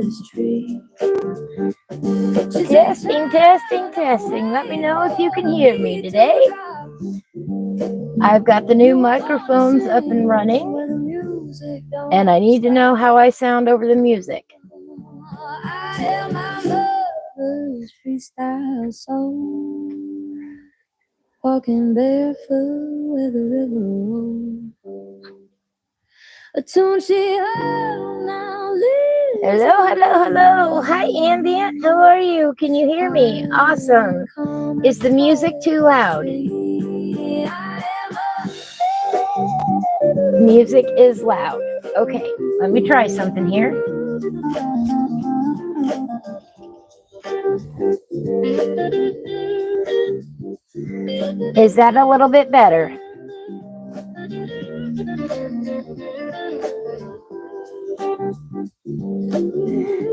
Testing, testing, testing. Let me know if you can hear me today. I've got the new microphones up and running, and I need to know how I sound over the music. Walking barefoot where the river rolls. A tune she heard now. Hello, hello, hello. Hi, Ambient. How are you? Can you hear me? Awesome. Is the music too loud? Music is loud. Okay, let me try something here. Is that a little bit better?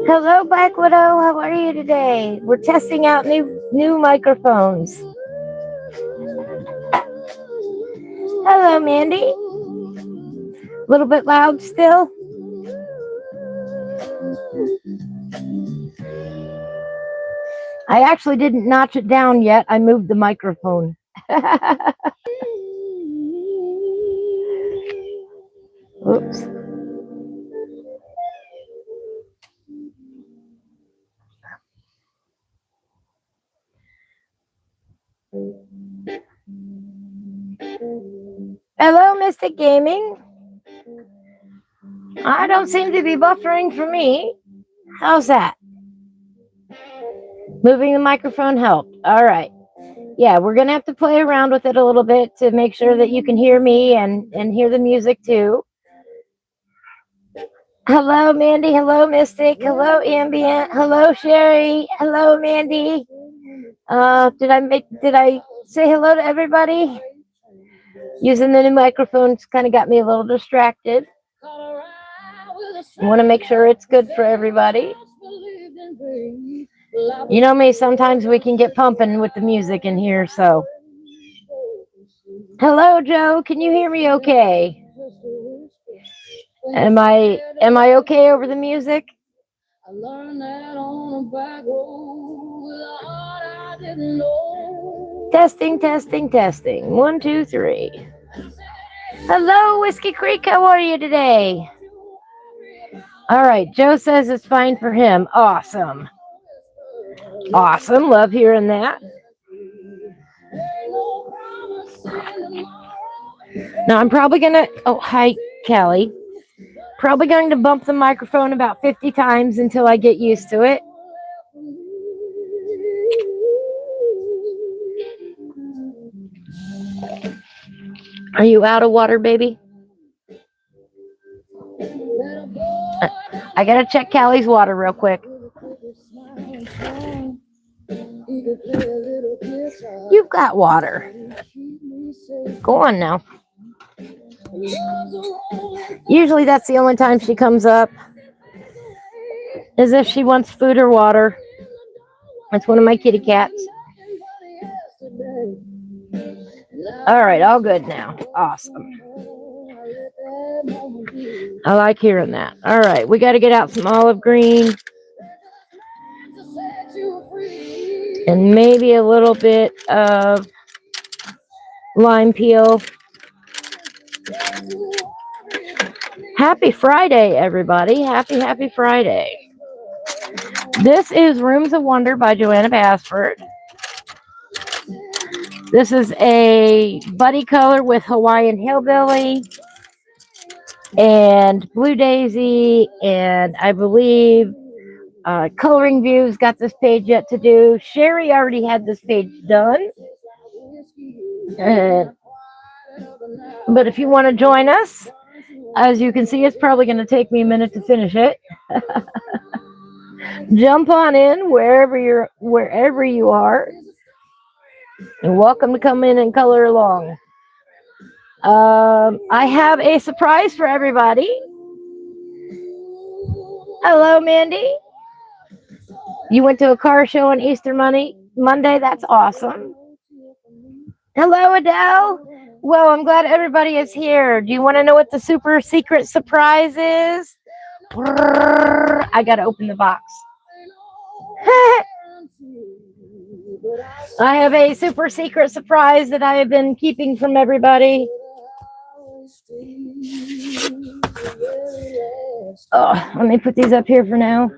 Hello, Black Widow. How are you today? We're testing out new microphones. Hello, Mandy. A little bit loud still. I actually didn't notch it down yet. I moved the microphone. Oops. Hello, Mystic Gaming. I don't seem to be buffering for me. How's that? Moving the microphone helped. All right. Yeah, we're going to have to play around with it a little bit to make sure that you can hear me and hear the music too. Hello, Mandy. Hello, Mystic. Hello, Ambient. Hello, Sherry. Hello, Mandy. Did I say hello to everybody? Using the new microphones kind of got me a little distracted. I want to make sure it's good for everybody. You know me, sometimes we can get pumping with the music in here, so. Hello, Joe. Can you hear me okay? Am I okay over the music? I learned that on a back road with a heart I didn't know. Testing, testing, testing. 1, 2, 3. Hello, Whiskey Creek. How are you today? All right. Joe says it's fine for him. Awesome. Awesome. Love hearing that. Now, I'm probably going to... Oh, hi, Kelly. Probably going to bump the microphone about 50 times until I get used to it. Are you out of water, baby? I gotta check Callie's water real quick. You've got water. Go on now. Usually that's the only time she comes up, is if she wants food or water. That's one of my kitty cats. All right, all good now. Awesome. I like hearing that. All right, we got to get out some olive green. And maybe a little bit of lime peel. Happy Friday, everybody. Happy Friday. This is Rooms of Wonder by Johanna Basford. This is a buddy color with Hawaiian Hillbilly and Blue Daisy, and I believe Coloring Views got this page yet to do. Sherry already had this page done. But if you want to join us, as you can see, it's probably going to take me a minute to finish it. Jump on in wherever you are. And welcome to come in and color along. I have a surprise for everybody. Hello, Mandy. You went to a car show on Easter Monday. That's awesome. Hello, Adele. Well, I'm glad everybody is here. Do you want to know what the super secret surprise is? I gotta open the box. I have a super secret surprise that I have been keeping from everybody. Oh, let me put these up here for now.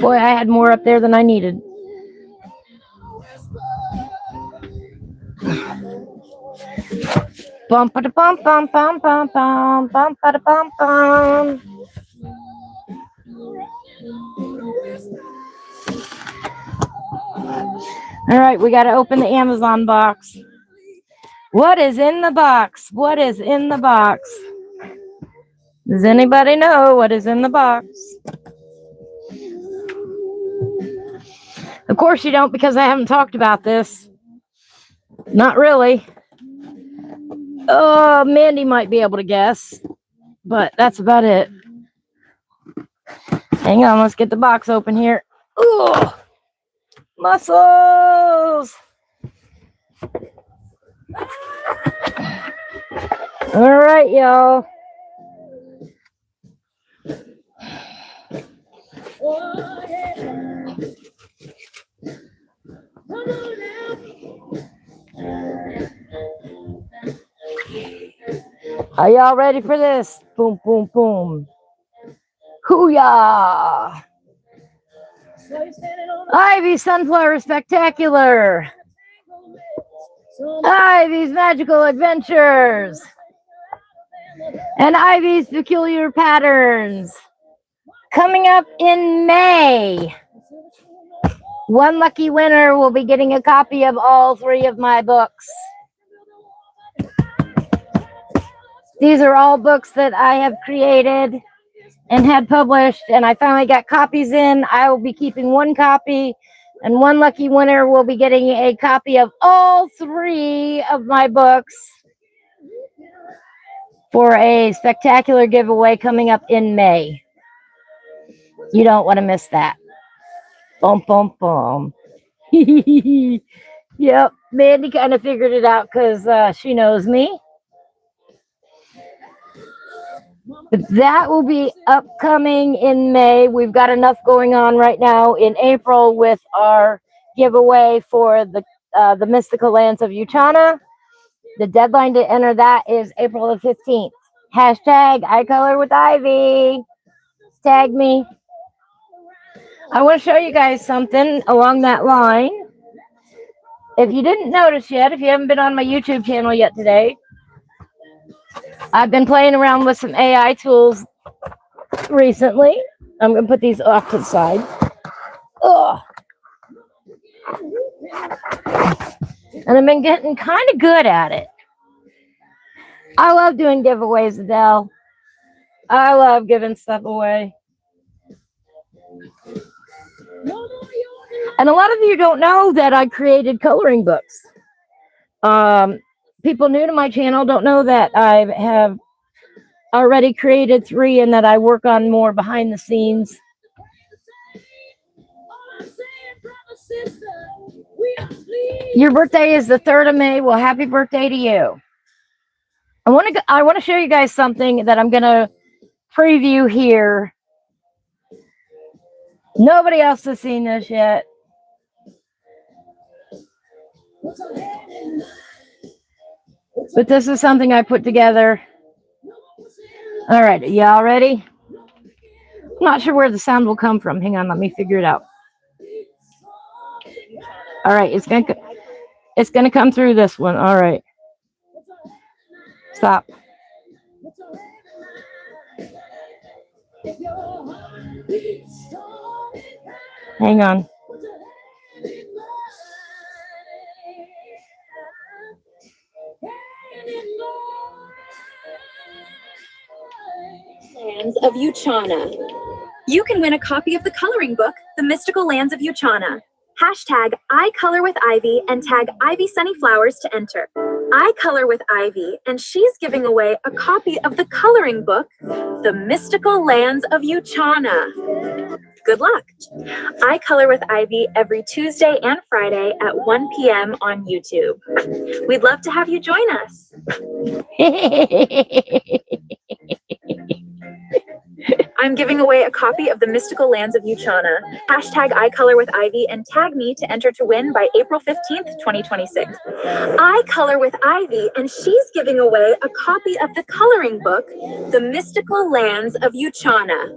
Boy, I had more up there than I needed. Bum ba da bum bum bum bum bum bum ba da bum bum. All right, we got to open the Amazon box. What is in the box? What is in the box? Does anybody know what is in the box? Of course you don't, because I haven't talked about this. Not really. Oh, Mandy might be able to guess, but that's about it. Hang on, let's get the box open here. Ooh, muscles! All right, y'all. Are y'all ready for this? Boom, boom, boom. Hoo-yah! IvySunnyFlowers Spectacular. Ivy's Magical Adventures. And Ivy's Peculiar Patterns. Coming up in May. One lucky winner will be getting a copy of all 3 of my books. These are all books that I have created and had published, and I finally got copies in. I will be keeping 1 copy, and one lucky winner will be getting a copy of all 3 of my books for a spectacular giveaway coming up in May. You don't want to miss that. Boom, boom, boom. Yep, Mandy kind of figured it out because she knows me. But that will be upcoming in May. We've got enough going on right now in April with our giveaway for the Mystical Lands of Uchana. The deadline to enter that is April the 15th. Hashtag IColorWithIvy. Tag me. I want to show you guys something along that line. If you didn't notice yet, if you haven't been on my YouTube channel yet today, I've been playing around with some AI tools recently. I'm going to put these off to the side. Ugh. And I've been getting kind of good at it. I love doing giveaways, Adele. I love giving stuff away. And a lot of you don't know that I created coloring books. People new to my channel don't know that I have already created 3 and that I work on more behind the scenes. Your birthday is the 3rd of May. Well, happy birthday to you. I want to show you guys something that I'm going to preview here. Nobody else has seen this yet. But this is something I put together. All right, y'all ready? I'm not sure where the sound will come from. Hang on, let me figure it out. All right, it's gonna come through this one. All right. Stop. Hang on. Lands of Uchana. You can win a copy of the coloring book, The Mystical Lands of Uchana. Hashtag IColorWithIvy and tag IvySunnyFlowers to enter. I color with Ivy, and she's giving away a copy of the coloring book, The Mystical Lands of Uchana. Good luck. I color with Ivy every Tuesday and Friday at 1 p.m. on YouTube. We'd love to have you join us. I'm giving away a copy of The Mystical Lands of Uchana. Hashtag IColorWithIvy and tag me to enter to win by April 15th, 2026. I color with Ivy, and she's giving away a copy of the coloring book, The Mystical Lands of Uchana.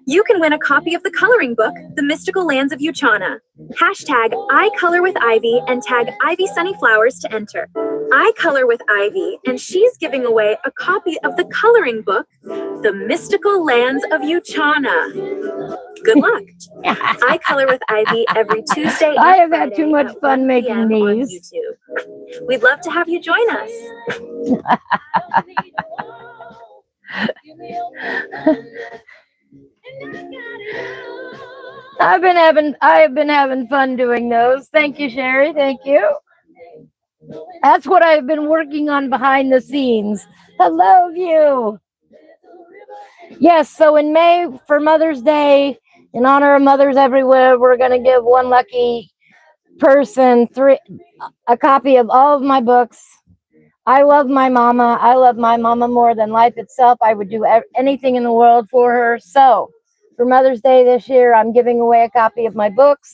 You can win a copy of the coloring book, The Mystical Lands of Uchana. Hashtag IColorWithIvy and tag IvySunnyFlowers to enter. I color with Ivy, and she's giving away a copy of the coloring book, The Mystical Lands of Uchana. Good luck. I color with Ivy every Tuesday. I have had too much fun making these. We'd love to have you join us. I have been having fun doing those. Thank you, Sherry. Thank you. That's what I've been working on behind the scenes. Hello, you. Yes, so in May for Mother's Day, in honor of mothers everywhere, we're going to give one lucky person a copy of all of my books. I love my mama. I love my mama more than life itself. I would do anything in the world for her. So for Mother's Day this year, I'm giving away a copy of my books.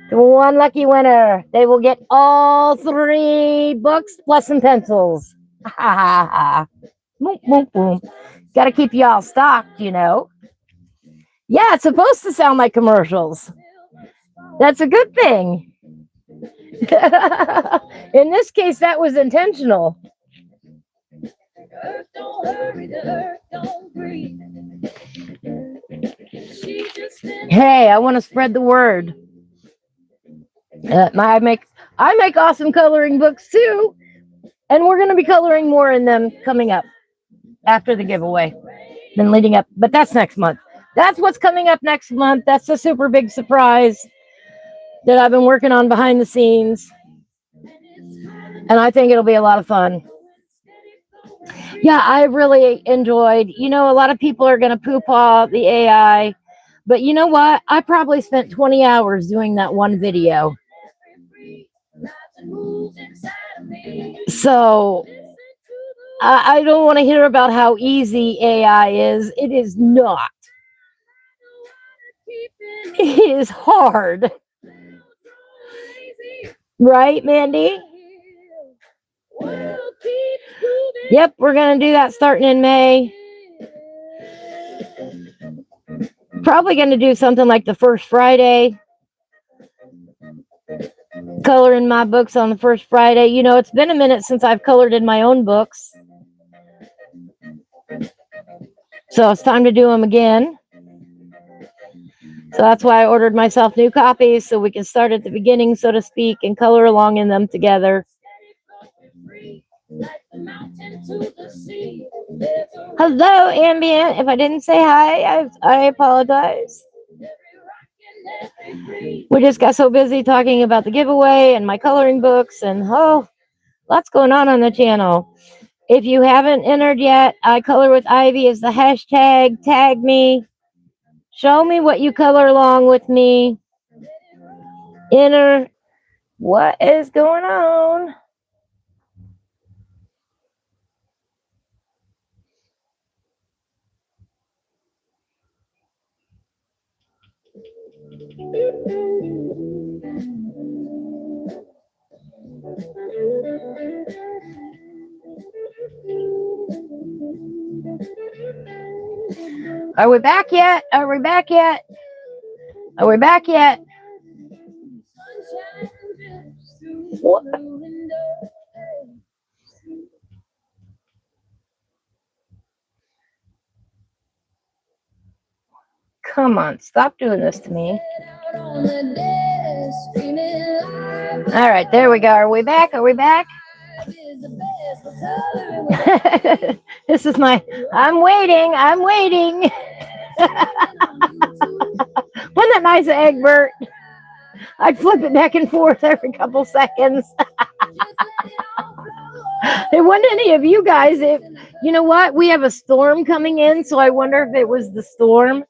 To one lucky winner, they will get all 3 books plus some pencils. Ha ha ha. Boom, boom, boom. Got to keep you all stocked, you know. Yeah, it's supposed to sound like commercials. That's a good thing. In this case, that was intentional. Hey, I want to spread the word. I make awesome coloring books too, and we're going to be coloring more in them coming up after the giveaway. Been leading up, but that's next month. That's what's coming up next month. That's a super big surprise that I've been working on behind the scenes, and I think it'll be a lot of fun. Yeah, I really enjoyed. You know, a lot of people are going to poo-paw the AI, but you know what? I probably spent 20 hours doing that one video. So I don't want to hear about how easy AI is. It is not. It is hard. Right, Mandy? Yep, we're going to do that starting in May. Probably going to do something like the first Friday. Color in my books on the first Friday. You know, it's been a minute since I've colored in my own books. So it's time to do them again. So that's why I ordered myself new copies so we can start at the beginning, so to speak, and color along in them together. Hello, Ambient. If I didn't say hi, I apologize. We just got so busy talking about the giveaway and my coloring books, and lots going on the channel. If you haven't entered yet, IColorWithIvy is the hashtag. Tag me. Show me what you color along with me. Enter. What is going on? Are we back yet? Are we back yet? Are we back yet? What? Come on, stop doing this to me. All right, there we go. Are we back? Are we back? This is I'm waiting. I'm waiting. Wasn't that nice, Egbert? I'd flip it back and forth every couple seconds. It wasn't any of you guys. You know what? We have a storm coming in, so I wonder if it was the storm.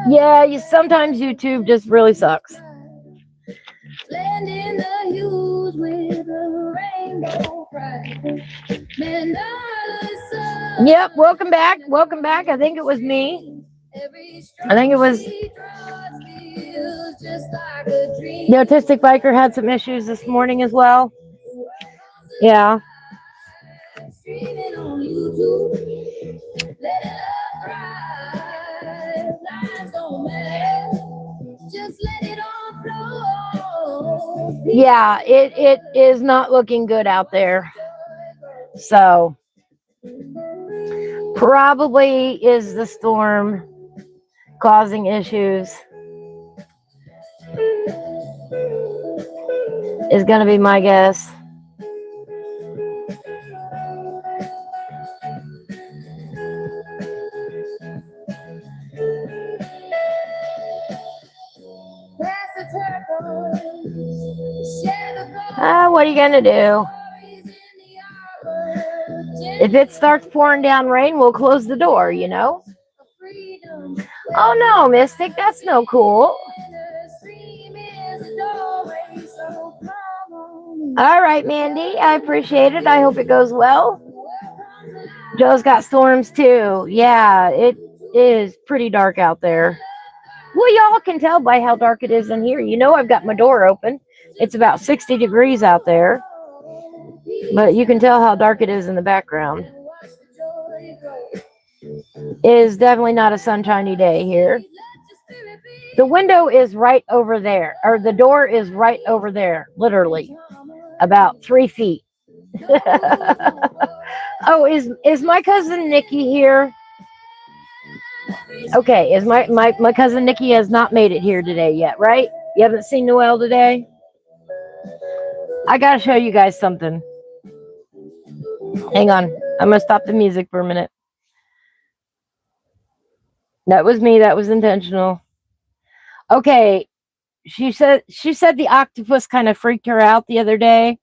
Yeah, sometimes YouTube just really sucks. Blending the hues with a rainbow bright. Yep, welcome back. Welcome back. I think it was me. I think it was the autistic biker had some issues this morning as well. Yeah. Yeah, it is not looking good out there. So probably is the storm causing issues. Is going to be my guess. What are you going to do? If it starts pouring down rain, we'll close the door, you know? Oh no, Mystic, that's no cool. All right, Mandy, I appreciate it. I hope it goes well. Joe's got storms too. Yeah, it is pretty dark out there. Well, y'all can tell by how dark it is in here. You know I've got my door open. It's about 60 degrees out there. But you can tell how dark it is in the background. It is definitely not a sunshiny day here. The window is right over there, or the door is right over there, literally, about 3 feet. Oh, is my cousin Nikki here? Okay, is my cousin Nikki has not made it here today yet, right? You haven't seen Noelle today? I gotta show you guys something. Hang on, I'm gonna stop the music for a minute. That was me. That was intentional. Okay, she said the octopus kind of freaked her out the other day,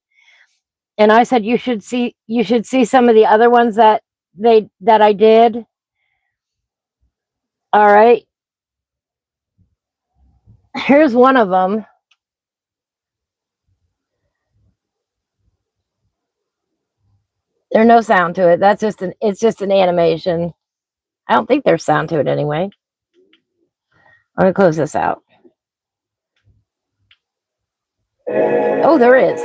and I said you should see some of the other ones that I did. All right, here's one of them. There's no sound to it. It's just an animation. I don't think there's sound to it anyway. I'm gonna close this out. Oh, there is.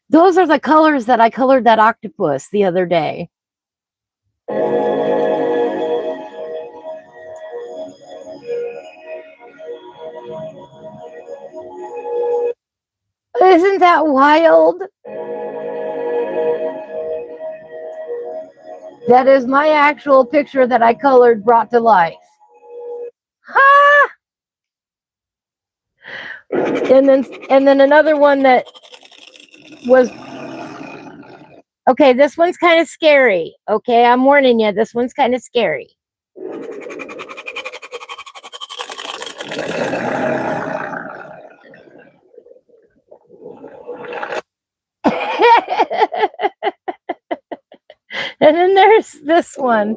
Those are the colors that I colored that octopus the other day. Isn't that wild? That is my actual picture that I colored brought to life. Ha! And then another one that was okay, this one's kind of scary. Okay, I'm warning you, this one's kind of scary. And then there's this one.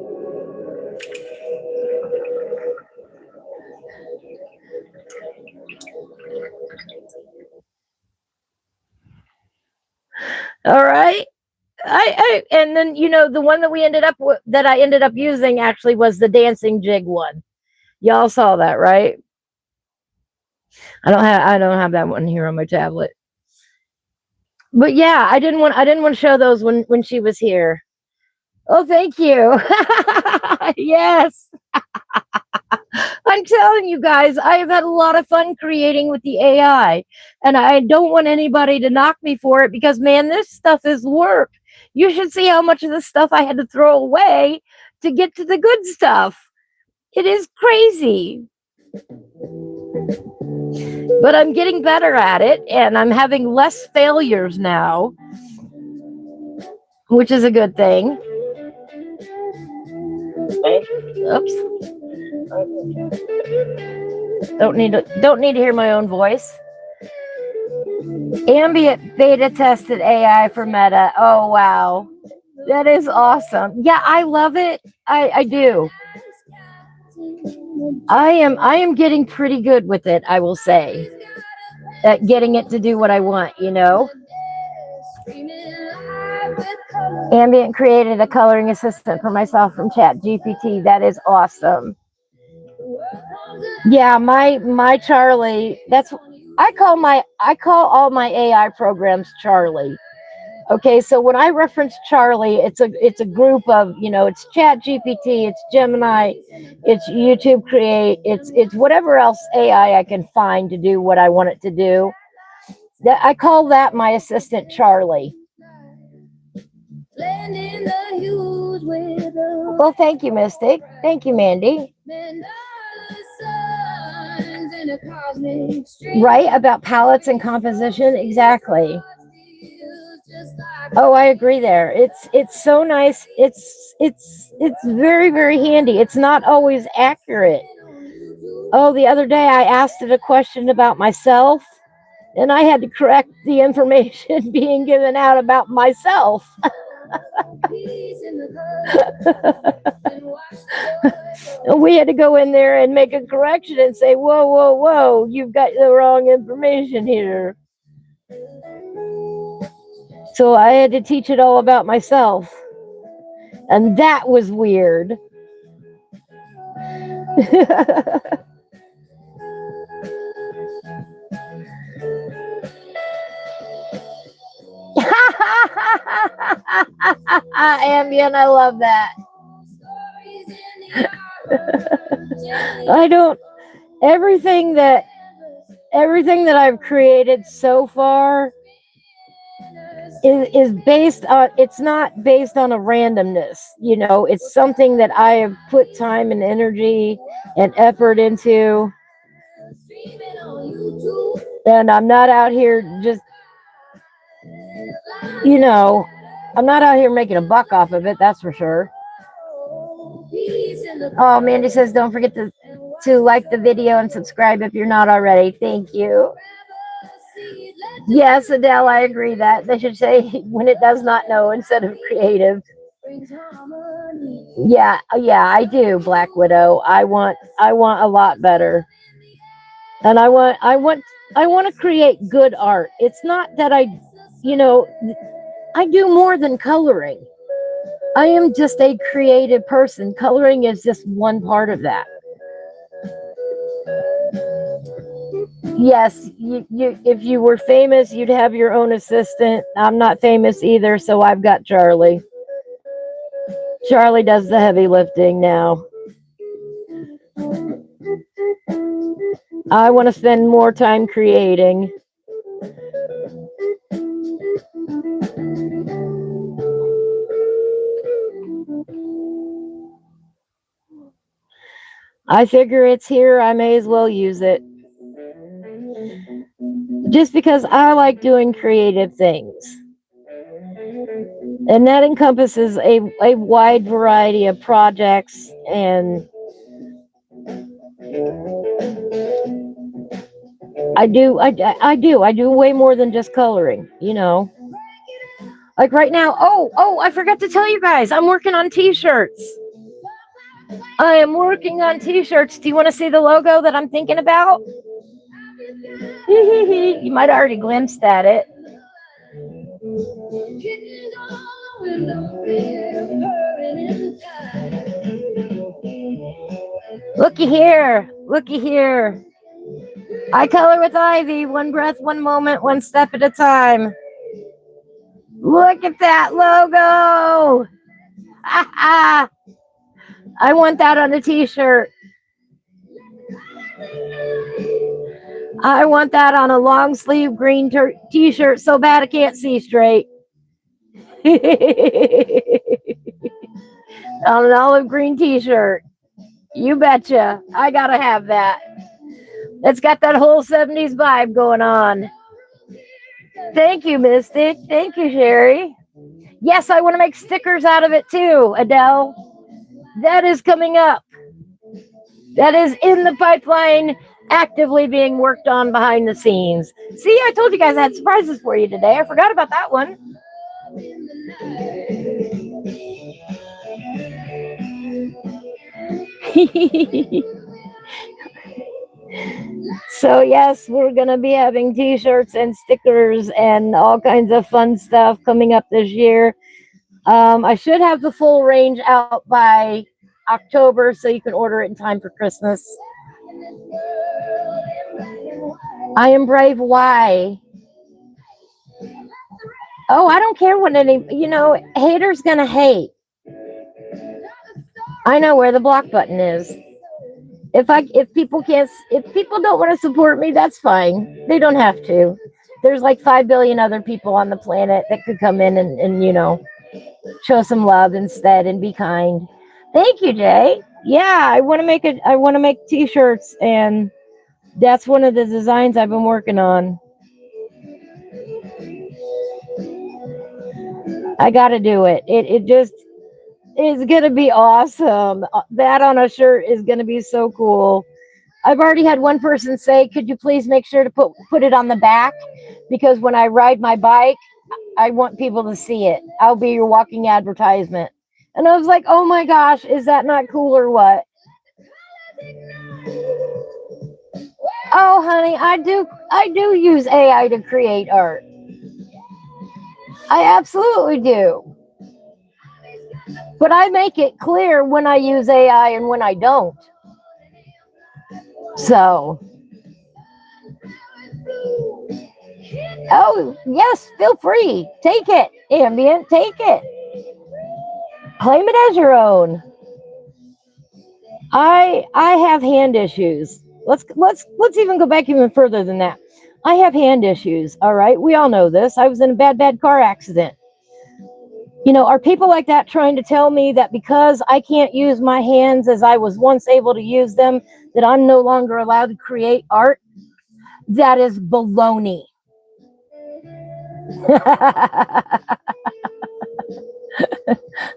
All right. And then the one that I ended up using actually was the dancing jig one. Y'all saw that, right? I don't have that one here on my tablet. But yeah, I didn't want to show those when she was here. Oh, thank you. Yes. I'm telling you guys, I have had a lot of fun creating with the AI, and I don't want anybody to knock me for it because, man, this stuff is work. You should see how much of this stuff I had to throw away to get to the good stuff. It is crazy. But I'm getting better at it, and I'm having less failures now, which is a good thing. Oops. Don't need to hear my own voice. Ambient beta tested AI for Meta. Oh wow, that is awesome. Yeah, I love it. I do. I am getting pretty good with it, I will say. at getting it to do what I want, you know. Ambient created a coloring assistant for myself from Chat GPT. That is awesome. Yeah, my Charlie, that's I call all my AI programs Charlie. Okay, so when I reference Charlie, it's a group of, you know, it's Chat GPT, it's Gemini, it's YouTube Create, it's whatever else AI I can find to do what I want it to do. That I call that my assistant Charlie. Well, thank you, Mystic. Thank you, Mandy. Right, about palettes and composition, exactly. Oh, I agree there. It's so nice. It's very, very handy. It's not always accurate. Oh, the other day I asked it a question about myself, and I had to correct the information being given out about myself. We had to go in there and make a correction and say, whoa, whoa, whoa, you've got the wrong information here. So I had to teach it all about myself. And that was weird. Ambient, I love that. I don't, everything that I've created so far is based on, it's not based on a randomness, you know, it's something that I have put time and energy and effort into. And I'm not out here just, you know, I'm not out here making a buck off of it, that's for sure. Oh, Mandy says, don't forget to like the video and subscribe if you're not already. Thank you. Yes, Adele, I agree that they should say when it does not know instead of creative. Yeah, I do, Black Widow. I want a lot better. And I want to create good art. It's not that I do more than coloring. I am just a creative person. Coloring is just one part of that. Yes, you if you were famous, you'd have your own assistant. I'm not famous either, so I've got Charlie. Charlie does the heavy lifting now. I want to spend more time creating. I figure it's here, I may as well use it. Just because I like doing creative things. And that encompasses a wide variety of projects, and I do way more than just coloring, you know. Like right now, oh, I forgot to tell you guys, I'm working on t-shirts. I am working on t-shirts. Do you want to see the logo that I'm thinking about? You might already glimpsed at it. Looky here. I color with Ivy, one breath, one moment, one step at a time. Look at that logo. I want that on a t-shirt. I want that on a long sleeve green t-shirt so bad I can't see straight. On an olive green t-shirt. You betcha. I gotta have that. It's got that whole 70s vibe going on. Thank you, Mystic. Thank you, Sherry. Yes, I want to make stickers out of it too, Adele. That is coming up. That is in the pipeline, actively being worked on behind the scenes. See, I told you guys I had surprises for you today. I forgot about that one. So yes, we're gonna be having t-shirts and stickers and all kinds of fun stuff coming up this year. I should have the full range out by October, so you can order it in time for Christmas. I am brave. Why? Oh, I don't care what haters gonna hate. I know where the block button is. If people don't want to support me, that's fine. They don't have to. There's like 5 billion other people on the planet that could come in and show some love instead and be kind. Thank you, Jay. Yeah, I want to make t-shirts, and that's one of the designs I've been working on. I got to do it. It just is going to be awesome. That on a shirt is going to be so cool. I've already had one person say, "Could you please make sure to put it on the back, because when I ride my bike, I want people to see it. I'll be your walking advertisement." And I was like, "Oh my gosh, is that not cool or what?" Oh, honey, I do use AI to create art. I absolutely do. But I make it clear when I use AI and when I don't. So, oh, yes, feel free. Take it, Ambient, take it. Claim it as your own. I have hand issues. Let's even go back even further than that. I have hand issues, all right? We all know this. I was in a bad car accident. Are people like that trying to tell me that because I can't use my hands as I was once able to use them, that I'm no longer allowed to create art? That is baloney.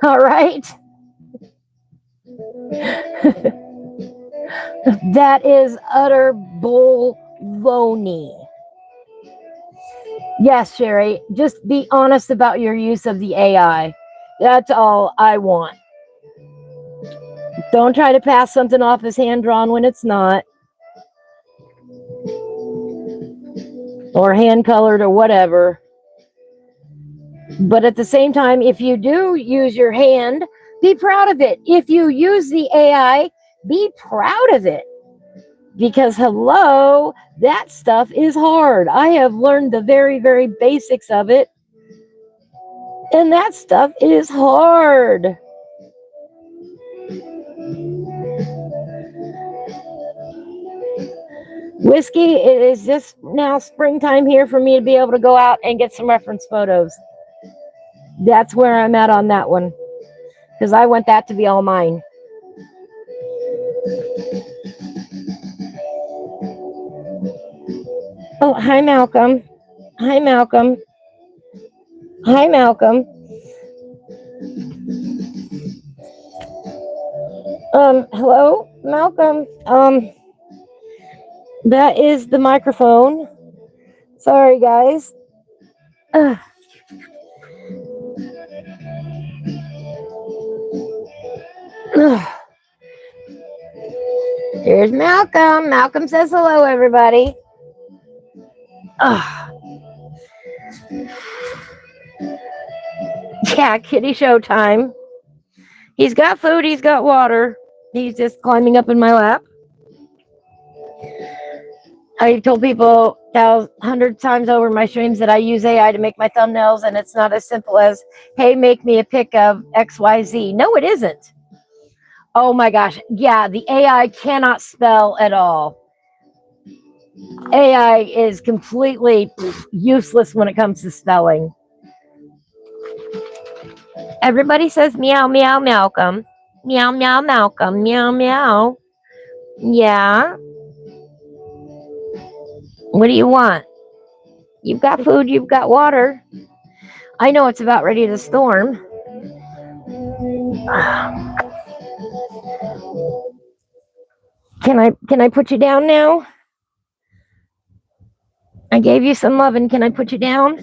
All right. That is utter baloney. Yes, Sherry, just be honest about your use of the AI. That's all I want. Don't try to pass something off as hand-drawn when it's not. Or hand-colored or whatever. But at the same time, if you do use your hand, be proud of it. If you use the AI, be proud of it. Because hello, that stuff is hard. I have learned the very, very basics of it. And that stuff is hard. Whiskey, it is just now springtime here for me to be able to go out and get some reference photos. That's where I'm at on that one. Because I want that to be all mine. Oh, hi, Malcolm. Hi, Malcolm. Hi, Malcolm. Hello, Malcolm. That is the microphone. Sorry, guys. Here's Malcolm. Malcolm says hello, everybody. Yeah, kitty show time. He's got food, he's got water. He's just climbing up in my lap. I've told people 100 times over my streams that I use AI to make my thumbnails, and it's not as simple as, hey, make me a pic of XYZ. No, it isn't. Oh my gosh. Yeah, the AI cannot spell at all. AI is completely useless when it comes to spelling. Everybody says meow, meow, Malcolm. Meow, meow, Malcolm. Meow, meow. Yeah. What do you want? You've got food, you've got water. I know it's about ready to storm. Can I put you down now? I gave you some love, and can I put you down?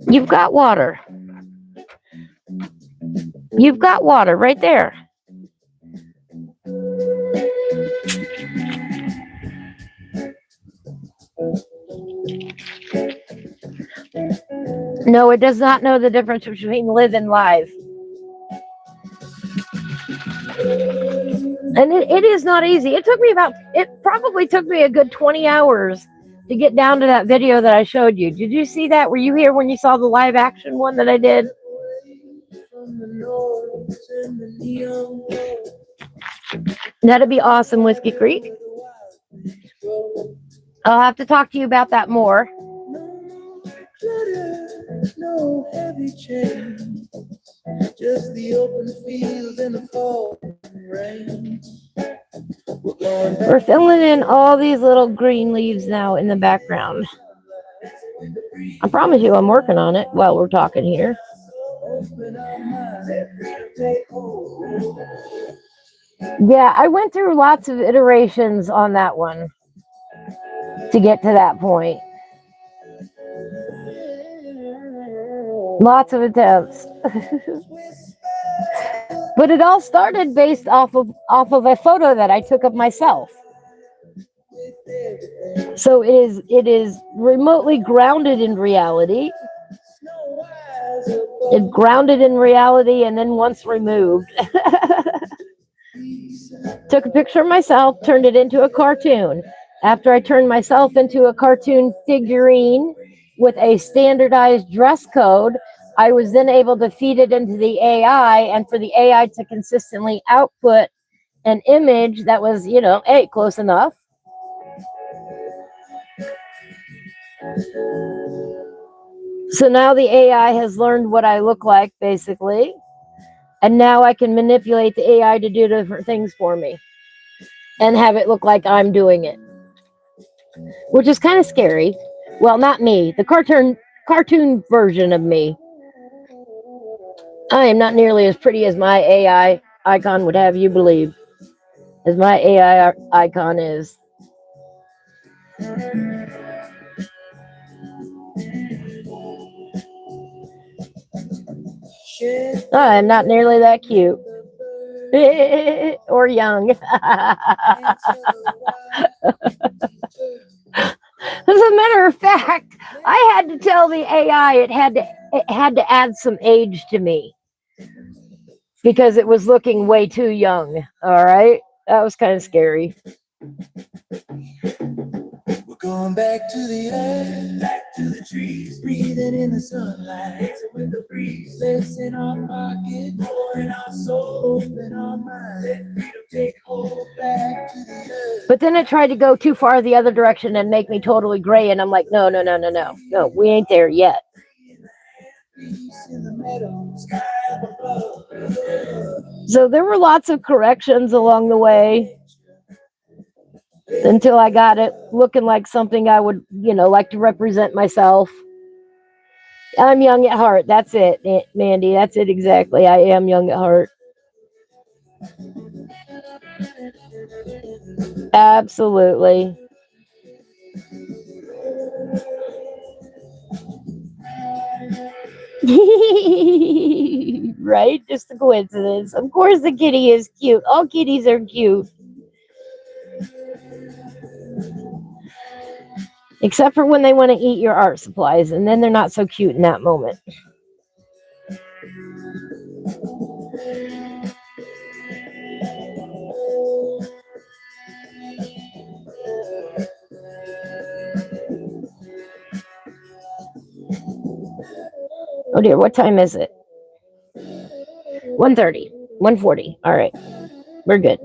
You've got water. You've got water right there. No, it does not know the difference between live and live. And it is not easy. It probably took me a good 20 hours to get down to that video that I showed you. Did you see that? Were you here when you saw the live action one that I did? That'd be awesome, Whiskey Creek. I'll have to talk to you about that more. No heavy chain, just the open field and the fall rain. We're filling in all these little green leaves now in the background. I promise you I'm working on it while we're talking here. Yeah, I went through lots of iterations on that one to get to that point. Lots of attempts. But it all started based off of a photo that I took of myself. So it is remotely grounded in reality. It grounded in reality and then once removed. Took a picture of myself, turned it into a cartoon. After I turned myself into a cartoon figurine with a standardized dress code, I was then able to feed it into the AI, and for the AI to consistently output an image that was, close enough. So now the AI has learned what I look like, basically. And now I can manipulate the AI to do different things for me and have it look like I'm doing it, which is kind of scary. Well, not me, the cartoon version of me. I am not nearly as pretty as my AI icon would have you believe, as my AI icon is. I'm not nearly that cute. Or young. As a matter of fact, I had to tell the AI it had to add some age to me because it was looking way too young. All right, that was kind of scary. We're going back to the earth, back to the trees, breathing in the sunlight with the breeze. Less in our pocket, more in our soul, open our mind, let freedom take hold. Back to the earth. But then it tried to go too far the other direction and make me totally gray, and I'm like, no, we ain't there yet. So there were lots of corrections along the way until I got it looking like something I would, like to represent myself. I'm young at heart. That's it, Mandy. That's it exactly. I am young at heart. Absolutely. Right? Just a coincidence. Of course the kitty is cute. All kitties are cute. Except for when they want to eat your art supplies, and then they're not so cute in that moment. Oh dear, what time is it? 1:30, 1:40. All right, we're good.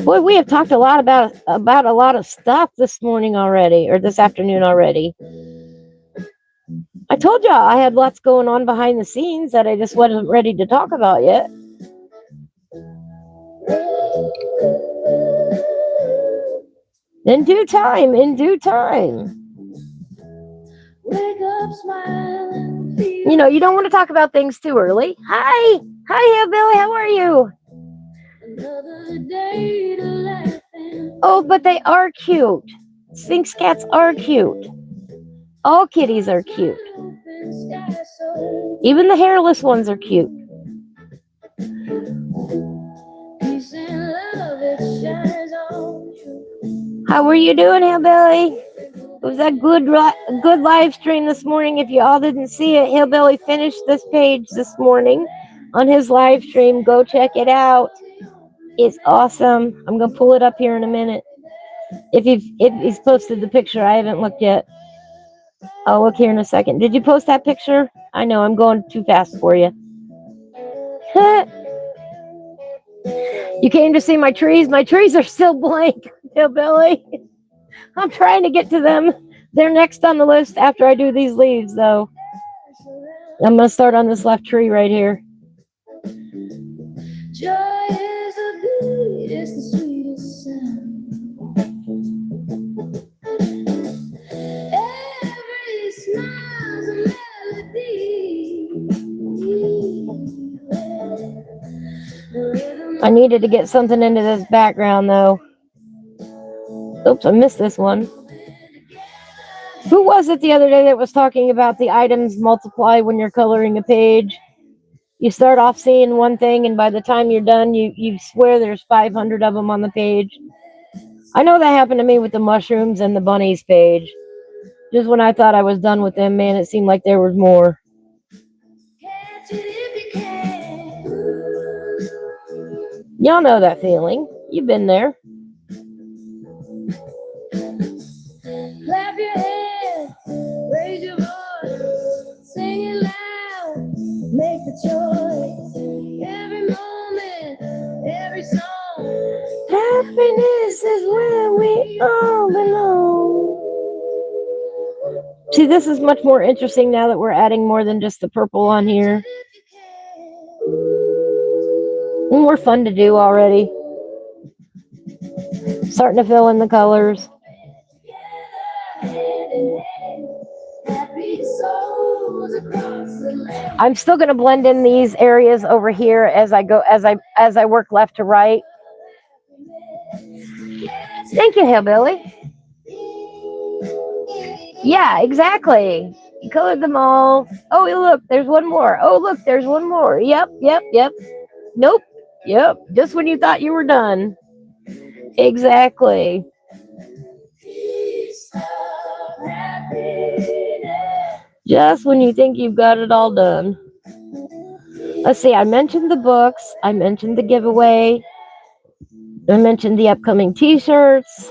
Boy, we have talked a lot about a lot of stuff this morning already, or this afternoon already. I told y'all I had lots going on behind the scenes that I just wasn't ready to talk about yet. In due time, Wake up smiling. You don't want to talk about things too early. Hi, Billy, how are you? Another day to laugh. Oh, but they are cute. Sphinx cats are cute. All kitties are cute. Even the hairless ones are cute. How are you doing, Hillbilly? It was a good live stream this morning. If you all didn't see it, Hillbilly finished this page this morning on his live stream. Go check it out. It's awesome. I'm gonna pull it up here in a minute. If he's posted the picture, I haven't looked yet. I'll look here in a second. Did you post that picture? I know I'm going too fast for you. You came to see my trees. My trees are still blank, Hillbilly. I'm trying to get to them. They're next on the list after I do these leaves, though. I'm going to start on this left tree right here. Joy is the beat, it's the sweetest sound. Every smile's a melody. I needed to get something into this background, though. Oops, I missed this one. Who was it the other day that was talking about the items multiply when you're coloring a page? You start off seeing one thing, and by the time you're done, you swear there's 500 of them on the page. I know that happened to me with the mushrooms and the bunnies page. Just when I thought I was done with them, man, it seemed like there was more. Y'all know that feeling. You've been there. Clap your hands, raise your voice, sing it loud, make the choice. Every moment, every song. Happiness is where we all belong. See, this is much more interesting now that we're adding more than just the purple on here. More fun to do already. Starting to fill in the colors. I'm still going to blend in these areas over here as I work left to right. Thank you, Hillbilly. Yeah, exactly. You colored them all. Oh, look, there's one more. Oh, look, there's one more. Yep. Nope. Yep. Just when you thought you were done. Exactly. Just when you think you've got it all done. Let's see, I mentioned the books. I mentioned the giveaway. I mentioned the upcoming t-shirts.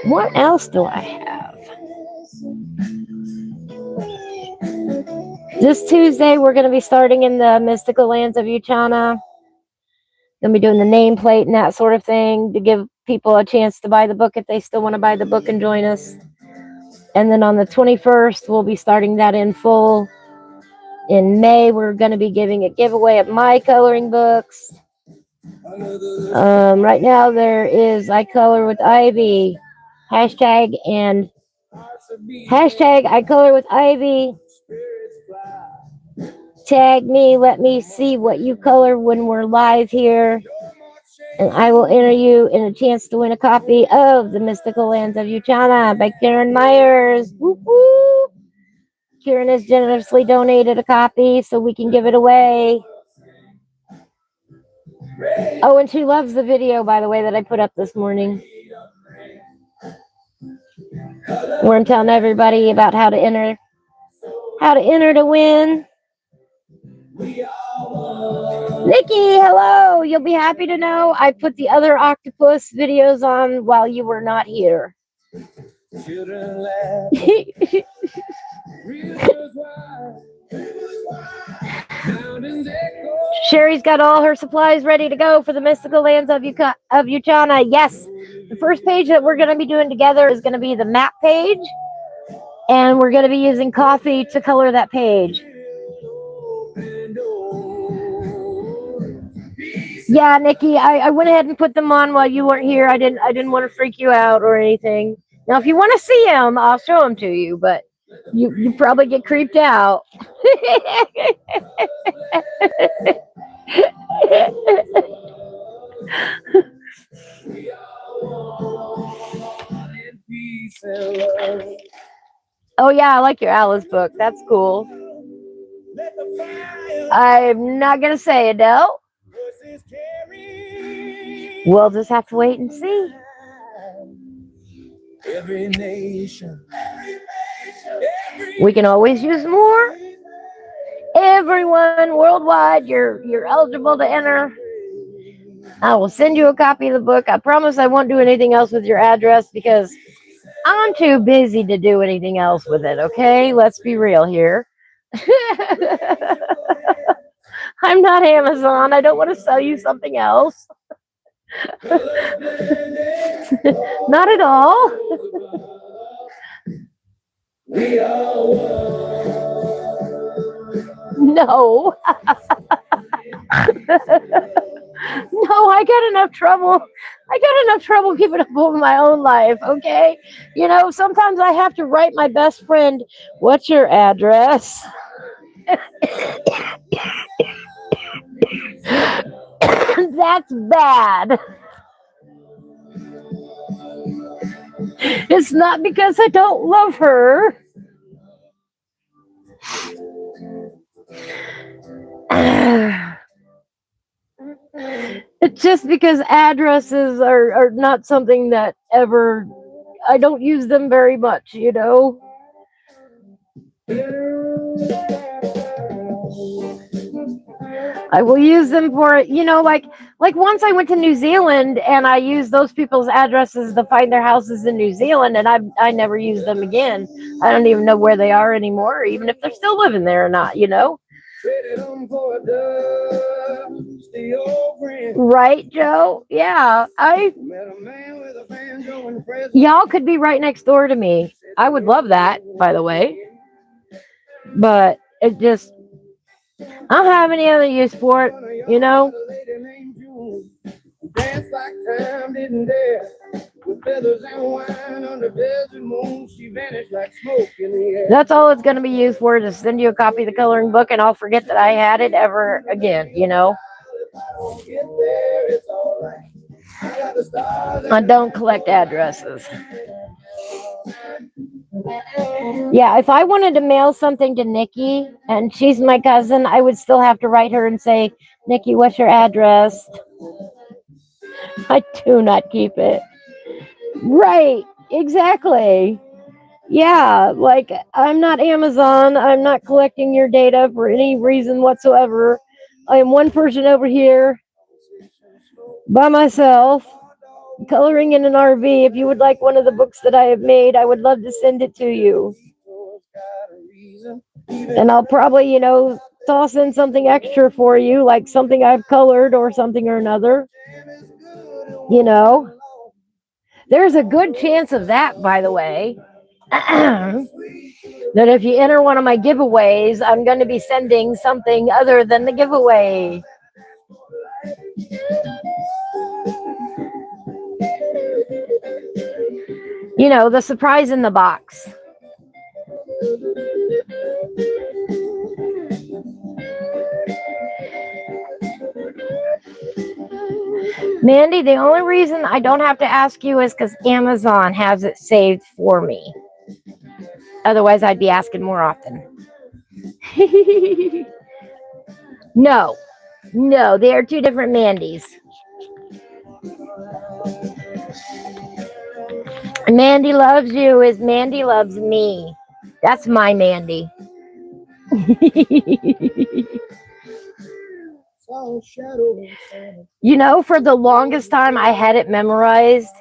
What else do I have? This Tuesday, we're going to be starting in the mystical lands of Yuchana. Going to be doing the nameplate and that sort of thing to give people a chance to buy the book if they still want to buy the book and join us. And then on the 21st, we'll be starting that in full. In May, we're going to be giving a giveaway of my coloring books. Right now, there is Icolorwithivy hashtag Icolorwithivy. Tag me, let me see what you color when we're live here. And I will enter you in a chance to win a copy of The Mystical Lands of Yuchana by Karen Myers. Woo-hoo! Karen has generously donated a copy so we can give it away. Oh, and she loves the video, by the way, that I put up this morning. Where I'm telling everybody about how to enter to win. Nikki, hello. You'll be happy to know I put the other octopus videos on while you were not here. Sherry's got all her supplies ready to go for the mystical lands of Yuchana. Yes, the first page that we're going to be doing together is going to be the map page, and we're going to be using coffee to color that page. Yeah, Nikki, I went ahead and put them on while you weren't here. I didn't want to freak you out or anything. Now, if you want to see them, I'll show them to you, but you probably get creeped out. Oh yeah, I like your Alice book. That's cool. I'm not gonna say, Adele. We'll just have to wait and see. Every nation. We can always use more. Everyone worldwide, you're eligible to enter. I will send you a copy of the book. I promise I won't do anything else with your address because I'm too busy to do anything else with it, okay? Let's be real here. I'm not Amazon. I don't want to sell you something else. Not at all. No. No, I got enough trouble. I got enough trouble keeping up with my own life, okay? You know, sometimes I have to write my best friend, what's your address? That's bad. It's not because I don't love her. It's just because addresses are not something that ever, I don't use them very much, you know? I will use them for, you know, like once I went to New Zealand and I used those people's addresses to find their houses in New Zealand, and I never used them again. I don't even know where they are anymore, even if they're still living there or not, you know? Right, Joe? Yeah, y'all could be right next door to me. I would love that, by the way. But it just, I don't have any other use for it, you know? Dance like time didn't dare. With feathers and wine on the desert moon, she vanished like smoke in the air. That's all it's going to be used for, to send you a copy of the coloring book, and I'll forget that I had it ever again, you know? I don't collect addresses. Yeah, if I wanted to mail something to Nikki, and she's my cousin, I would still have to write her and say, Nikki, what's your address? I do not keep it. Right, exactly. Yeah, like, I'm not Amazon. I'm not collecting your data for any reason whatsoever. I am one person over here by myself, coloring in an RV. If you would like one of the books that I have made, I would love to send it to you. And I'll probably, you know, toss in something extra for you, like something I've colored or something or another. You know, there's a good chance of that, by the way. That if you enter one of my giveaways, I'm going to be sending something other than the giveaway. You know, the surprise in the box. Mandy, the only reason I don't have to ask you is because Amazon has it saved for me. Otherwise, I'd be asking more often. No, they are two different Mandys. Mandy loves you is Mandy loves me. That's my Mandy. You know, for the longest time, I had it memorized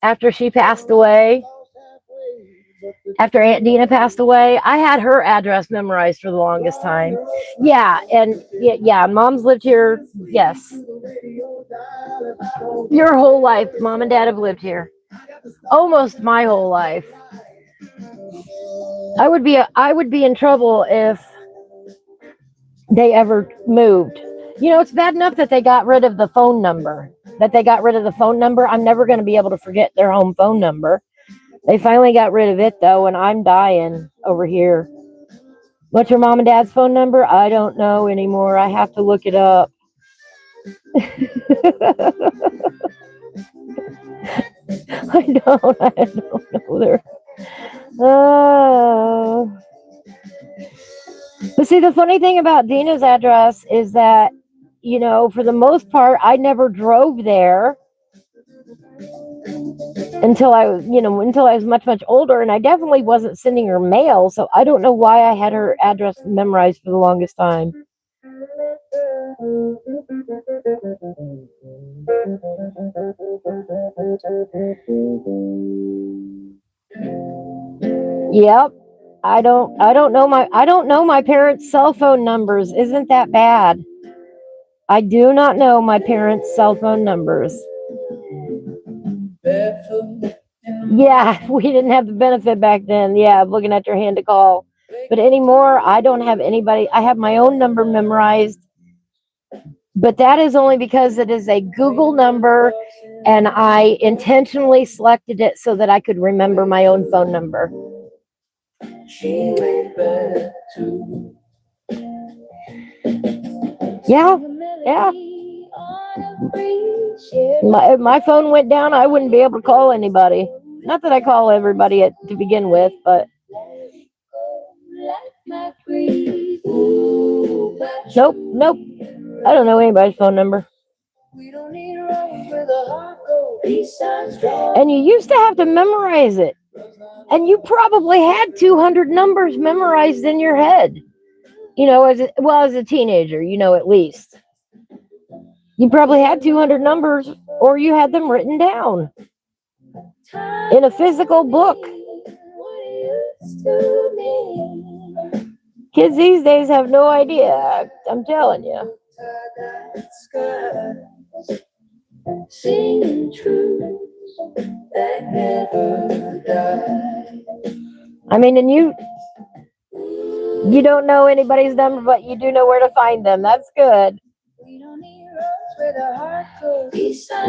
after she passed away. After Aunt Dina passed away, I had her address memorized for the longest time. Yeah, and yeah, Mom's lived here, yes. Your whole life, Mom and Dad have lived here. Almost my whole life. I would be in trouble if they ever moved. You know, it's bad enough that they got rid of the phone number. I'm never going to be able to forget their home phone number. They finally got rid of it, though, and I'm dying over here. What's your mom and dad's phone number? I don't know anymore. I have to look it up. I don't know there. But see, the funny thing about Dina's address is that, you know, for the most part, I never drove there. until I was, until I was much, much older. And I definitely wasn't sending her mail. So I don't know why I had her address memorized for the longest time. Yep. I don't know my parents' cell phone numbers. Isn't that bad? I do not know my parents' cell phone numbers. Yeah, we didn't have the benefit back then. Yeah, of looking at your hand to call. But anymore, I don't have anybody. I have my own number memorized. But that is only because it is a Google number, and I intentionally selected it so that I could remember my own phone number. Yeah. If my phone went down, I wouldn't be able to call anybody. Not that I call everybody to begin with, but nope. I don't know anybody's phone number. And you used to have to memorize it. And you probably had 200 numbers memorized in your head. As a teenager, at least. You probably had 200 numbers, or you had them written down in a physical book. Kids these days have no idea. I'm telling you. I mean, and you don't know anybody's number, but you do know where to find them. That's good.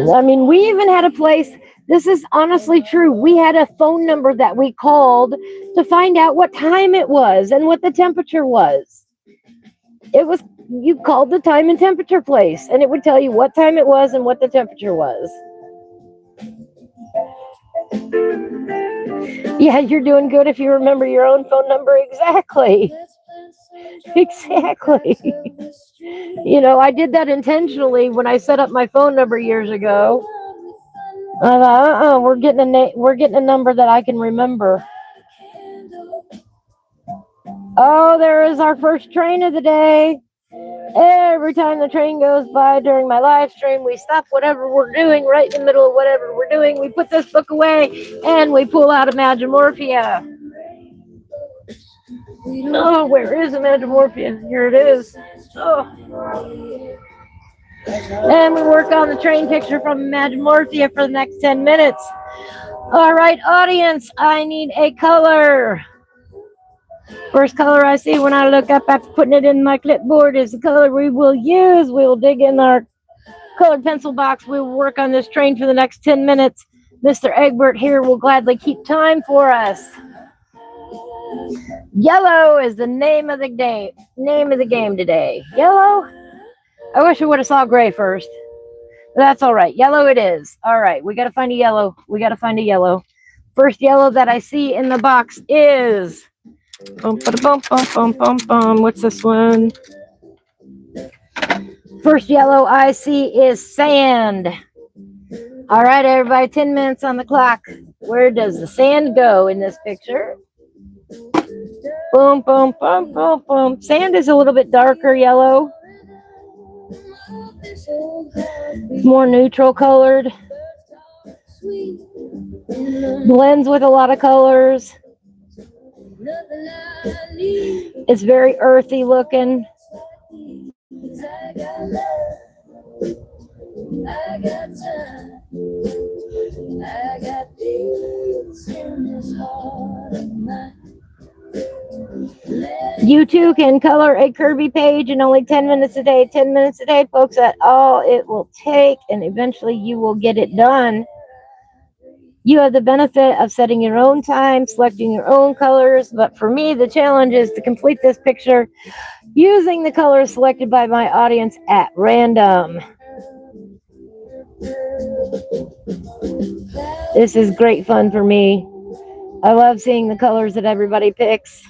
I mean, we even had a place, this is honestly true, we had a phone number that we called to find out what time it was and what the temperature was. You called the time and temperature place, and it would tell you what time it was and what the temperature was. Yeah, you're doing good if you remember your own phone number. Exactly. I did that intentionally when I set up my phone number years ago. I thought, we're getting a number that I can remember. Oh, there is our first train of the day. Every time the train goes by during my live stream, we stop whatever we're doing right in the middle of whatever we're doing. We put this book away and we pull out Imagimorphia. Oh, where is Imagimorphia? Here it is. Oh. And we work on the train picture from Imagimorphia for the next 10 minutes. All right, audience, I need a color. First color I see when I look up after putting it in my clipboard is the color we will use. We will dig in our colored pencil box. We will work on this train for the next 10 minutes. Mr. Egbert here will gladly keep time for us. Yellow is the name of the game today. Yellow? I wish I would have saw gray first. But that's all right. Yellow it is. All right, we got to find a yellow. First yellow that I see in the box is... What's this one? First yellow I see is sand. All right, everybody, 10 minutes on the clock. Where does the sand go in this picture? Boom. Sand is a little bit darker yellow. More neutral colored. Blends with a lot of colors. It's very earthy looking. You too can color a Kerby page in only 10 minutes a day. 10 minutes a day, folks, that's all it will take, and eventually you will get it done. You have the benefit of setting your own time, selecting your own colors, but for me, the challenge is to complete this picture using the colors selected by my audience at random. This is great fun for me. I love seeing the colors that everybody picks.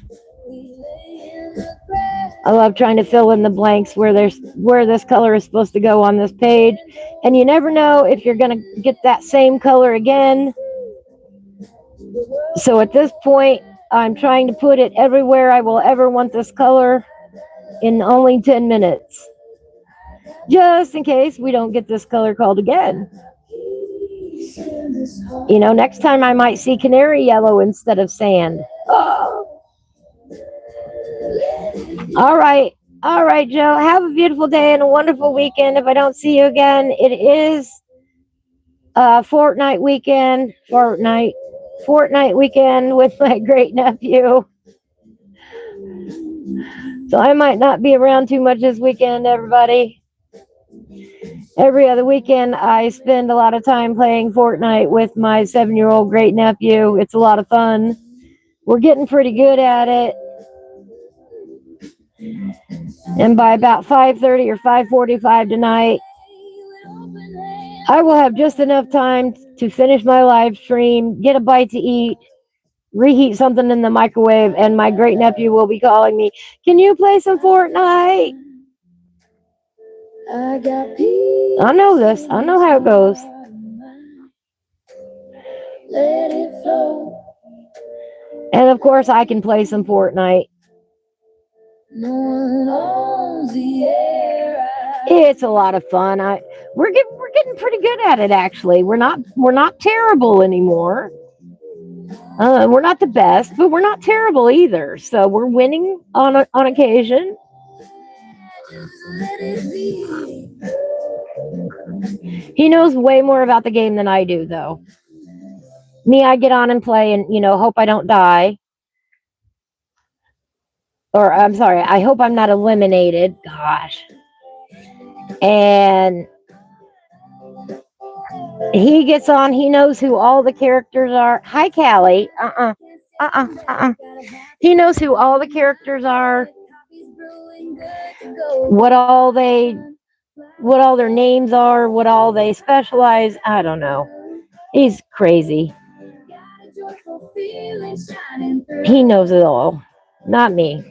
I love trying to fill in the blanks where this color is supposed to go on this page. And you never know if you're going to get that same color again So at this point, I'm trying to put it everywhere I will ever want this color in only 10 minutes. Just in case we don't get this color called again. You know, next time I might see canary yellow instead of sand. Oh. All right. All right, Joe. Have a beautiful day and a wonderful weekend. If I don't see you again, it is Fortnite weekend with my great nephew. So I might not be around too much this weekend, everybody. Every other weekend, I spend a lot of time playing Fortnite with my 7-year-old great nephew. It's a lot of fun. We're getting pretty good at it. And by about 5:30 or 5:45 tonight, I will have just enough time to finish my live stream, get a bite to eat, reheat something in the microwave, and my great nephew will be calling me, "Can you play some Fortnite?" I know this. I know how it goes. And of course, I can play some Fortnite. It's a lot of fun. We're getting pretty good at it. Actually, we're not terrible anymore. We're not the best, but we're not terrible either. So we're winning on occasion. He knows way more about the game than I do, though. Me, I get on and play and, hope I don't die. Or, I'm sorry, I hope I'm not eliminated. Gosh. And he gets on, he knows who all the characters are. Hi, Callie. He knows who all the characters are, what all their names are, what all they specialize. I don't know. He's crazy. He knows it all. Not me.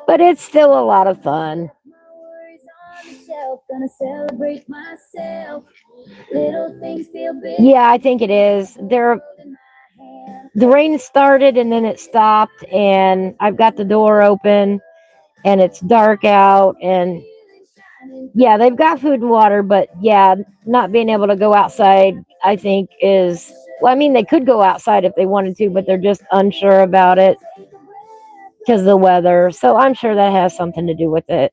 But it's still a lot of fun. Yeah, I think it is. The rain started and then it stopped, and I've got the door open and it's dark out, and yeah, they've got food and water, but yeah, not being able to go outside, I think is, well, I mean, they could go outside if they wanted to, but they're just unsure about it because of the weather. So I'm sure that has something to do with it.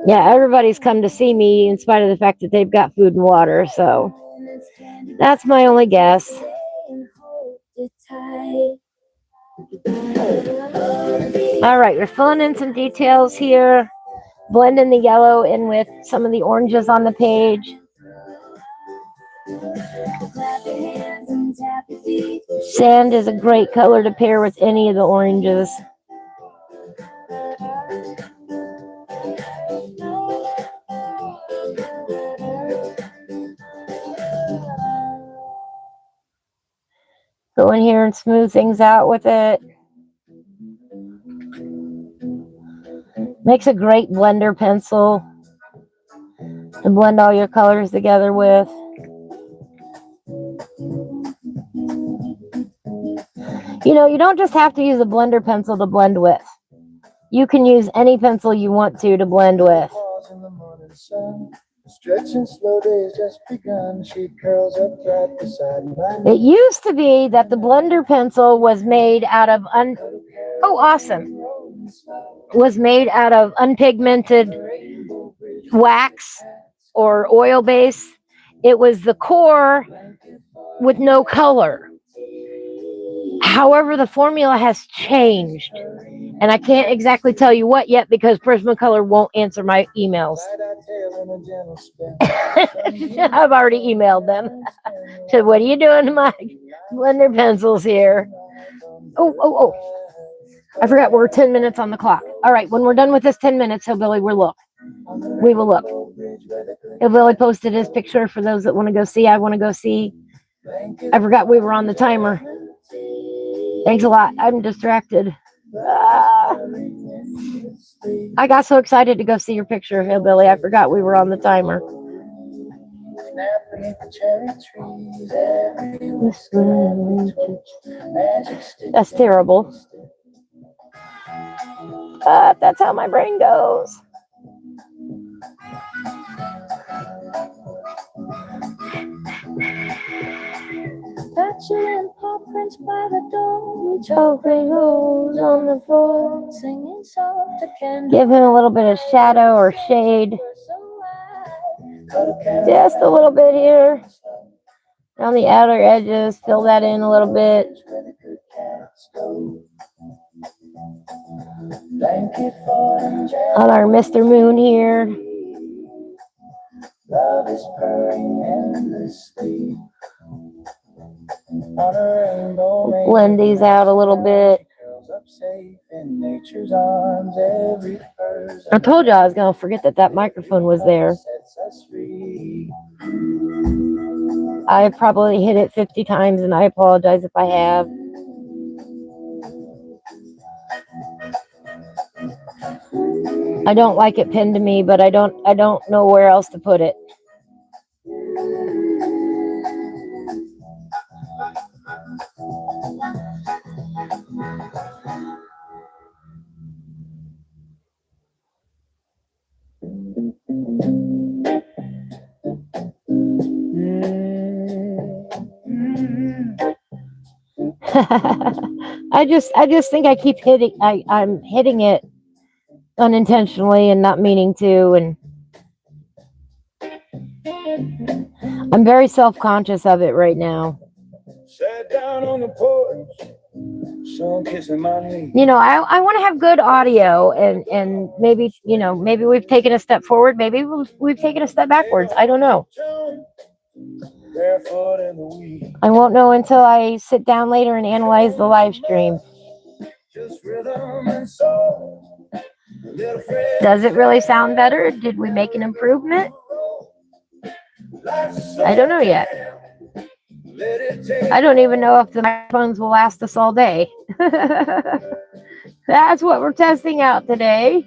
Yeah, everybody's come to see me in spite of the fact that they've got food and water. So that's my only guess. All right, we're filling in some details here, blending the yellow in with some of the oranges on the page. Sand is a great color to pair with any of the oranges. Go in here and smooth things out with it. Makes a great blender pencil to blend all your colors together with. You don't just have to use a blender pencil to blend with. You can use any pencil you want to blend with. It used to be that the blender pencil was made out of was made out of unpigmented wax or oil base. It was the core with no color. However, the formula has changed, and I can't exactly tell you what yet because Prismacolor won't answer my emails. I've already emailed them. Said, "What are you doing to my blender pencils here?" Oh. I forgot we're 10 minutes on the clock. All right, when we're done with this 10 minutes, Hillbilly, we will look. Hillbilly posted his picture for those that want to go see. I want to go see. I forgot we were on the timer. Thanks a lot. I'm distracted. I got so excited to go see your picture, Hillbilly. I forgot we were on the timer. That's terrible. That's how my brain goes. Bachelor paw prints by the door. Choking holes on the floor. Singing soft to candle. Give him a little bit of shadow or shade. Just a little bit here. On the outer edges, fill that in a little bit. On our Mr. Moon here. Love is purring endlessly. Blend these out a little bit. I told you I was going to forget that microphone was there. I probably hit it 50 times and I apologize if I have. I don't like it pinned to me, but I don't know where else to put it. I just think I keep hitting I'm hitting it unintentionally and not meaning to, and I'm very self-conscious of it right now. Sat down on the porch, sun kissing my knee. You know, I want to have good audio, and maybe, you know, maybe we've taken a step forward, maybe we've taken a step backwards. I don't know. I won't know until I sit down later and analyze the live stream. Does it really sound better? Did we make an improvement? I don't know yet. I don't even know if the microphones will last us all day. That's what we're testing out today.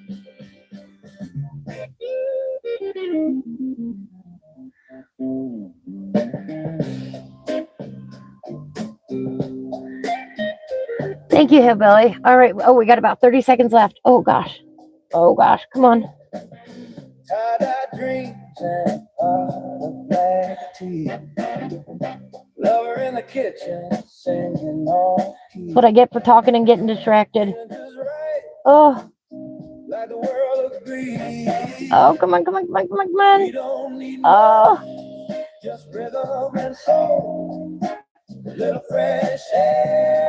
Thank you, Hillbilly. All right. Oh, we got about 30 seconds left. Oh, gosh. Oh, gosh. Come on. Lover in the kitchen, singing all key. That's what I get for talking and getting distracted. Oh. Oh, come on, come on, come on, come on, come on. Oh.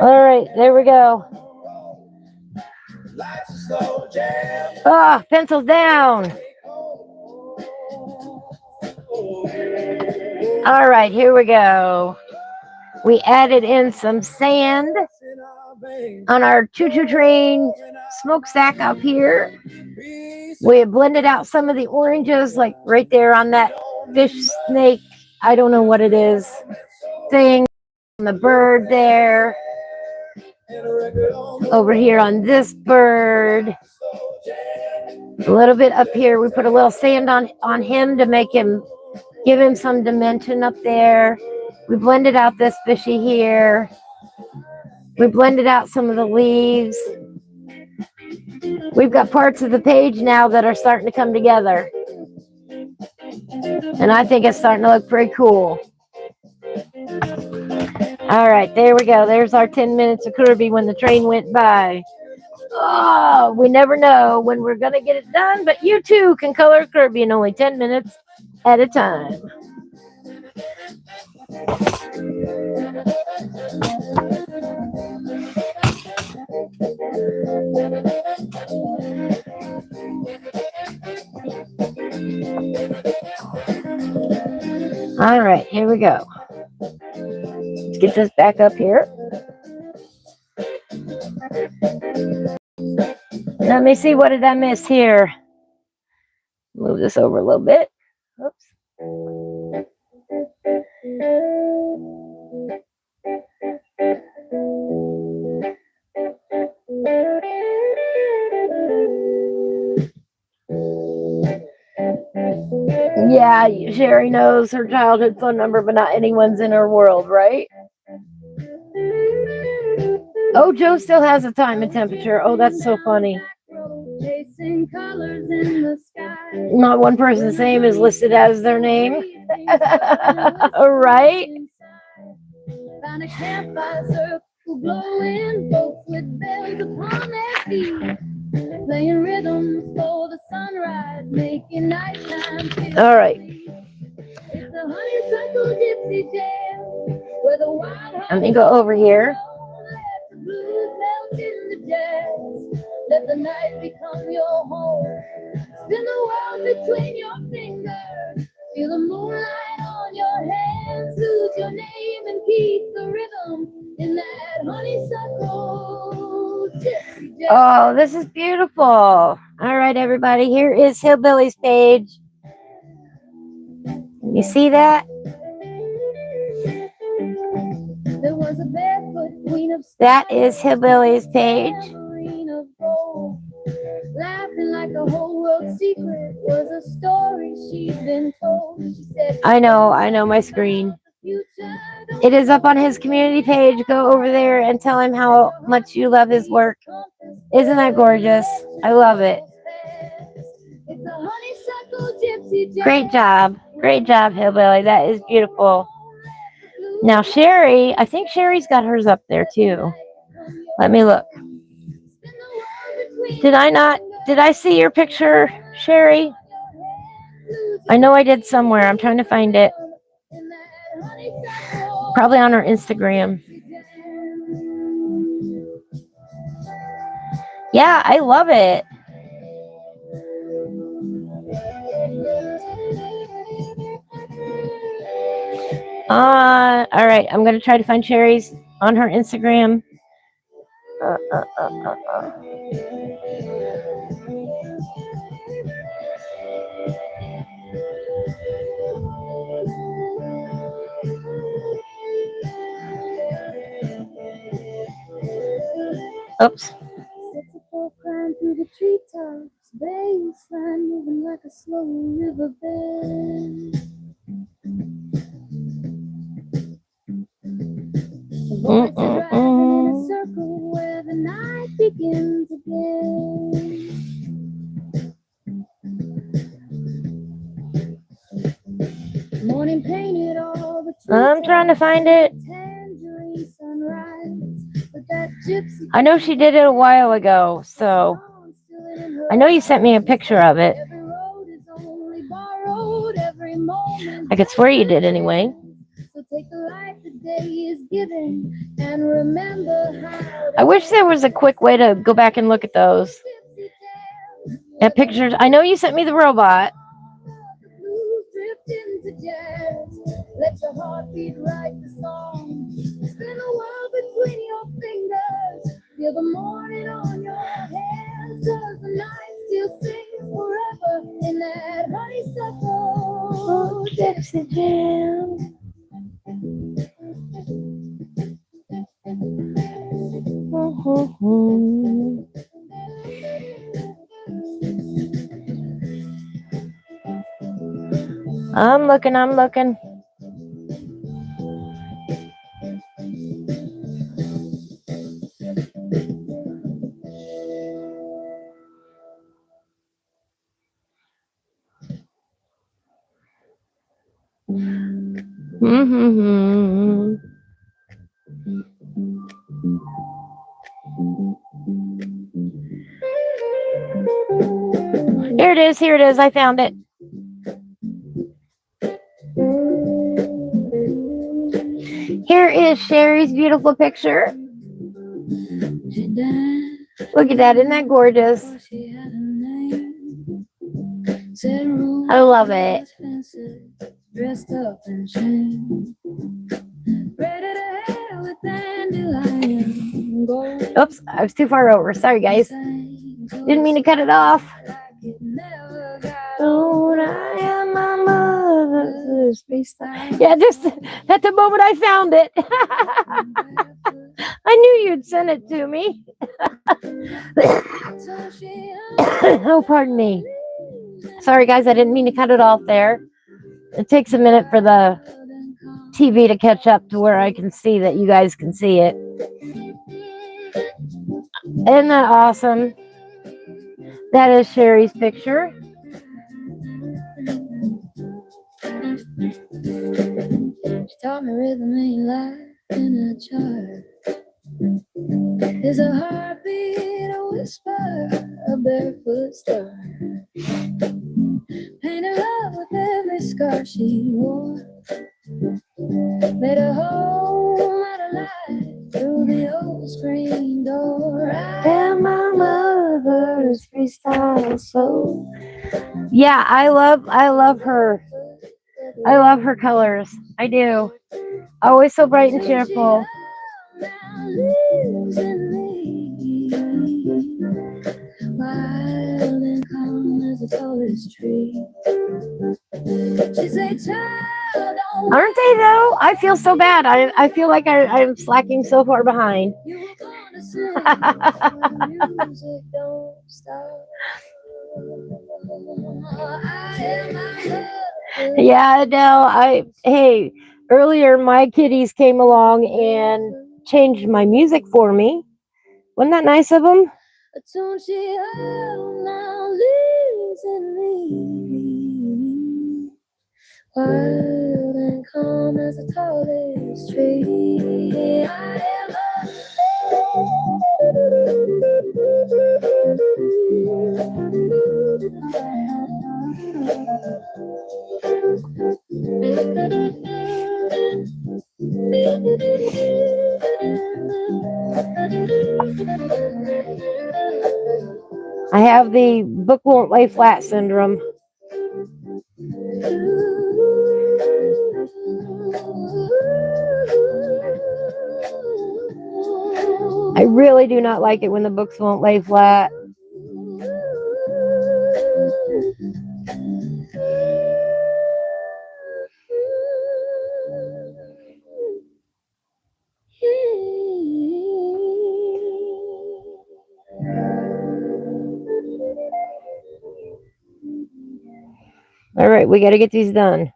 All right, there we go. Ah, pencils down. All right, here we go. We added in some sand on our choo-choo train smokestack up here. We have blended out some of the oranges, like right there on that fish snake, I don't know what it is, thing. On the bird there. Over here on this bird. A little bit up here. We put a little sand on him to make him, give him some dimension up there. We blended out this fishy here. We blended out some of the leaves. We've got parts of the page now that are starting to come together. And I think it's starting to look pretty cool. All right, there we go. There's our 10 minutes of Kerby when the train went by. Oh, we never know when we're going to get it done, but you too can color Kerby in only 10 minutes at a time. All right, here we go. Let's get this back up here. Let me see, what did I miss here? Move this over a little bit. Oops. Yeah, Sherry knows her childhood phone number, but not anyone's in her world, right? Oh, Joe still has a time and temperature. Oh, that's so funny. Not one person's name is listed as their name. Right? Found a campfire circle glowing, folks with bells upon their feet, playing rhythms for the sunrise, making nighttime feel. All right. It's a honeysuckle gypsy jam where the wild heart. Let me go over here. Let the blues melt in the jazz. Let the night become your home. Spin the world between your fingers. Feel the moonlight on your hands. Lose your name and keep the rhythm in that honeysuckle gypsy jam. Oh, this is beautiful. All right, everybody. Here is Hillbilly's page. You see that? There was a barefoot queen of that is Hillbilly's page. Laughing like a whole world secret was a story she'd been told. She said, I know my screen. It is up on his community page. Go over there and tell him how much you love his work. Isn't that gorgeous? I love it. Great job. Great job, Hillbilly. That is beautiful. Now, Sherry, I think Sherry's got hers up there too. Let me look. Did I see your picture, Sherry? I know I did somewhere. I'm trying to find it. Probably on her Instagram. Yeah, I love it. All right, I'm going to try to find Sherry's on her Instagram. Oops. Climb through the treetops, baseline moving like a slow river bend. The voices driving in a circle where the night begins again. Morning painted all the treetops. I'm trying to find it. Tangerine sunrise. I know she did it a while ago, so I know you sent me a picture of it. I could swear you did anyway. I wish there was a quick way to go back and look at those. At pictures. I know you sent me the robot. Let your heartbeat write the song. Spin the world between your fingers. Feel the morning on your hands. Cause the night still sings forever in that honeysuckle gypsy jam. I'm looking. Here it is. I found it. Here is Sherry's beautiful picture. Look at that. Isn't that gorgeous? I love it. Oops, I was too far over. Sorry, guys. Didn't mean to cut it off. Yeah, just at the moment I found it. I knew you'd send it to me. Oh, pardon me. Sorry, guys, I didn't mean to cut it off there. It takes a minute for the TV to catch up to where I can see that you guys can see it. Isn't that awesome? That is Sherry's picture. She taught me rhythm ain't life in a chart. There's a heartbeat, a whisper, a barefoot star. Painted love with every scar she wore. Made a hole out of light through the old screen door. I am my mother's freestyle soul. Yeah, I love her. I love her colors. I do. Always so bright and cheerful. Wild and calm as the tallest tree. Aren't they though? I feel so bad. I feel like I'm slacking so far behind. Yeah, no, hey, earlier my kitties came along and changed my music for me. Wasn't that nice of them? Don't she now lives in me, wild and calm as the tallest tree. I am I have the book won't lay flat syndrome. I really do not like it when the books won't lay flat. All right, we got to get these done.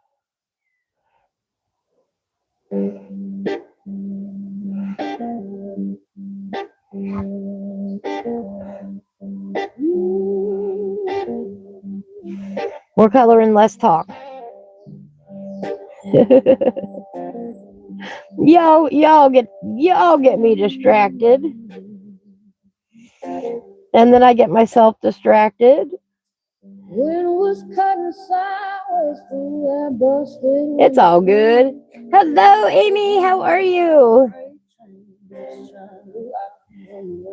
More color and less talk. y'all get me distracted. And then I get myself distracted. It's all good. Hello, Amy. How are you?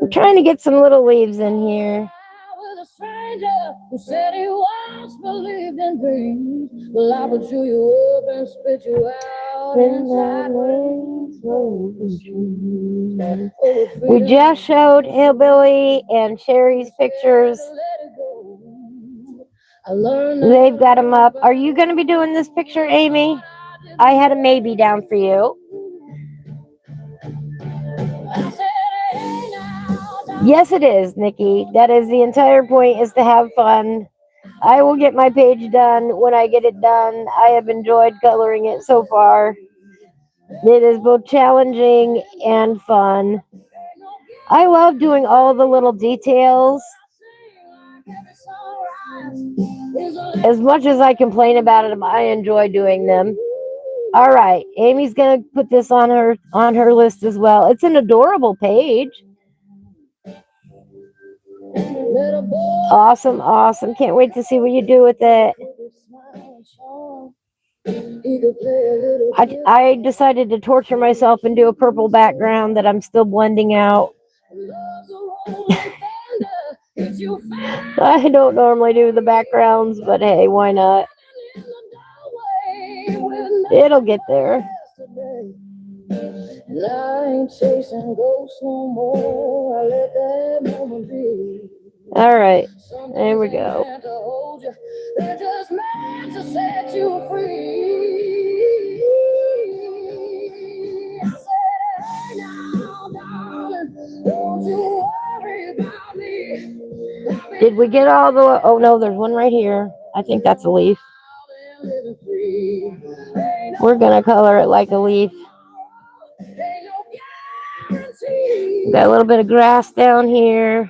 I'm trying to get some little leaves in here. Who said he once believed in dreams? Well, I would chew you up and spit you out inside waves. We just showed Hillbilly and Sherry's pictures. They've got them up. Are you going to be doing this picture, Amy? I had a maybe down for you. Yes, it is, Nikki. That is the entire point, is to have fun. I will get my page done when I get it done. I have enjoyed coloring it so far. It is both challenging and fun. I love doing all the little details. As much as I complain about it, I enjoy doing them. All right, Amy's gonna put this on her list as well. It's an adorable page. Awesome. Can't wait to see what you do with it. I decided to torture myself and do a purple background that I'm still blending out. I don't normally do the backgrounds, but hey, why not? It'll get there. And I ain't chasing ghosts no more. I let that moment be. All right, there we go. They're just meant to set you free. I said, hey now, darling, don't you worry about me. Did we get all the? Oh no, there's one right here. I think that's a leaf. We're gonna color it like a leaf. Got a little bit of grass down here.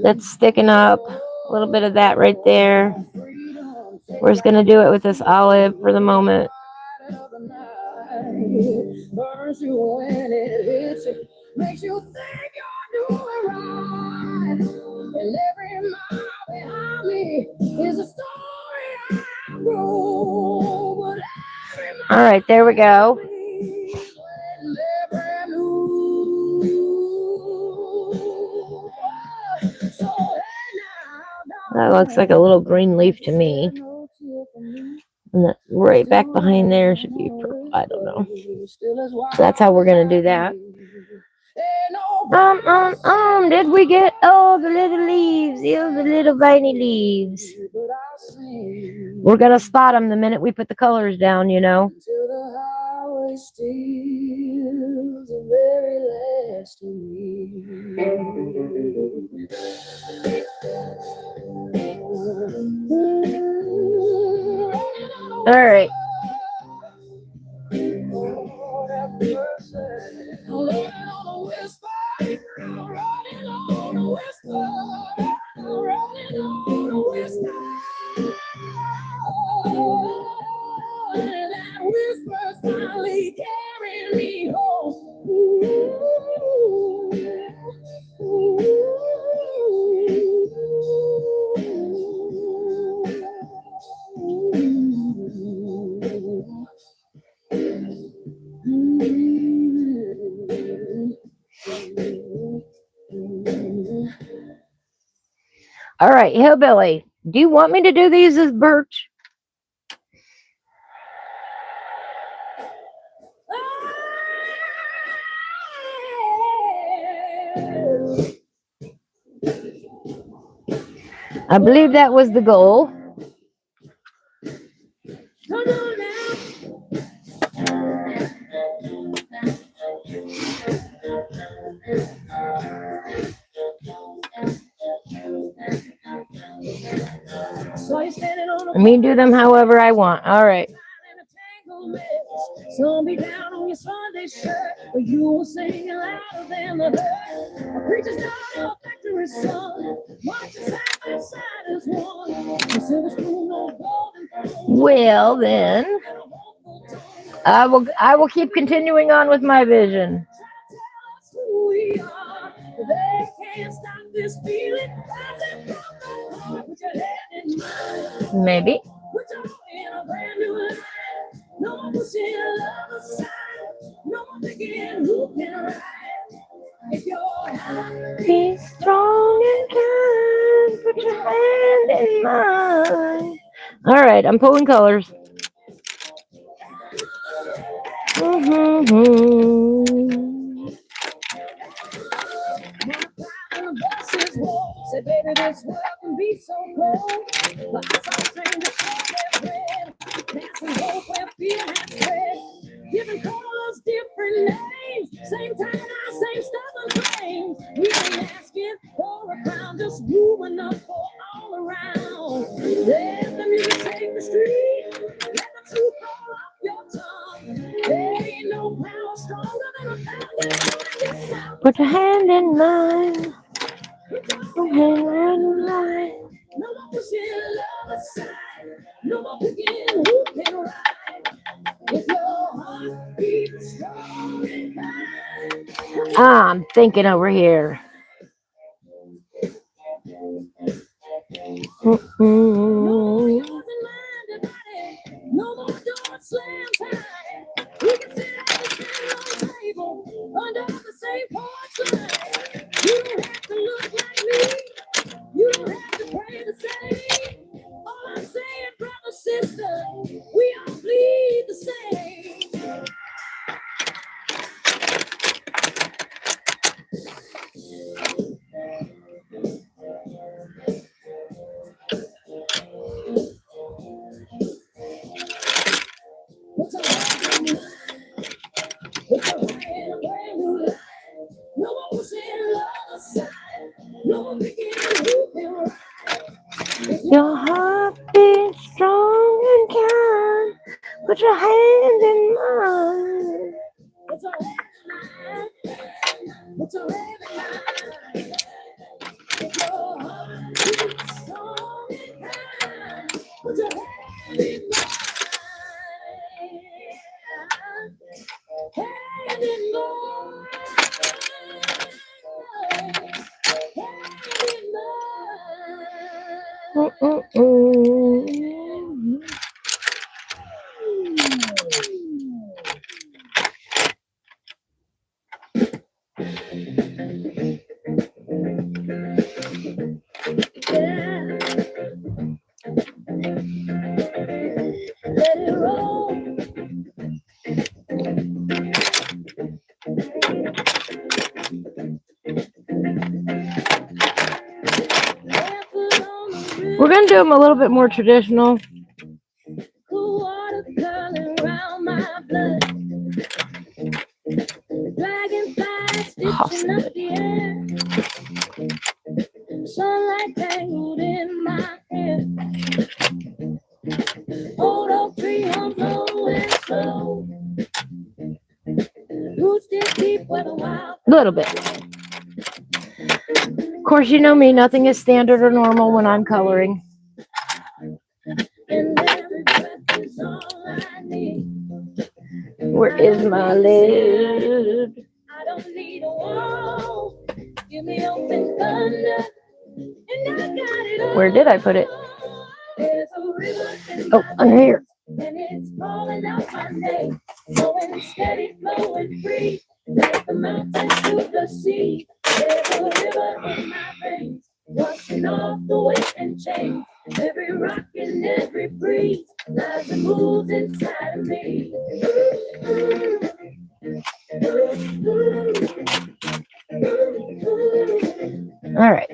That's sticking up. A little bit of that right there. We're just gonna do it with this olive for the moment. Makes you think you're doing right. And every mile behind me is a story I wrote. All right, there we go. That looks like a little green leaf to me. And that right back behind there should be purple. I don't know. So that's how we're going to do that. Did we get all the little leaves? All the little viney leaves. We're going to spot them the minute we put the colors down, you know. All right. All right, Hillbilly, do you want me to do these as birch? I believe that was the goal. Let me do them however I want. All right. So be down on your Sunday shirt, but you will sing louder than the hurt. Preachers down your factory son. Watch your side by side as one. Well then, I will keep continuing on with my vision. They can't stop this feeling. Maybe. No one pushing love aside. No one thinking who can ride. If you're happy, strong and kind, put your hand in mine. All right, I'm pulling colors. Say, baby, this world can be so cold. But I saw strangers on their bread. Dancing hope where fear has spread. Giving colors different names. Same time, same stubborn claims. We ain't asking for a crown, just moving up for all around. Let the music take the street. Let the truth roll off your tongue. There ain't no power stronger than 1,000. Put your hand in mine. No more pushing love aside. No more picking who can ride. If your heart beats strong and kind. I'm thinking over here. No more yours and mine divided. No more doors slammed tight. We can sit at the same table under the same porch light. You don't have to look like me. You don't have to pray the same. All I'm saying, brother, sister, we all bleed the same. No one was We're going to do them a little bit more traditional. Possibly. Sunlight tangled in my hair. Old oak tree hums low and slow. Roots still deep where the wild. Little bit. Of course, you know me, nothing is standard or normal when I'm coloring. Where is my lid? I don't need a wall. Give me open thunder. And I got it all. Where did I put it? Oh, under here. And it's falling out my name. Flowing steady, flowing free. Like the mountains to the sea. There's a river in my veins. Washing off the weight and change. Every rock and every breeze lies and moves inside of me. All right.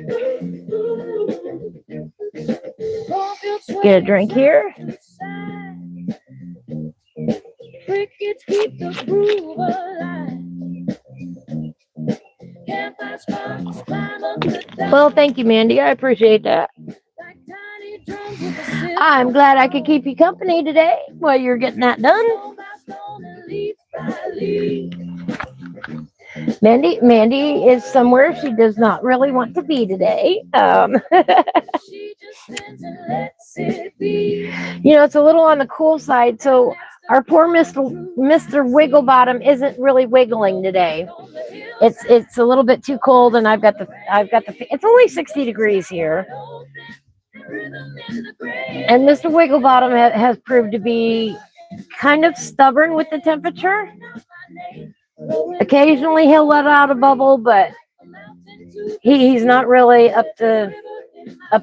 Get a drink here. Crickets keep the groove alive. Well, thank you, Mandy. I appreciate that. I'm glad I could keep you company today while you're getting that done. Mandy is somewhere she does not really want to be today. You know, it's a little on the cool side, so our poor Mr. Wigglebottom isn't really wiggling today. It's a little bit too cold, and I've got the it's only 60 degrees here. And Mr. Wigglebottom has proved to be kind of stubborn with the temperature. Occasionally he'll let out a bubble, but he's not really up to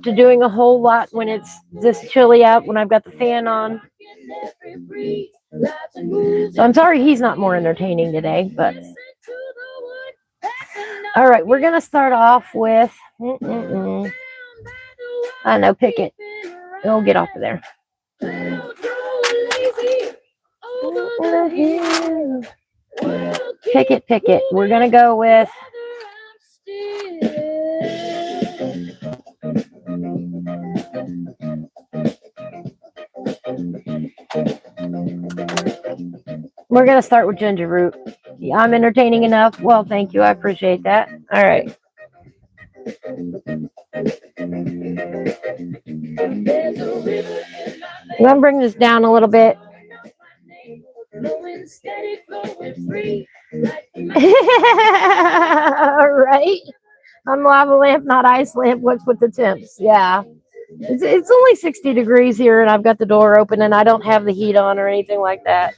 doing a whole lot when it's this chilly out, when I've got the fan on. So I'm sorry he's not more entertaining today, but all right, we're gonna start off with I know, pick it. Oh, get off of there. Pick it. We're gonna go with we're gonna start with ginger root. I'm entertaining enough. Well, thank you. I appreciate that. All right. I'm gonna bring this down a little bit. Right? I'm lava lamp, not ice lamp. What's with the temps? Yeah. It's only 60 degrees here, and I've got the door open, and I don't have the heat on or anything like that.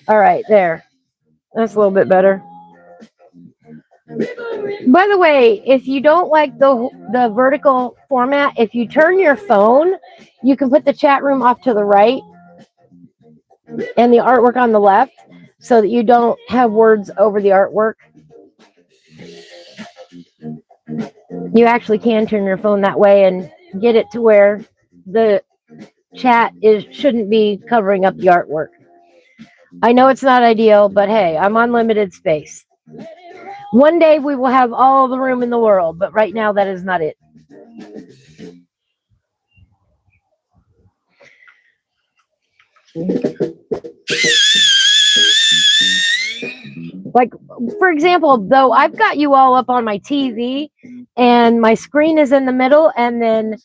All right, there. That's a little bit better. By the way, if you don't like the vertical format, if you turn your phone, you can put the chat room off to the right and the artwork on the left so that you don't have words over the artwork. You actually can turn your phone that way and get it to where the chat shouldn't be covering up the artwork. I know it's not ideal, but hey, I'm on limited space. One day we will have all the room in the world, but right now that is not it. Like, for example, though, I've got you all up on my TV and my screen is in the middle, and then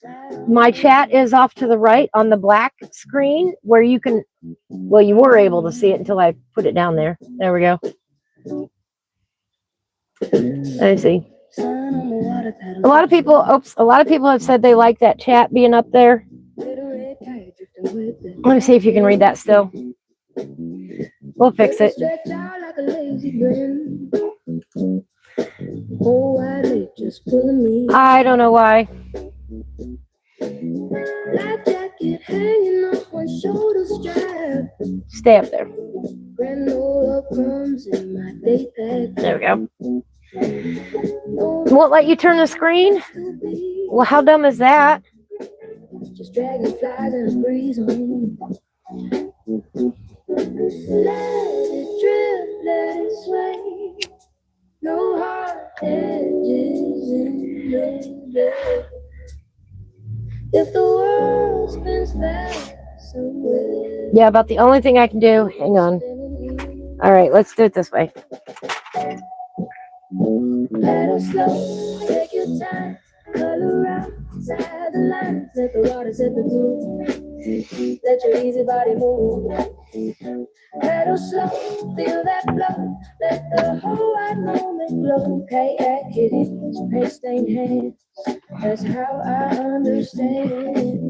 my chat is off to the right on the black screen where you can, well, you were able to see it until I put it down there. There we go. Let me see. A lot of people have said they like that chat being up there. Let me see if you can read that still. We'll fix it. I don't know why. Stay up there. There we go. Won't let you turn the screen? Well, how dumb is that? Just dragonflies and a breeze on. Let it drip, let it sway. No hard edges in the day. If the world spins fast away. Yeah, about the only thing I can do. Hang on. All right, let's do it this way. Pedal slow, take your time, color outside the lines, let the water set the groove, let your easy body move. Pedal slow, feel that flow, let the whole wide moment glow. Kayak kitties, paint stained hands, that's how I understand.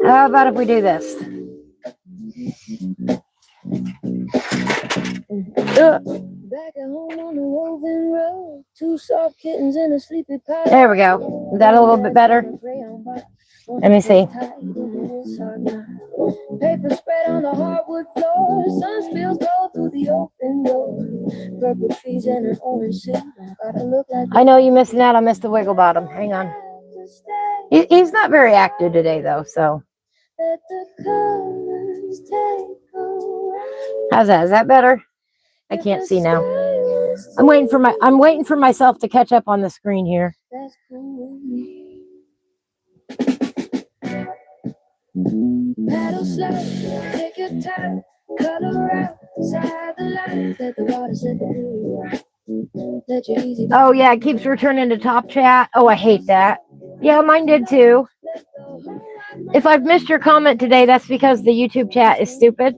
How about if we do this? Back at home on the woven road, two soft kittens in a sleepy pile. There we go. Is that a little bit better? Let me see. Paper spread on the hardwood floor, sun spills gold through the open door. Purple trees and an orange sea. I know you're missing out on Mr. Wigglebottom. Hang on. He's not very active today, though, so. How's that? Is that better? I can't see now. I'm waiting for myself to catch up on the screen here. Paddle slow, take your time, color outside the lines, let the water set the mood. Oh yeah, it keeps returning to top chat. Oh, I hate that. Yeah, mine did too. If I've missed your comment today, that's because the YouTube chat is stupid,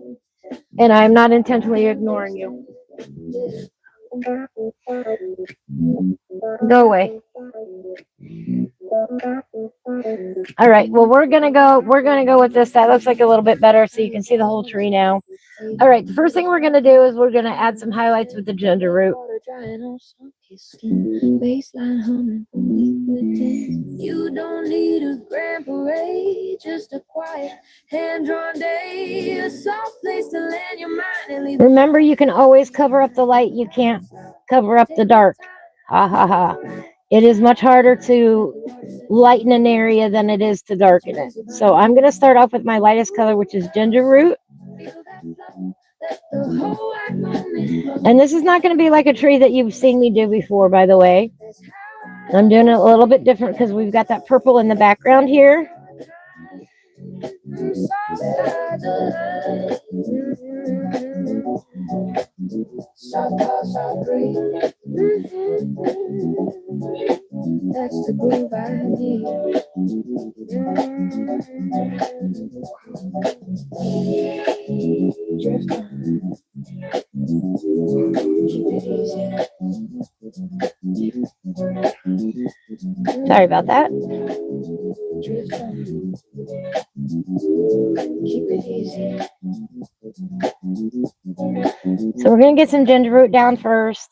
and I'm not intentionally ignoring you. Go away. All right, well, we're gonna go with this. That looks like a little bit better, so you can see the whole tree now. All right, the first thing we're gonna do is we're gonna add some highlights with the ginger root. You don't need a grand parade, just a quiet hand-drawn day, a soft place to land your mind and leave. Remember, you can always cover up the light. You can't cover up the dark. Ha ha ha. It is much harder to lighten an area than it is to darken it. So I'm going to start off with my lightest color, which is ginger root. And this is not going to be like a tree that you've seen me do before, by the way. I'm doing it a little bit different because we've got that purple in the background here. That's the groove I need. Drift on. Keep it easy. Sorry about that. Drift on. Keep it easy. So we're going to get some ginger root down first.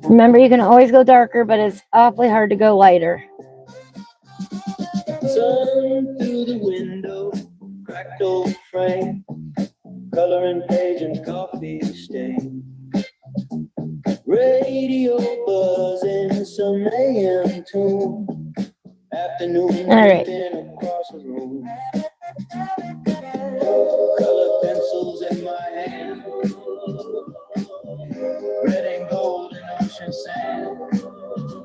Remember, you can always go darker, but it's awfully hard to go lighter. Sun through the window, cracked old frame, coloring page and coffee stain. Radio buzzing, some AM tune. Afternoon. All right. Across the room. Color pencils in my hand.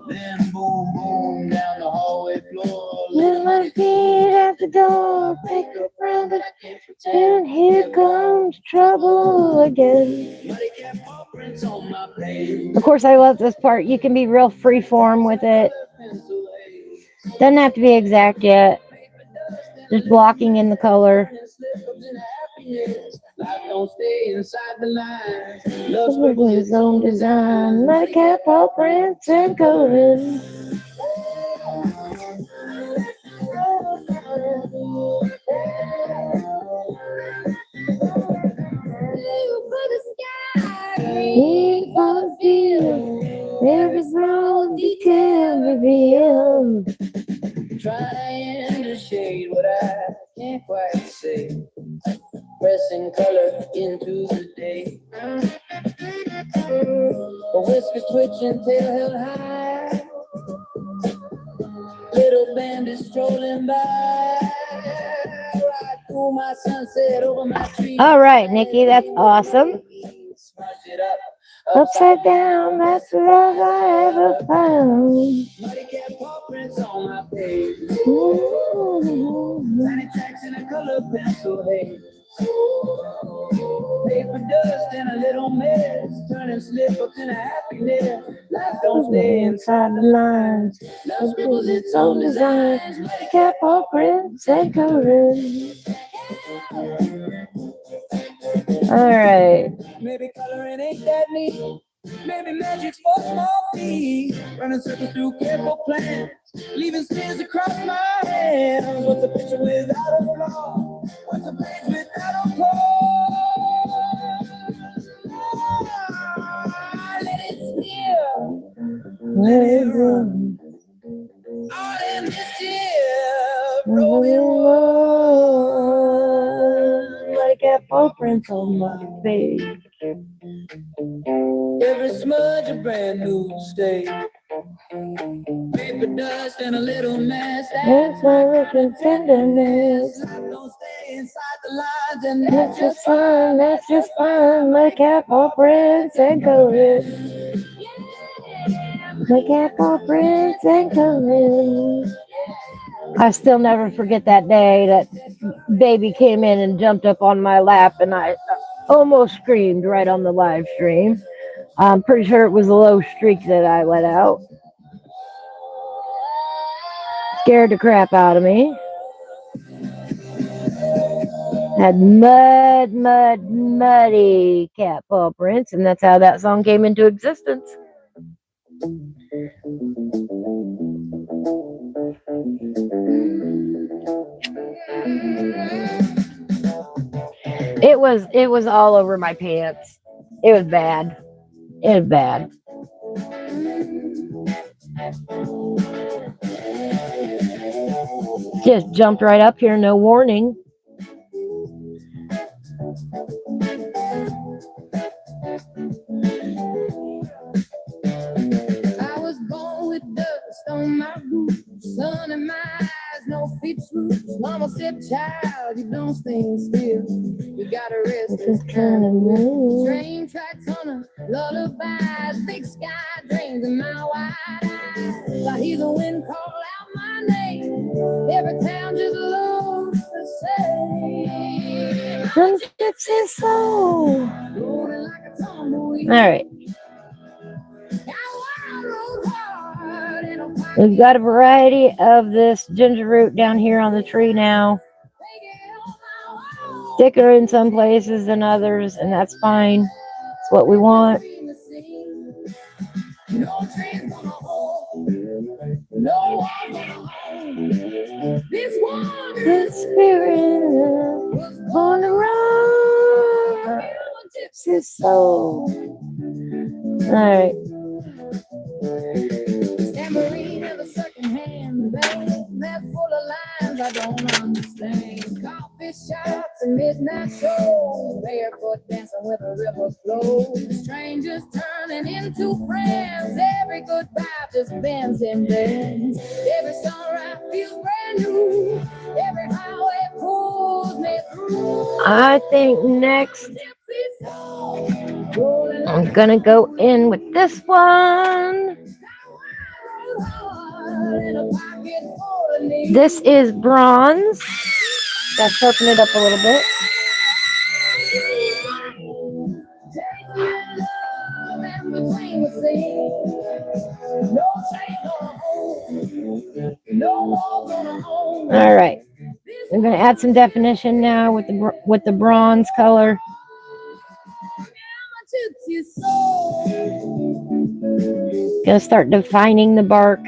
Then boom, boom, down the hallway floor. With my feet at the door, pick a friend, but I can't pretend. Here comes trouble again. Of course, I love this part. You can be real free form with it. Doesn't have to be exact yet. Just blocking in the color. Love with his own design. Let a cat paw prints and coloring. Green for the field, every small detail revealed. Trying to shade what I can't quite say. Pressing color into the day. A whisker twitching, tail held high. Little bandit strolling by. Right through my sunset over my tree. All right, Nikki, that's awesome. Upside down, that's the love I ever found. Muddy cat paw prints on my page. Tiny tracks in a color pencil haze. Paper dust and a little mess. Turning slip-ups into happiness. Life don't stay inside the lines. Love scribbles its own designs. Muddy cat paw prints and colors. All right. Maybe coloring ain't that neat. Maybe magic's for small feet. Running circles through careful plans. Leaving smears across my hands. What's a picture without a flaw? What's a page without a pause? Let it spill. Let it run. All in this year. Rolling one. Like a paw prints on my face. Every smudge a brand new state. Paper dust and a little mess. That's my look and tenderness. Life don't stay inside the lines, and That's just fine, that's just fine. Like a paw prints and colors. Like a paw prints and colors. I still never forget that day that baby came in and jumped up on my lap, and I almost screamed right on the live stream. I'm pretty sure it was a low streak that I let out. Scared the crap out of me. Had muddy cat paw prints, and that's how that song came into existence. It was all over my pants. It was bad. It was bad. Just jumped right up here, no warning. I was born with dust on my boots, sun in my eyes, no feet roots. Mama said, child, you don't stand still. You gotta rest this kind of mood. Train tracks on a lullabies, big sky dreams in my wide eyes. Like he's a wind call out my name. Every town just looks the same. It's his soul. Rolling like a tumbleweed. All right. We've got a variety of this ginger root down here on the tree now. Thicker in some places than others, and that's fine. It's what we want. This spirit was born to run. Gypsy soul. All right. Tambourine in the second-hand band, that full of lines I don't understand. Coffee shops and midnight shows, barefoot dancing with a river flow. Strangers turning into friends, every good vibe just bends and bends. Every sunrise feels brand new, every highway pulls me through. I think next I'm gonna go in with this one. This is bronze. Gotta sharpen it up a little bit. All right. I'm gonna add some definition now with the bronze color. Gonna start defining the bark.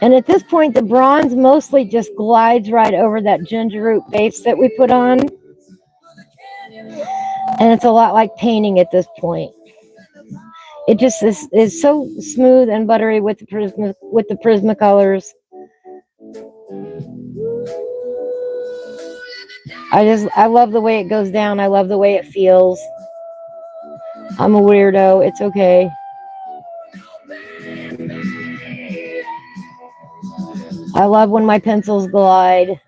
And at this point, the bronze mostly just glides right over that ginger root base that we put on. And it's a lot like painting at this point. It just is so smooth and buttery with the Prismacolors. I love the way it goes down. I love the way it feels. I'm a weirdo. It's okay. I love when my pencils glide.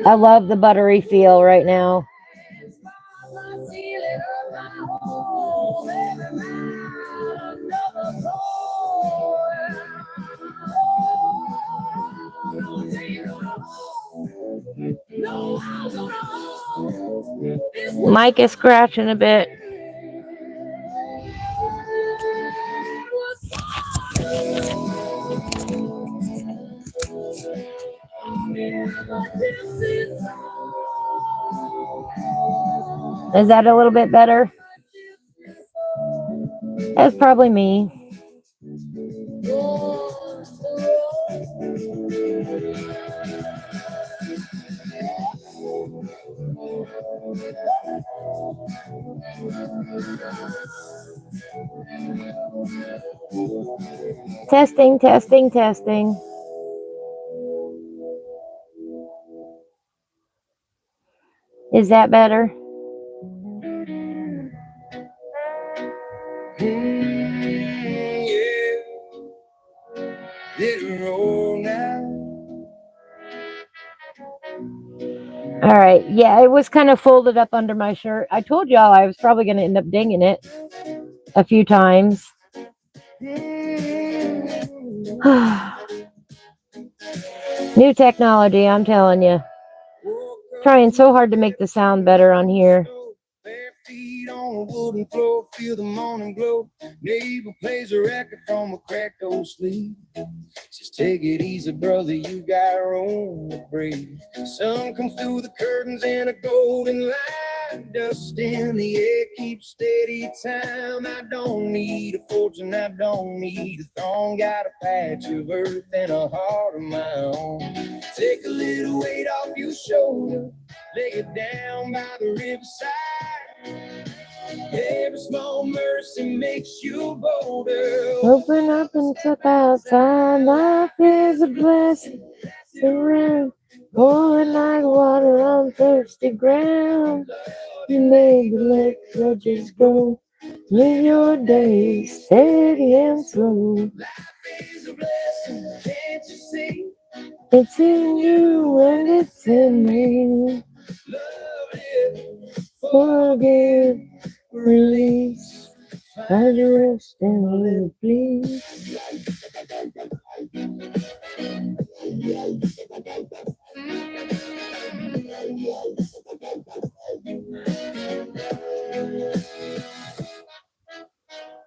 I love the buttery feel right now. Mike is scratching a bit. Is that a little bit better? That's probably me. Testing, testing, testing. Is that better? All right. Yeah, it was kind of folded up under my shirt. I told y'all I was probably going to end up dinging it a few times. New technology, I'm telling you. Trying so hard to make the sound better on here. On a wooden floor, feel the morning glow. Neighbor plays a record from a cracked old sleeve. Just take it easy, brother, you got room to breathe. Sun comes through the curtains in a golden light. Dust in the air keeps steady time. I don't need a fortune, I don't need a throne. Got a patch of earth and a heart of my own. Take a little weight off your shoulder, lay it down by the riverside. Every small mercy makes you bolder. Open up and step outside. Life is a blessing. Surround, pouring like water on thirsty ground. You made the lake grudges go. Live your days steady and slow. Life is a blessing, can't you see? It's in you and it's in me. Love it, forgive, release, find your rest and live, please.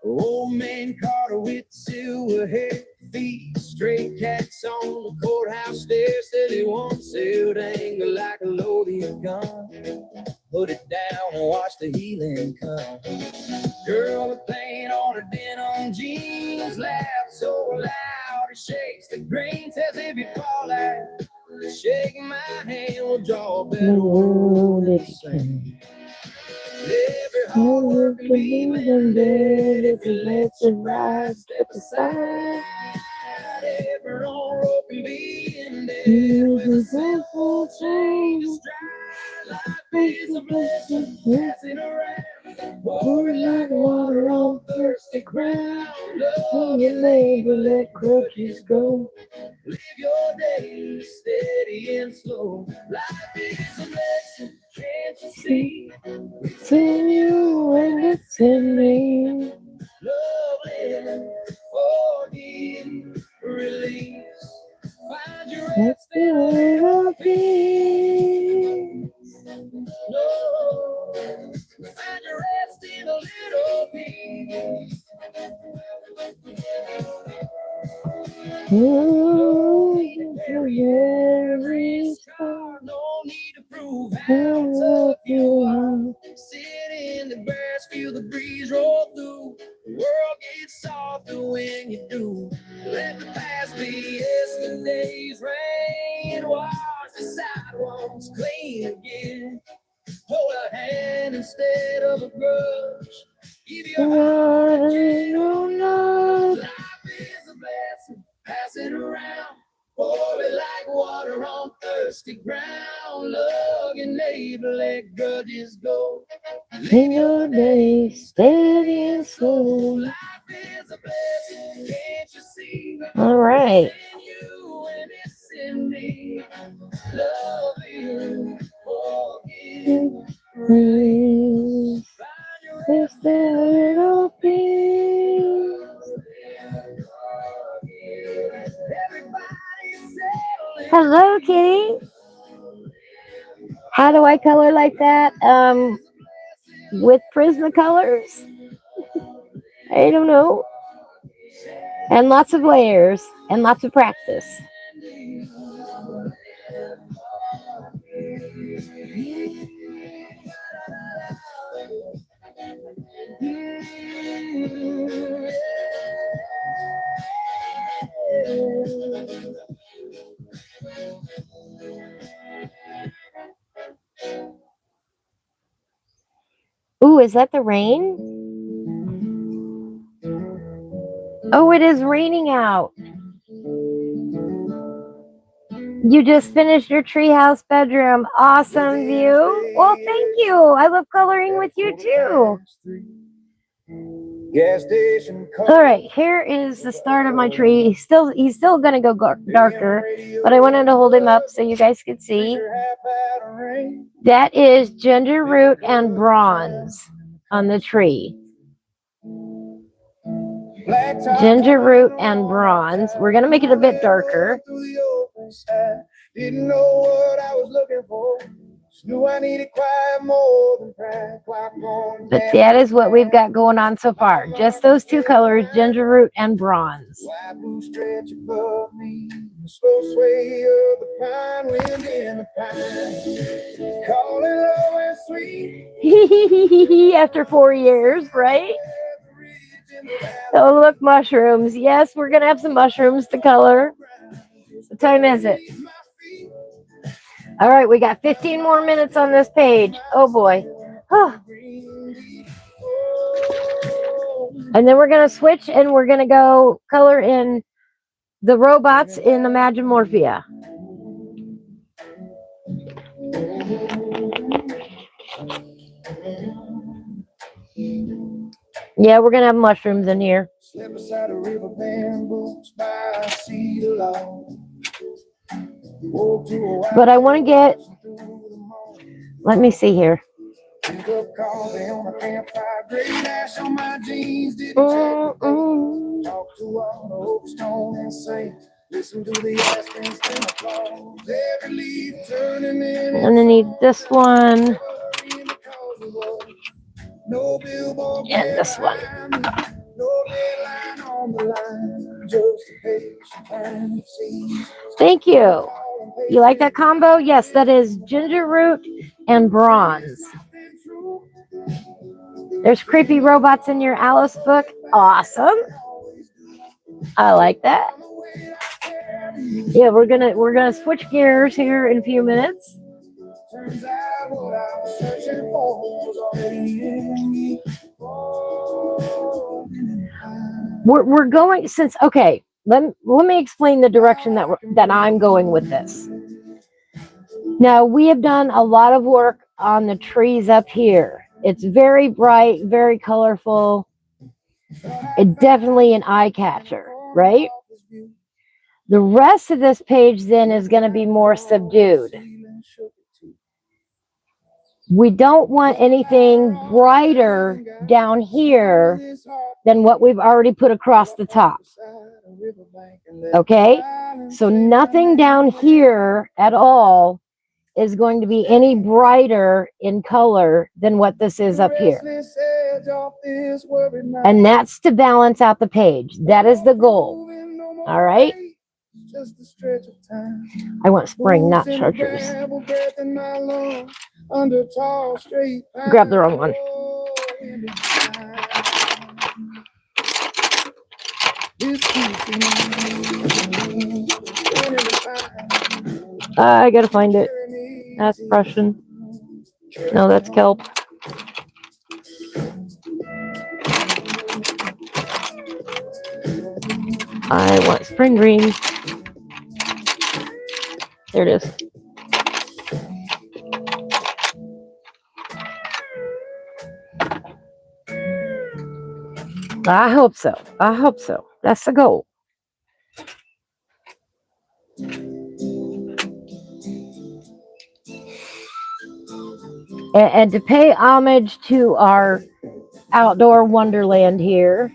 Old man Carter with silver hair, feet, stray cats on the courthouse stairs. Said he once sailed anger like a loaded gun. Put it down and watch the healing come. Girl with paint on her denim jeans, laugh so loud it shakes the green. Says if you fall out, shake my hand, we'll draw a better world than the same. Every hard work can be mended if you let your ride step aside. Every wrong road can be ended with a simple change of stride. Life is a blessing, passing around. Pour it like water on thirsty ground. Love your neighbor, let grudges go. Live your days steady and slow. Life is a blessing, can't you see? It's in you and it's in me. Love, live, forgive, release. Find your rest in a little peace. No, find your rest in a little peace. For every scar, no need to prove how tough you are. Sit in the grass, feel the breeze roll through. The world gets softer when you do. Let the past be yesterday's rain. Wash the sidewalks clean again. Hold a hand instead of a grudge. Give your heart and your love. Life is a blessing, pass it around. Pour it like water on thirsty ground. Love your neighbor, let grudges go. Live your days steady and slow. Life is a blessing, can't you see? All right. It's in you and it's in me. Love you, forgive, release. It's the little peace. Hello, kitty. How do I color like that? With Prismacolors? I don't know. And lots of layers and lots of practice. Ooh, is that the rain? Oh, it is raining out. You just finished your treehouse bedroom. Awesome view. Well, thank you. I love coloring with you too. All right, here is the start of my tree. He's still gonna go darker, but I wanted to hold him up so you guys could see. That is ginger root and bronze on the tree. Ginger root and bronze. We're gonna make it a bit darker. Didn't know what I was looking for. Knew I needed quiet more than crack. But that is what we've got going on so far. Just those two colors, ginger root and bronze. Stretch above me, the slow sway of the pine wind in the pine. Call it low and sweet. After 4 years, right? Oh, look, mushrooms. Yes, we're gonna have some mushrooms to color. What time is it? All right, we got 15 more minutes on this page. Oh boy. Oh. And then we're going to switch and we're going to go color in the robots in Imagimorphia. Yeah, we're going to have mushrooms in here. But I want to get, let me see here. I'm gonna need this one and this one. Thank you. You like that combo? Yes, that is ginger root and bronze. There's creepy robots in your Alice book. Awesome. I like that. Yeah, we're gonna switch gears here in a few minutes. We're going since okay. Let me explain the direction that I'm going with this. Now we have done a lot of work on the trees up here. It's very bright, very colorful. It's definitely an eye catcher, right? The rest of this page then is going to be more subdued. We don't want anything brighter down here than what we've already put across the top. Okay? So nothing down here at all is going to be any brighter in color than what this is up here. And that's to balance out the page. That is the goal. All right? I want spring, not chartreuse. Grab the wrong one. I gotta find it. That's Prussian. No, that's kelp. I want spring green. There it is. I hope so. I hope so. That's the goal. And to pay homage to our outdoor wonderland here,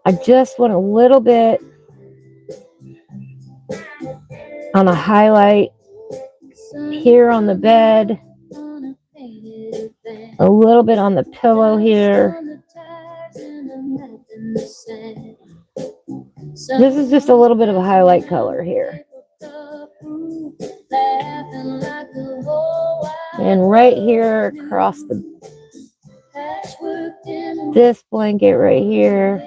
I just want a little bit on a highlight here on the bed, a little bit on the pillow here. This is just a little bit of a highlight color here. And right here across this blanket right here.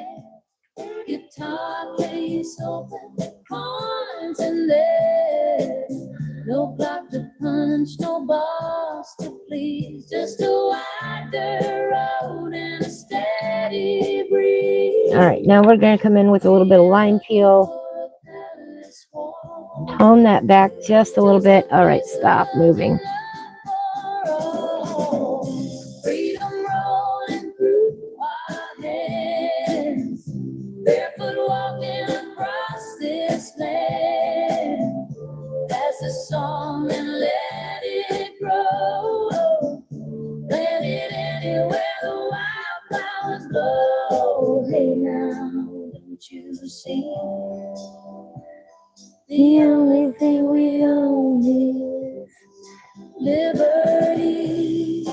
No clock to punch, no boss to please, just a wider road and a steady breeze. All right, now we're going to come in with a little bit of lime peel. Tone that back just a little bit. All right, stop moving. Freedom rolling through our hands, barefoot walking across this land. That's a song and let it grow. Let it anywhere the wildflowers blow. Hey now, don't you see? The only thing we own is liberty.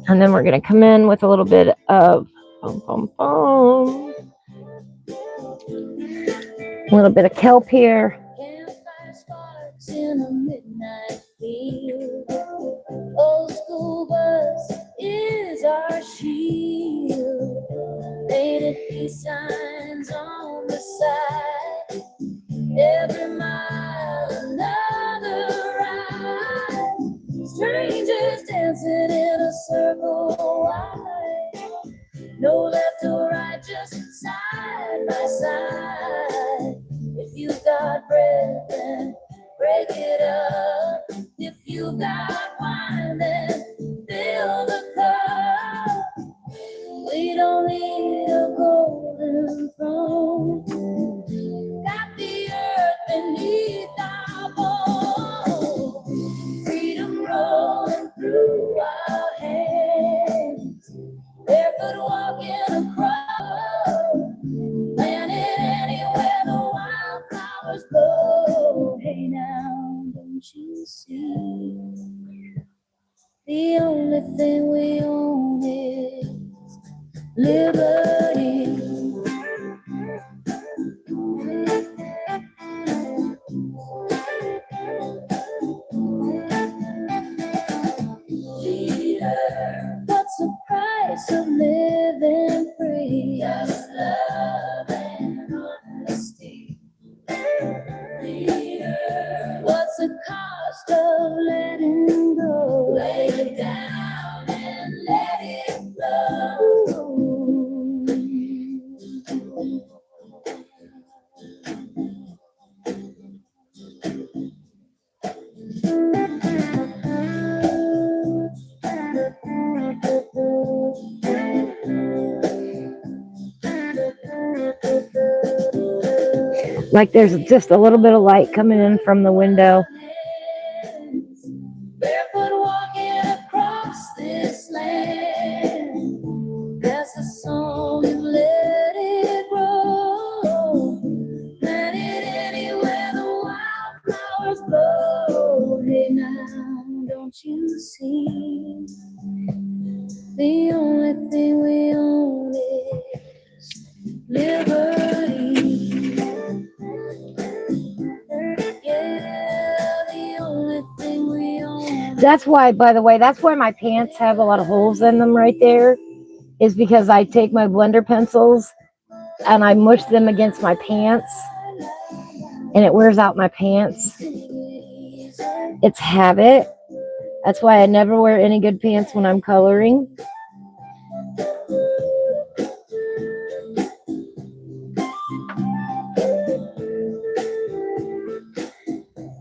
And then we're going to come in with a little bit of a little bit of kelp here. In a midnight field, old school bus is our shield. Painted peace signs on the side. Every mile another ride. Strangers dancing in a circle wide. No left or right, just side by side. If you got bread, then break it up. If you got wine, then fill the cup. We don't need a golden throne. Got the earth beneath our bones. Freedom rolling through our hands. Barefoot walking across. Planet anywhere. Like there's just a little bit of light coming in from the window. Barefoot walking across this land. There's a song and let it grow. Plant it anywhere the wildflowers blow. Hey now, don't you see? The only thing we own is liberty. Yeah, the only thing we own. That's why, by the way, that's why my pants have a lot of holes in them right there. Is because I take my blender pencils and I mush them against my pants and it wears out my pants. It's habit. That's why I never wear any good pants when I'm coloring.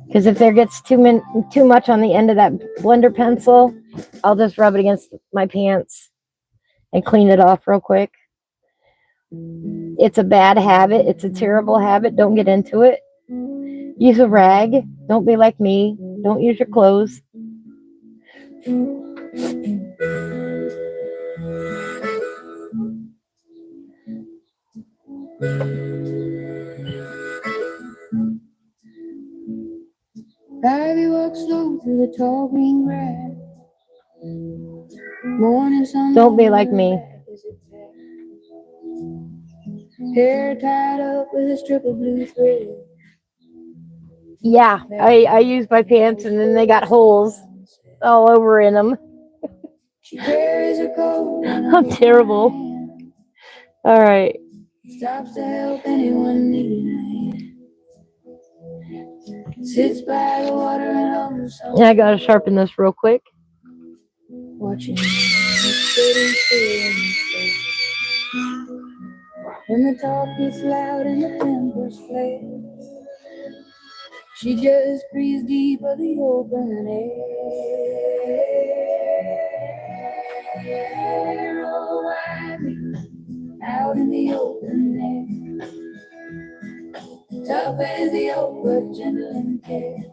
Because if there gets too much on the end of that blender pencil, I'll just rub it against my pants and clean it off real quick. It's a bad habit. It's a terrible habit. Don't get into it. Use a rag. Don't be like me. Don't use your clothes. Ivy walks slow through the tall green grass. Morning sun. Don't be like me. Hair tied up with a strip of blue thread. Yeah, I use my pants and then they got holes all over in them. She carries her coat. I'm terrible. All right. Stops to help anyone needing a hand. Sits by the water and hums. Yeah, I gotta sharpen this real quick. Watching when the talk gets loud and the tempers flare, she just breathes deep of the open air. Oh, Ivy, out in the open air, tough as the oak, but gentle and care.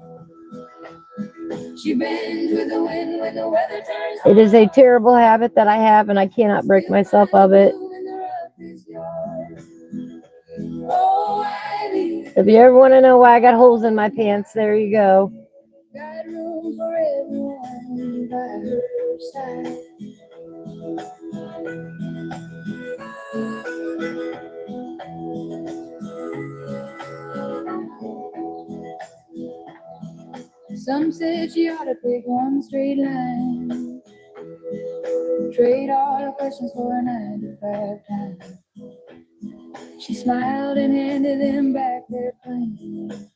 She bends with the wind when the weather turns. It is a terrible habit that I have, and I cannot break myself of it. Oh, Ivy, If you ever want to know why I got holes in my pants, there you go. got room for everyone by her side. Some said she ought to pick one straight line, trade all her questions for a 9-to-5 time. She smiled and handed them back their plane.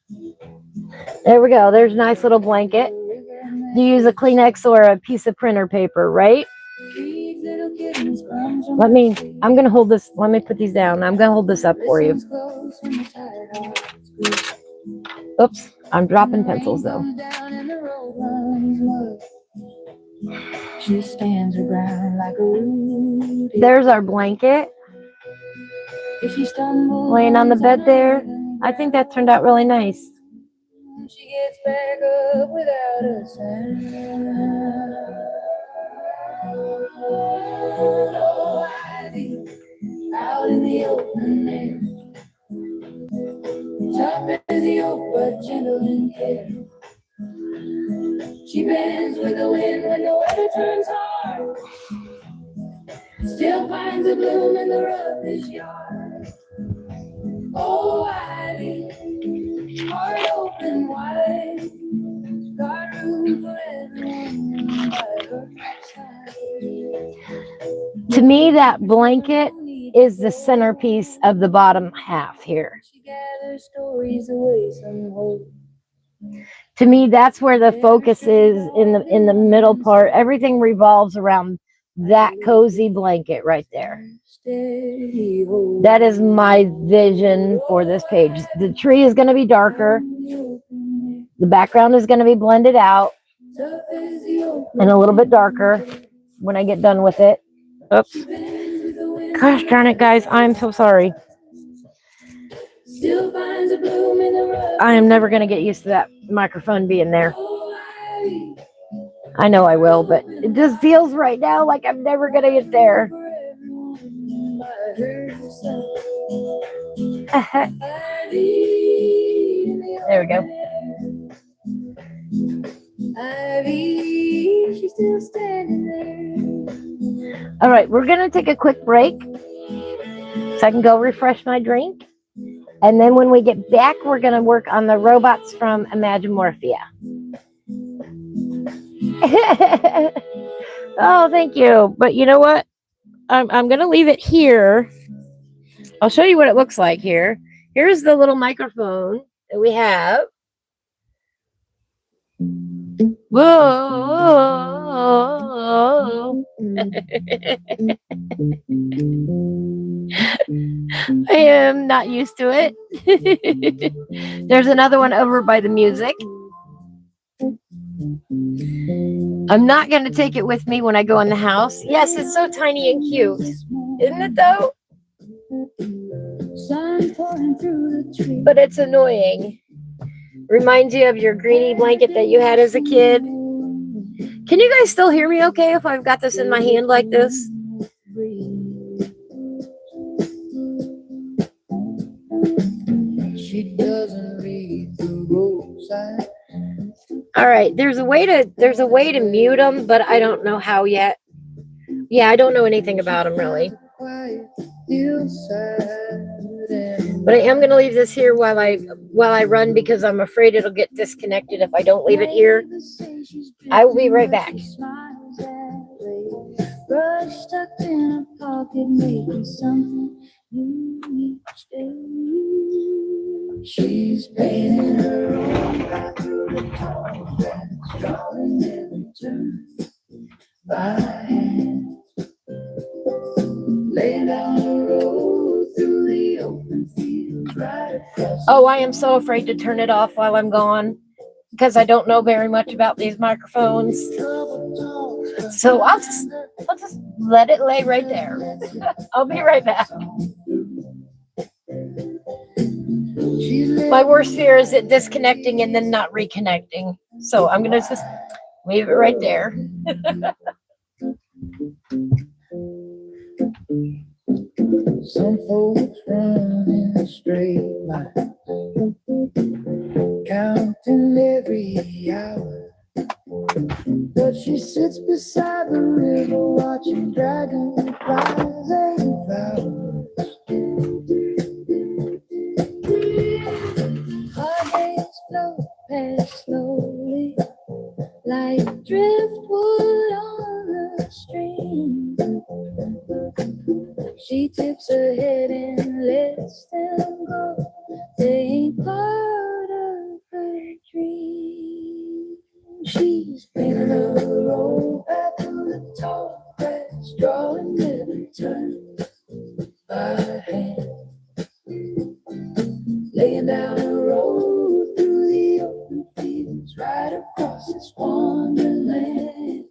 There we go. There's a nice little blanket. You use a Kleenex or a piece of printer paper, right? I'm going to hold this. Let me put these down. I'm going to hold this up for you. Oops. I'm dropping pencils, though. She stands her ground like a root. There's our blanket. Laying on the bed there. I think that turned out really nice. She gets back up without a sound. Oh, Ivy, out in the open air, tough as the oak, but gentle and care. She bends with the wind when the weather turns hard, still finds a bloom in the roughest yard. Oh, Ivy, heart open wide, got room for everyone by her side. To me, that blanket is the centerpiece of the bottom half here. She gathers stories away some hope. To me, that's where the focus is in the middle part. Everything revolves around that cozy blanket right there. That is my vision for this page. The tree is going to be darker. The background is going to be blended out and a little bit darker when I get done with it. Oops. Gosh darn it, guys. I'm so sorry. I am never going to get used to that microphone being there. I know I will, but it just feels right now like I'm never going to get there. There we go. She's still standing there. All right, we're going to take a quick break so I can go refresh my drink. And then when we get back, we're going to work on the robots from Imagimorphia. Oh, thank you. But you know what? I'm going to leave it here. I'll show you what it looks like here. Here's the little microphone that we have. Whoa. I am not used to it. There's another one over by the music. I'm not going to take it with me when I go in the house. Yes, it's so tiny and cute. Isn't it though? But it's annoying. Reminds you of your greenie blanket that you had as a kid. Can you guys still hear me okay if I've got this in my hand like this? She doesn't read the roadside. All right, there's a way to mute them, but I don't know how yet. Yeah, I don't know anything about them really. But I am going to leave this here while I run because I'm afraid it'll get disconnected if I don't leave it here. I will be right back. She's painting her own path through the tall grass, drawing every turn by hand, laying down the road through the open fields right across. Oh, I am so afraid to turn it off while I'm gone because I don't know very much about these microphones. So I'll just let it lay right there. I'll be right back. My worst fear is it disconnecting and then not reconnecting. So I'm going to just leave it right there. Some folks run in a straight line, counting every hour. But she sits beside the river watching dragonflies and flowers. Our days flow past slowly like driftwood on the stream. She tips her head and lets them go. They ain't part of her dream. She's painting her own path through the tall grass, drawing every turn by hand, laying down a road through the open fields right across this wonderland.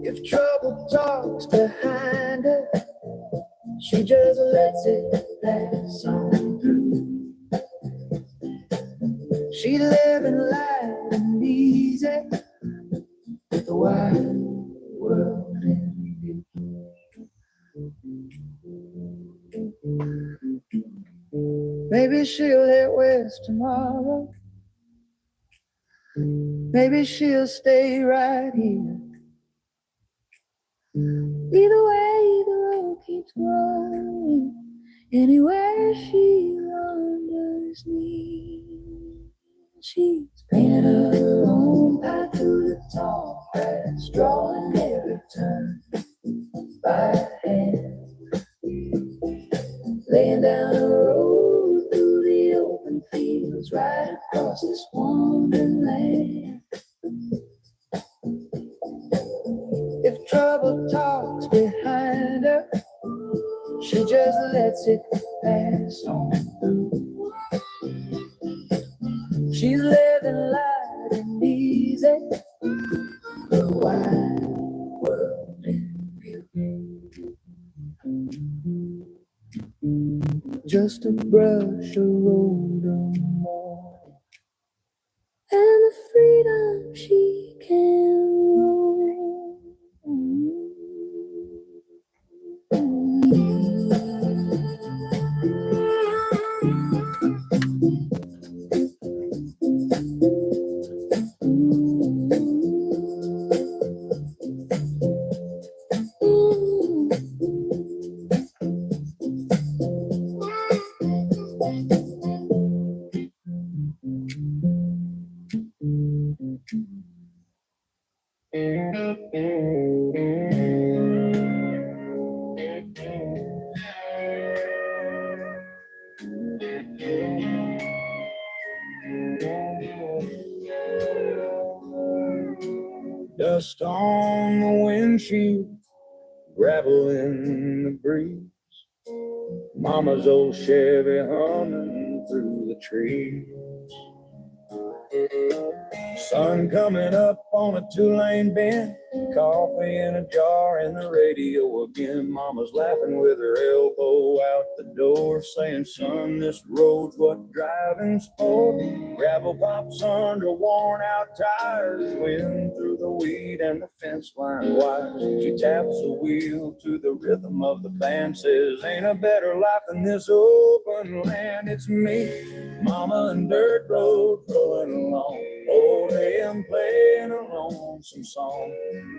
If trouble talks behind her, she just lets it pass on through. She living light and easy, with the wide world in view. Maybe she'll head west tomorrow. Maybe she'll stay right here. Either way, the road keeps growing. Anywhere she wanders me. She's painted her own path through the tall grass, drawing every turn by hand, laying down a road through the open fields right across this wonderland. She just lets it pass on through. She's living light and easy. The wide world in view. Just a brush of road on the morning, and the freedom she can roam. Dust on the windshield, gravel in the breeze. Mama's old Chevy humming through the trees. Sun coming up on a two-lane bend, coffee in a jar and the radio again. Mama's laughing with her elbow out the door, saying, son, this road's what driving's for. Gravel pops under worn out tires, wind through the weed and the fence line wires. She taps the wheel to the rhythm of the band, says, ain't a better life than this open land. It's me, Mama, and dirt road rolling along. Old AM playing a lonesome song.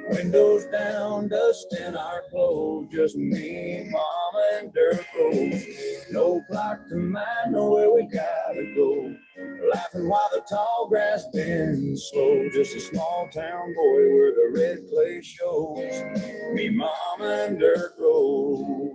Windows down, dust in our clothes. Just me, Mama, and dirt road. No clock to mind, know where we gotta go. Laughing while the tall grass bends slow. Just a small town boy where the red clay shows. Me, Mama, and dirt road.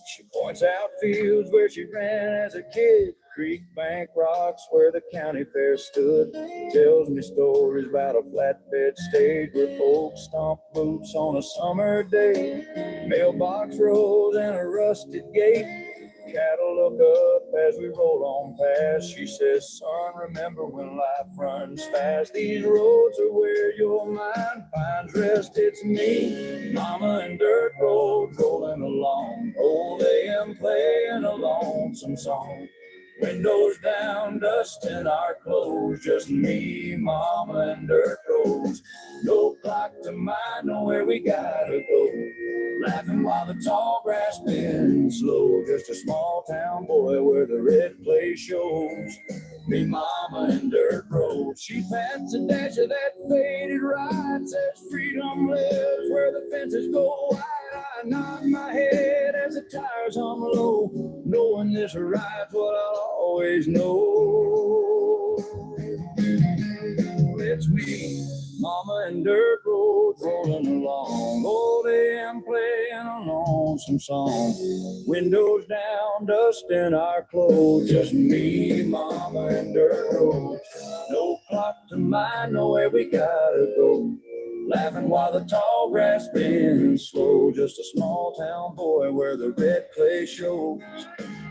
She points out fields where she ran as a kid, creek bank rocks where the county fair stood. Tells me stories about a flatbed stage where folks stomp boots on a summer day. Mailbox rolls and a rusted gate. Cattle look up as we roll on past. She says, son, remember when life runs fast. These roads are where your mind finds rest. It's me, Mama, and dirt road rolling along. Old AM playing a lonesome song. Windows down, dust in our clothes. Just me, Mama, and dirt roads. No clock to mind, know where we gotta go. Laughing while the tall grass bends slow. Just a small town boy where the red clay shows. Me, Mama, and dirt roads. She pats a dash of that faded ride. Says freedom lives where the fences go wide. I nod my head as the tires hum low, knowing this ride's what I'll always know. It's me, Mama, and dirt roads rolling along. Old AM playing a lonesome song. Windows down, dust in our clothes. Just me, Mama, and dirt roads. No clock to mind, know where we gotta go. Laughing while the tall grass bends slow. Just a small town boy where the red clay shows.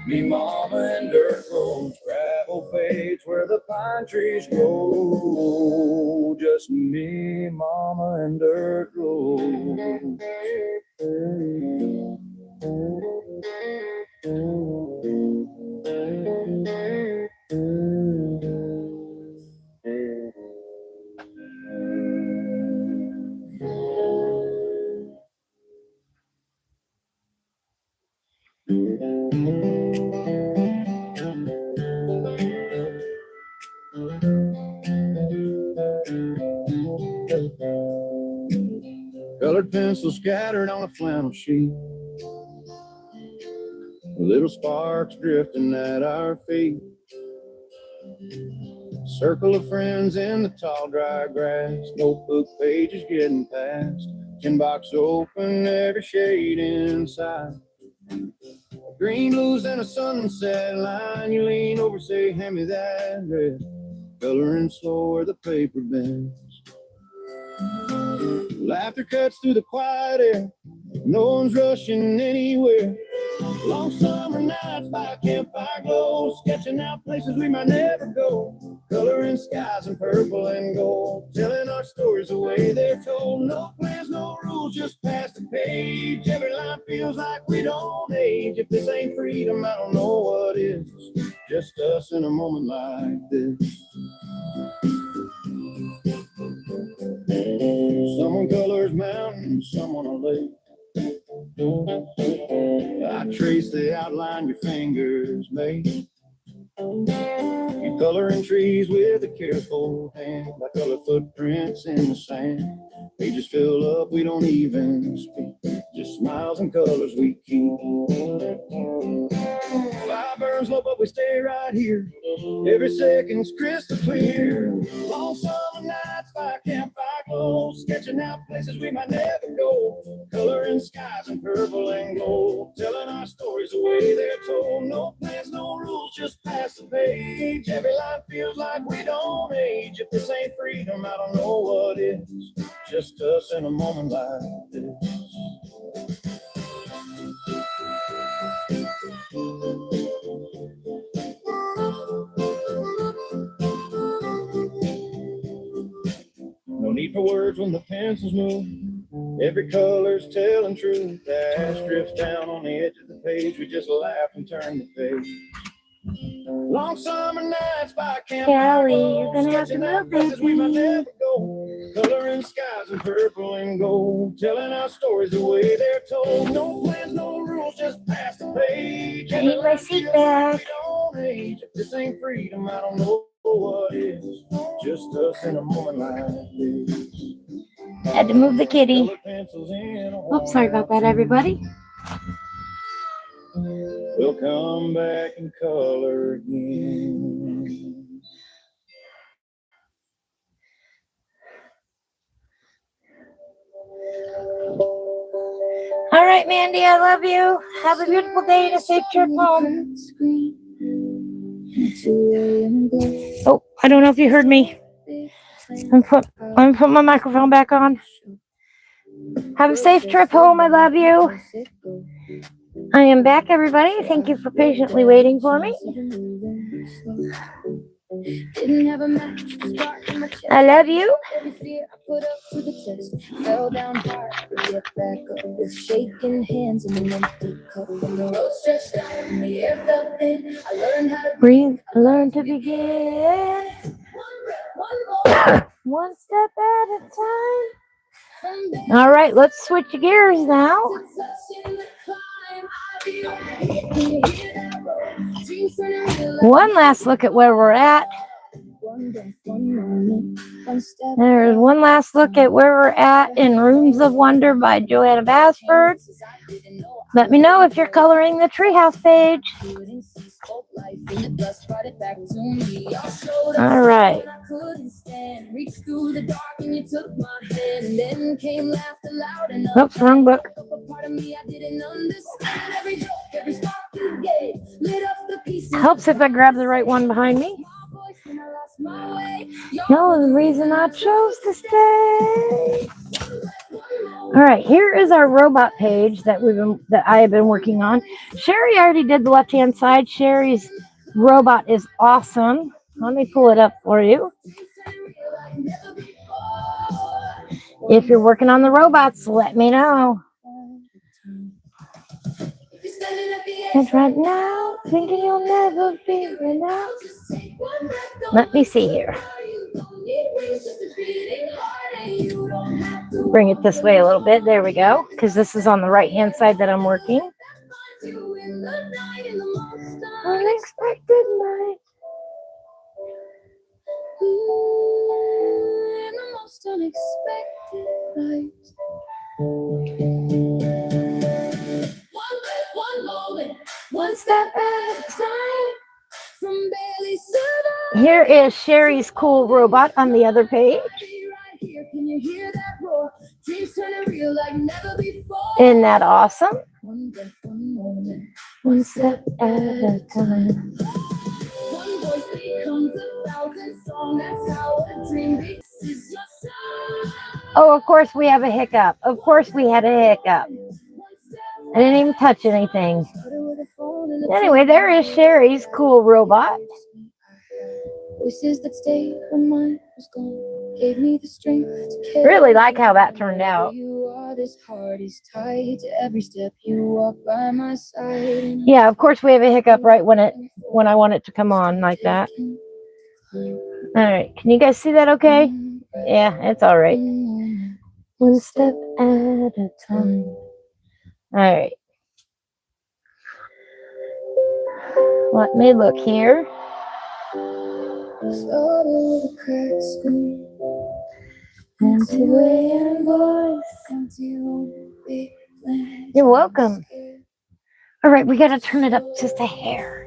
Me, Mama, and dirt roads. Gravel fades where the pine trees grow. Just me, Mama, and dirt roads. Colored pencils scattered on a flannel sheet. Little sparks drifting at our feet. Circle of friends in the tall dry grass. Notebook pages getting past. Tin box open, every shade inside. Green blues and a sunset line. You lean over over, say, hand me that red. Coloring slow where the paper bends. Laughter cuts through the quiet air. No one's rushing anywhere. Long summer nights by a campfire glow, sketching out places we might never go. Coloring skies in purple and gold, telling our stories the way they're told. No plans, no rules, just pass the page. Every line feels like we don't age. If this ain't freedom, I don't know what is. Just us in a moment like this. Someone colors mountains, someone a lake. I trace the outline your fingers make. You color in trees with a careful hand. I color footprints in the sand. Pages fill up, we don't even speak. Just smiles and colors we keep. Fire burns low, but we stay right here. Every second's crystal clear. Long summer nights by a campfire glow, sketching out places we might never go. Coloring skies in purple and gold, telling our stories the way they're told. No plans, no rules, just pass the page. Every line feels like we don't age. If this ain't freedom, I don't know what is. Just us in a moment like this. No need for words when the pencils move. Every color's telling truth. The ash drifts down on the edge of the page. We just laugh and turn the page. Long summer nights by a campfire. Kelly, you're gonna have to move, places we might baby. never go. Coloring skies in purple and gold, telling our stories the way they're told. No plans, no rules, just pass the page. I need my seat back. We don't age. If this ain't freedom, I don't know what is. Just us in a moment like this. Had to move the kitty. Color pencils in a Oops, sorry about that, everybody. We'll come back and color again. All right, Mandy, I love you. Have a beautiful day and a safe trip home. Oh, I don't know if you heard me. I'm put my microphone back on. Have a safe trip home. I love you. I am back, everybody. Thank you for patiently waiting for me. I love you. Fell down hard, but get back up with shaking hands and an empty cup. When the road stretched out and the air felt thin, I learned how to Breathe, learn to begin. One step at a time. All right, let's switch gears now. One last look at where we're at. There's one last look at where we're at in Rooms of Wonder by Johanna Basford. Let me know if you're coloring the Treehouse page. All right. Oops, wrong book. Helps if I grab the right one behind me. No, the reason I chose to stay. All right, here is our robot page that I have been working on. Sherry already did the left-hand side. Sherry's robot is awesome. Let me pull it up for you. If you're working on the robots, let me know. And right now, thinking you'll never figure it out. Let me see here. Bring it this way a little bit. There we go. Because this is on the right-hand side that I'm working. Unexpected night. In the most unexpected night. One moment, one step at a time. From barely surviving. Here is Sherry's cool robot on the other page. Isn't that awesome? One step at a time. Oh, of course we have a hiccup. Of course we had a hiccup. I didn't even touch anything. Anyway, there is Sherry's cool robot. Really like how that turned out. Yeah, of course we have a hiccup right when I want it to come on like that. All right, can you guys see that okay? Yeah, it's all right. One step at a time. All right. Let me look here. You're welcome. All right, we got to turn it up just a hair.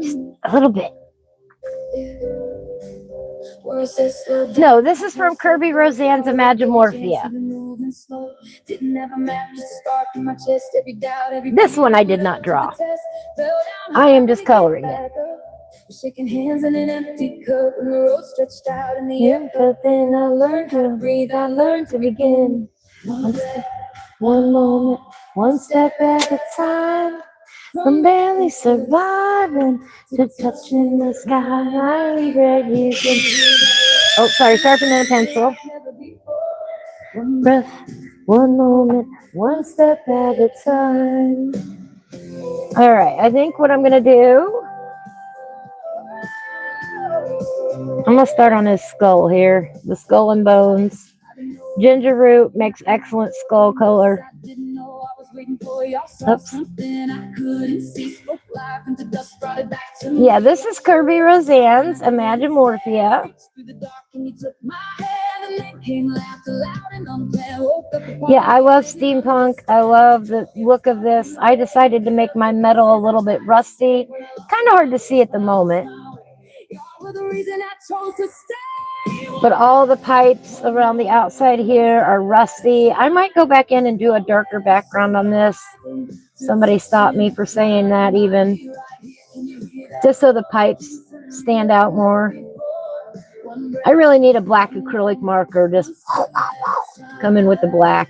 Just a little bit. No, this is from Kerby Rosanes' Imagimorphia. This one I did not draw. I am just coloring it. Shaking hands in an empty cup and the road stretched out in the air. But then I learned to breathe, I learned to begin. One step, one moment, one step at a time. From barely surviving to touching the sky. I regret you can. Oh, sorry, sharpening a pencil. One breath, one moment, one step at a time. All right, I think what I'm going to do, I'm going to start on his skull here. The skull and bones. Ginger root makes excellent skull color. Oops. Yeah, this is Kerby Rosanes' Imagimorphia. Yeah, I love steampunk. I love the look of this. I decided to make my metal a little bit rusty. Kind of hard to see at the moment. But all the pipes around the outside here are rusty. I might go back in and do a darker background on this. Somebody stopped me for saying that even. Just so the pipes stand out more. I really need a black acrylic marker. Just come in with the black.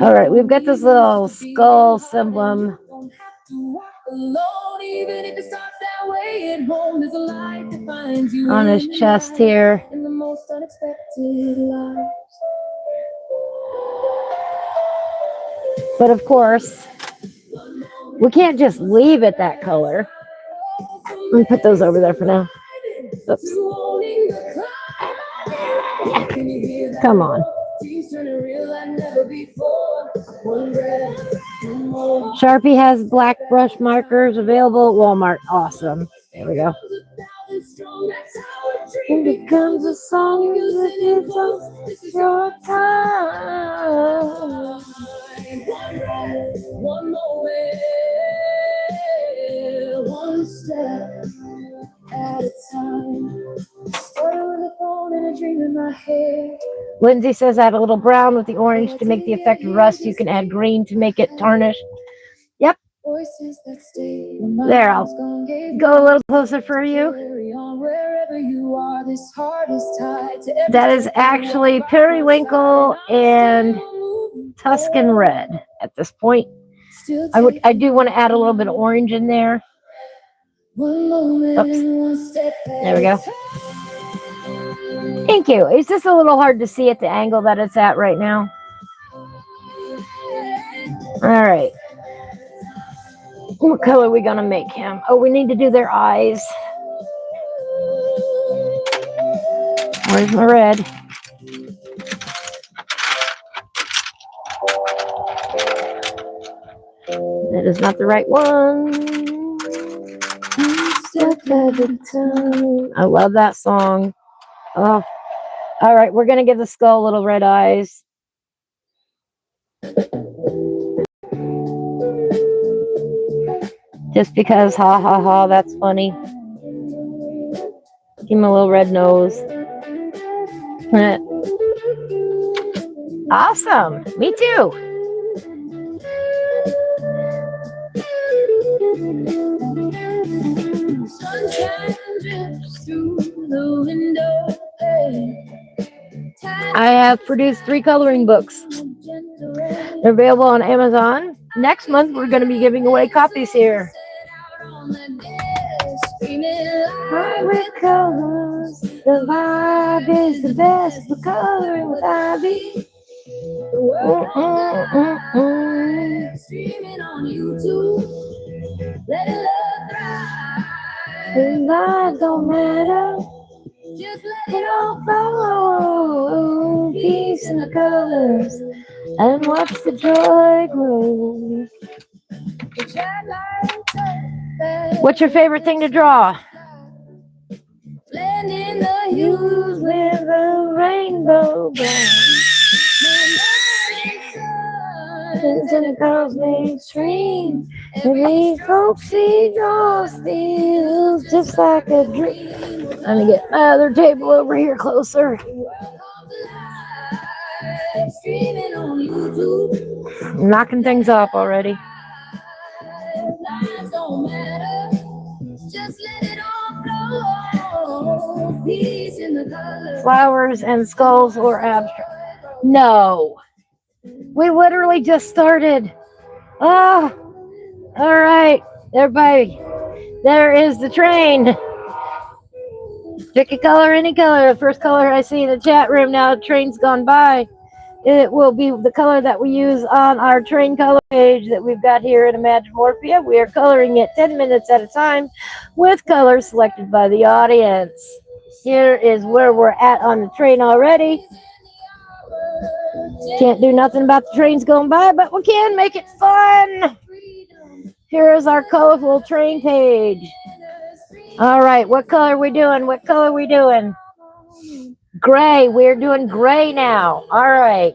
All right, we've got this little skull emblem on his chest here. But of course, we can't just leave it that color. Let me put those over there for now. Oops. Come on. Sharpie has black brush markers available at Walmart. Awesome. There we go. It becomes a song. It's your time. One moment, one step at a time. Started with a phone and a dream in my head. Lindsay says add a little brown with the orange to make the effect of rust. You can add green to make it tarnished. Yep. There, I'll go a little closer for you. That is actually periwinkle and Tuscan red at this point. I do want to add a little bit of orange in there. Oops. There we go. Thank you. It's just a little hard to see at the angle that it's at right now. All right. What color are we going to make him? Oh, we need to do their eyes. Where's my red? That is not the right one. I love that song. Oh. All right, we're going to give the skull little red eyes. Just because, ha ha ha, that's funny. Give him a little red nose. Awesome. Me too. through the window. I have produced 3 coloring books. They're available on Amazon. Next month, we're going to be giving away copies here. Right with colors, the vibe is the best for coloring with Ivy. Streaming on YouTube. Let it love thrive. The vibes don't matter. Just let It all flow. Peace in the colors. And watch the joy grow. it shine like What's your favorite thing to draw? blending the Hues with a rainbow and the girls mainstream. Every folksy draws feels just like a dream. Let me get my other table over here closer. Streaming on YouTube. I'm knocking things off already. Lives don't matter. Just let it all flow. Peace in the colors. Flowers and skulls or abstract. No. We literally just started. Oh, all right, everybody. There is the train. Pick a color, any color. The first color I see in the chat room now, the train's gone by. It will be the color that we use on our train color page that we've got here in Imagimorphia. We are coloring it 10 minutes at a time with colors selected by the audience. Here is where we're at on the train already. Can't do nothing about the trains going by, but we can make it fun. Here is our colorful train page. All right, what color are we doing? What color are we doing? Gray. We're doing gray now. All right.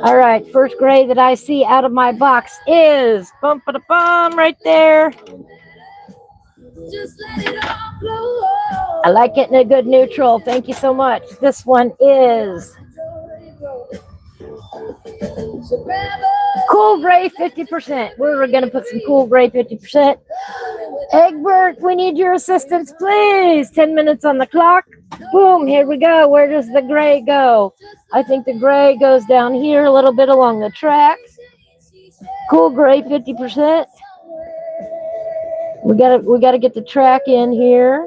All right, first gray that I see out of my box is bum-ba-da-bum right there. Just let it all flow. I like getting a good neutral. Thank you so much. This one is cool gray 50%. We're going to put some cool gray 50%. Egbert, we need your assistance, please. 10 minutes on the clock. Boom, here we go. Where does the gray go? I think the gray goes down here a little bit along the track. Cool gray 50%. We gotta get the track in here.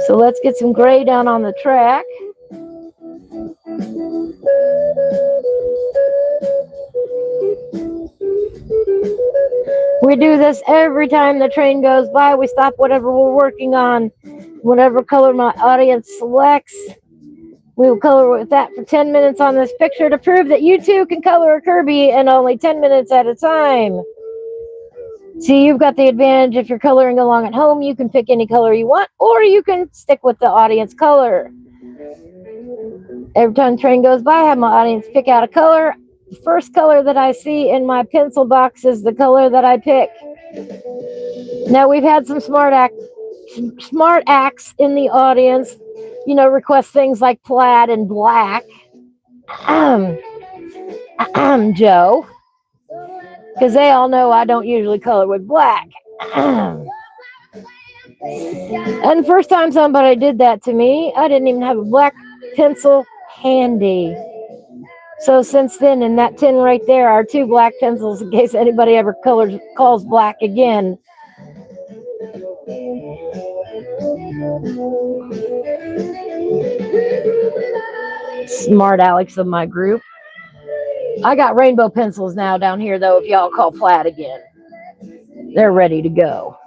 So let's get some gray down on the track. We do this every time the train goes by. We stop whatever we're working on, whatever color my audience selects. We will color with that for 10 minutes on this picture to prove that you too can color a Kerby in only 10 minutes at a time. See, you've got the advantage if you're coloring along at home. You can pick any color you want, or you can stick with the audience color. Every time the train goes by, I have my audience pick out a color. The first color that I see in my pencil box is the color that I pick. Now, we've had some smart acts in the audience, you know, request things like plaid and black. Joe, because they all know I don't usually color with black. And the first time somebody did that to me, I didn't even have a black pencil handy. So since then, in that tin right there are 2 black pencils in case anybody ever calls black again. Smart Alex of my group. I got rainbow pencils now down here, though, if y'all call plaid again. They're ready to go.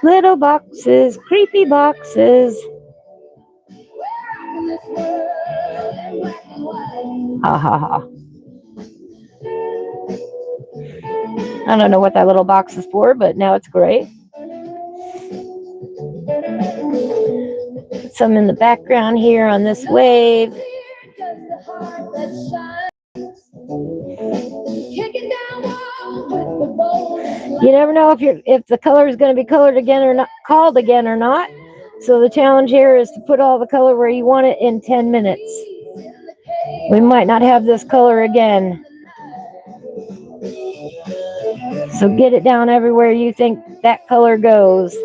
Little boxes, creepy boxes. Ha ha ha. I don't know what that little box is for, but now it's great. Put some in the background here on this wave. You never know if the color is going to be colored again or not, called again or not. So the challenge here is to put all the color where you want it in 10 minutes. We might not have this color again. So get it down everywhere you think that color goes.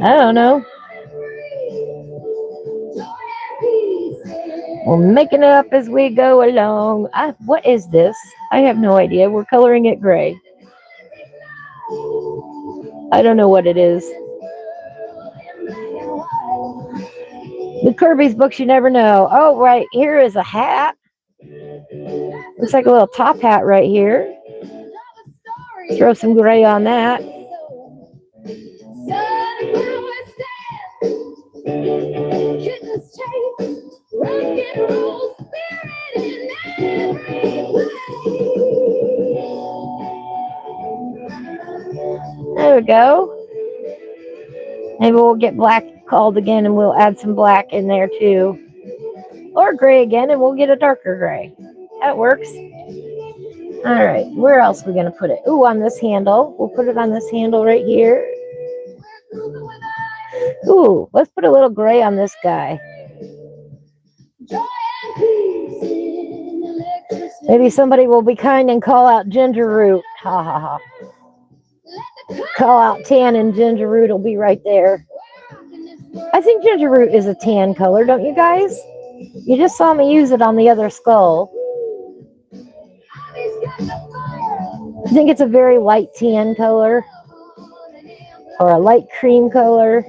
I don't know. We're making it up as we go along. What is this? I have no idea. We're coloring it gray. I don't know what it is. The Kerby's books, you never know. Oh, right. Here is a hat. Looks like a little top hat right here. Throw some gray on that. There we go. Maybe we'll get black called again and we'll add some black in there too. Or gray again and we'll get a darker gray. That works. All right, where else are we going to put it? Ooh, on this handle. We'll put it on this handle right here. Ooh, let's put a little gray on this guy. Maybe somebody will be kind and call out ginger root. Ha ha ha. Call out tan and ginger root will be right there. I think ginger root is a tan color, don't you guys? You just saw me use it on the other skull. I think it's a very light tan color or a light cream color.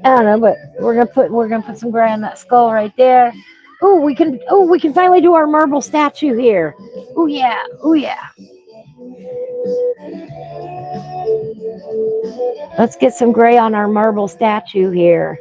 I don't know, but we're gonna put some gray on that skull right there. Oh, we can finally do our marble statue here. Oh yeah, oh yeah. Let's get some gray on our marble statue here.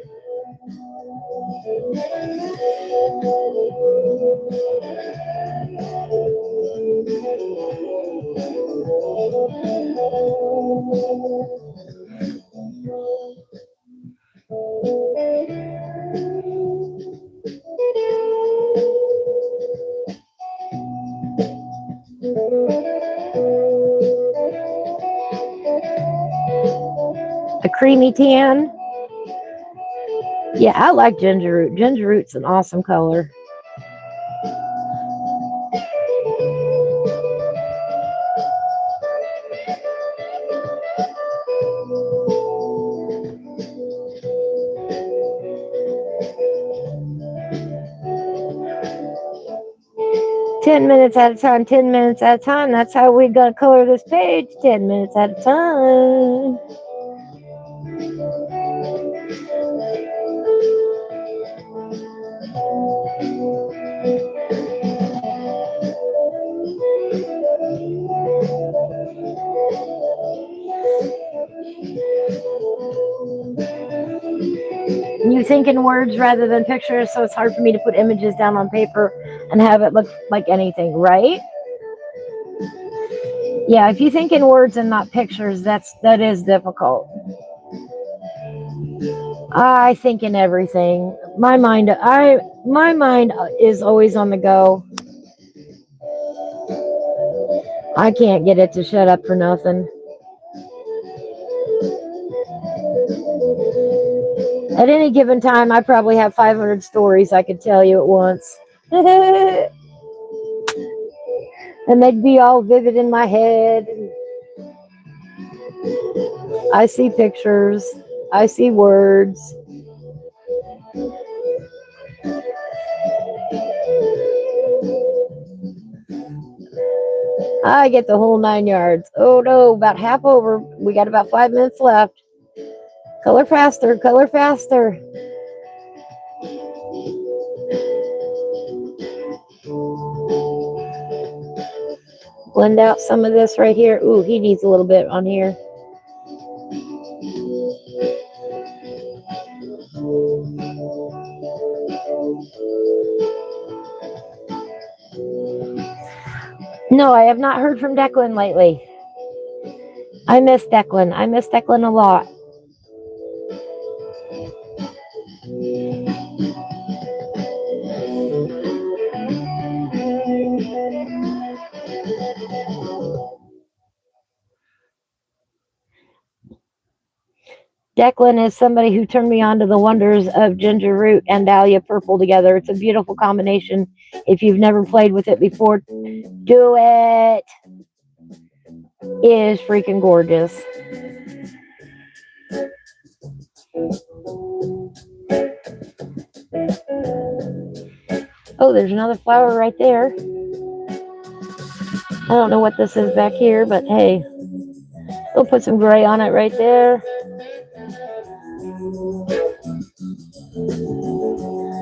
A creamy tan. Yeah, I like ginger root. Ginger root's an awesome color. "10 minutes at a time, 10 minutes at a time." That's how we're going to color this page. 10 minutes at a time. You think in words rather than pictures, so it's hard for me to put images down on paper and have it look like anything, right? Yeah, if you think in words and not pictures, that is difficult. I think in everything. My mind is always on the go. I can't get it to shut up for nothing. At any given time, I probably have 500 stories I could tell you at once. And they'd be all vivid in my head. I see pictures. I see words. I get the whole 9 yards. Oh no, about half over. We got about 5 minutes left. Color faster, color faster. Blend out some of this right here. Ooh, he needs a little bit on here. No, I have not heard from Declan lately. I miss Declan. I miss Declan a lot. Declan is somebody who turned me on to the wonders of ginger root and dahlia purple together. It's a beautiful combination. If you've never played with it before, do it. It is freaking gorgeous. Oh, there's another flower right there. I don't know what this is back here, but hey, we'll put some gray on it right there.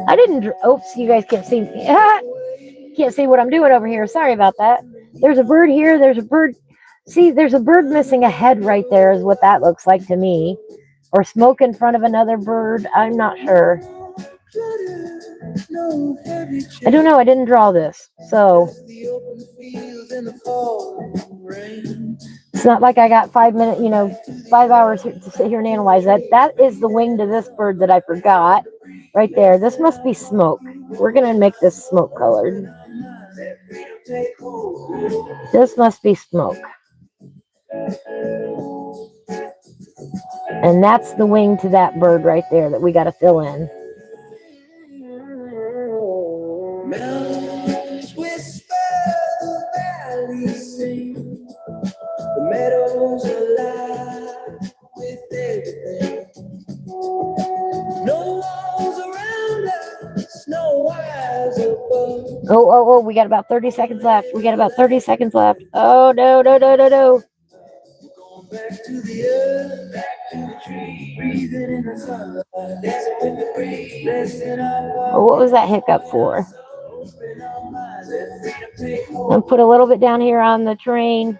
I didn't, oops, you guys can't see me. Can't see what I'm doing over here. Sorry about that. There's a bird here. There's a bird. See, there's a bird missing a head right there is what that looks like to me. Or smoke in front of another bird. I'm not sure. I don't know. I didn't draw this. So it's not like I got 5 minutes, 5 hours to sit here and analyze that. That is the wing to this bird that I forgot. Right there. This must be smoke. We're going to make this smoke colored. This must be smoke. And that's the wing to that bird right there that we got to fill in. Mountains whisper, the valleys sing, the meadows alive with everything. No walls around us, no wires above. Oh, we got about 30 seconds left. We got about 30 seconds left. Oh, no. Back to the earth, back to the tree, breathing in the sunlight, dancing with the breeze. Oh, what was that hiccup for? And put a little bit down here on the train.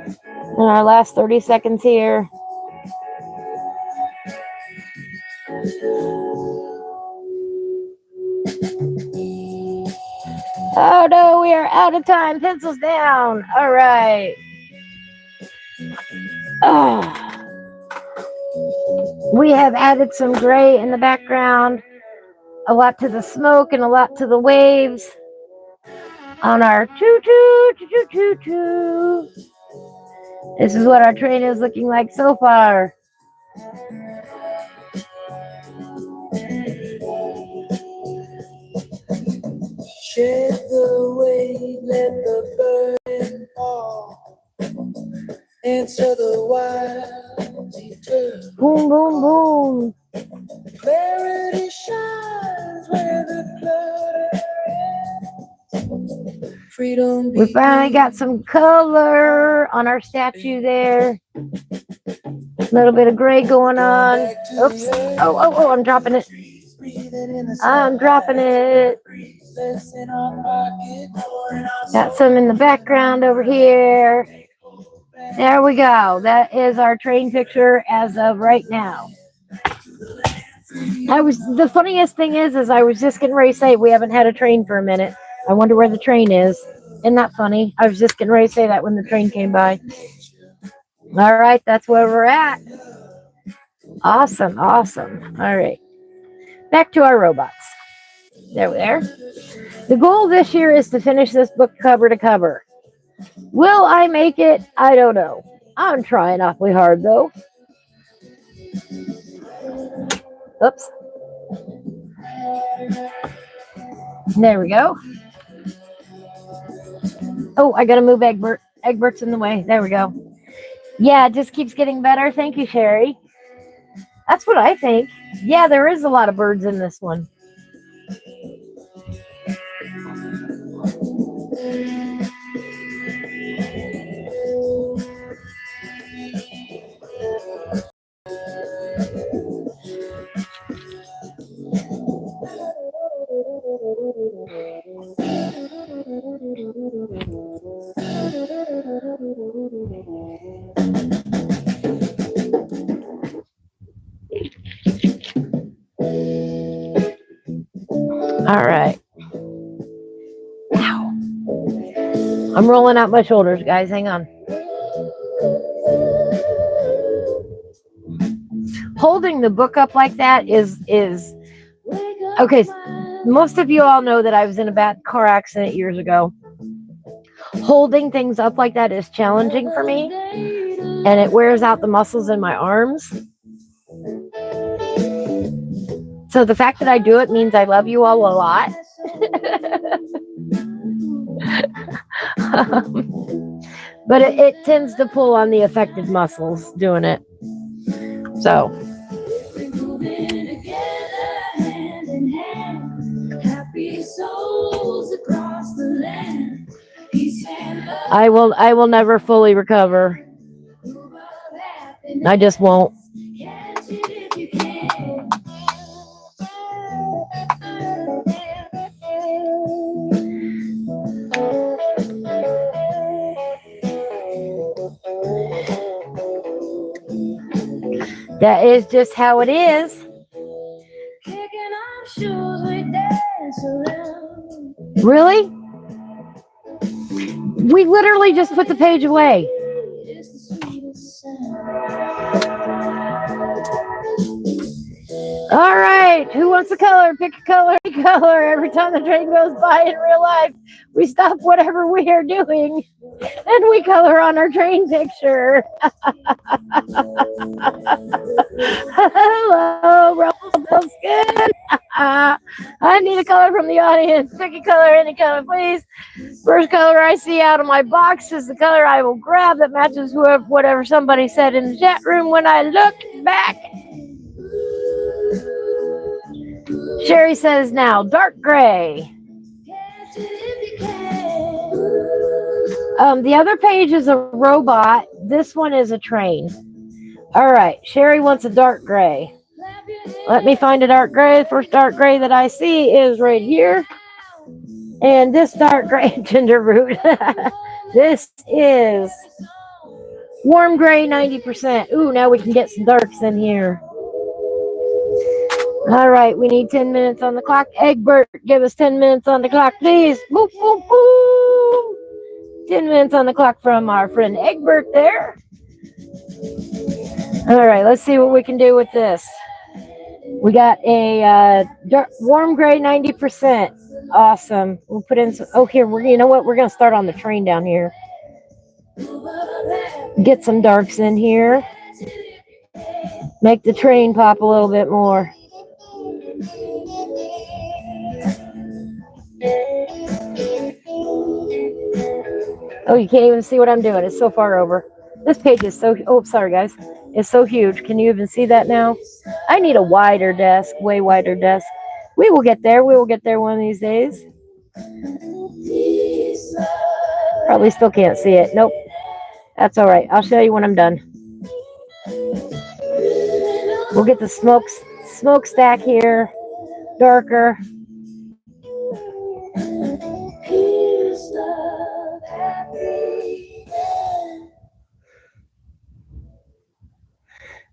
In our last 30 seconds here. Oh no, we are out of time. Pencils down. All right. We have added some gray in the background, a lot to the smoke and a lot to the waves on our choo-choo. This is what our train is looking like so far. Shed the wave, let the burden fall. Answer the wild return. Boom, boom, boom. Clarity shines where the clutter is. Freedom. We finally got some color on our statue there. A little bit of gray going on. Oops. Oh, I'm dropping it. I'm dropping it. Got some in the background over here. There we go. That is our train picture as of right now. The funniest thing is I was just getting ready to say we haven't had a train for a minute. I wonder where the train is. Isn't that funny? I was just getting ready to say that when the train came by. All right, that's where we're at. Awesome. All right. Back to our robots. There. The goal this year is to finish this book cover to cover. Will I make it? I don't know. I'm trying awfully hard, though. Oops. There we go. Oh, I got to move Egbert. Egbert's in the way. There we go. Yeah, it just keeps getting better. Thank you, Sherry. That's what I think. Yeah, there is a lot of birds in this one. All right. Ow. I'm rolling out my shoulders, guys. Hang on. Holding the book up like that is okay. Most of you all know that I was in a bad car accident years ago. Holding things up like that is challenging for me, and it wears out the muscles in my arms. So the fact that I do it means I love you all a lot. But it tends to pull on the affected muscles doing it. So. I will never fully recover. I just won't. That is just how it is. Really? We literally just put the page away. All right, who wants a color? Pick a color, any color. Every time the train goes by in real life, we stop whatever we are doing and we color on our train picture. Hello, Rumpelstiltskin. I need a color from the audience. Pick a color, any color, please. First color I see out of my box is the color I will grab that matches whatever somebody said in the chat room when I look back. Sherry says now, dark gray. The other page is a robot. This one is a train. All right, Sherry wants a dark gray. Let me find a dark gray. The first dark gray that I see is right here. And this dark gray, ginger root. This is warm gray 90%. Ooh, now we can get some darks in here. All right, we need 10 minutes on the clock. Egbert, give us 10 minutes on the clock, please. Boop, boop, boop. 10 minutes on the clock from our friend Egbert there. All right, let's see what we can do with this. We got a warm gray 90%. Awesome. We'll put in some, you know what? We're going to start on the train down here. Get some darks in here. Make the train pop a little bit more. Oh, you can't even see what I'm doing. It's so far over. This page is so, oh, sorry guys. It's so huge. Can you even see that now? I need a wider desk, way wider desk. We will get there. We will get there one of these days. Probably still can't see it. Nope. That's all right. I'll show you when I'm done. We'll get the smokestack here. Darker.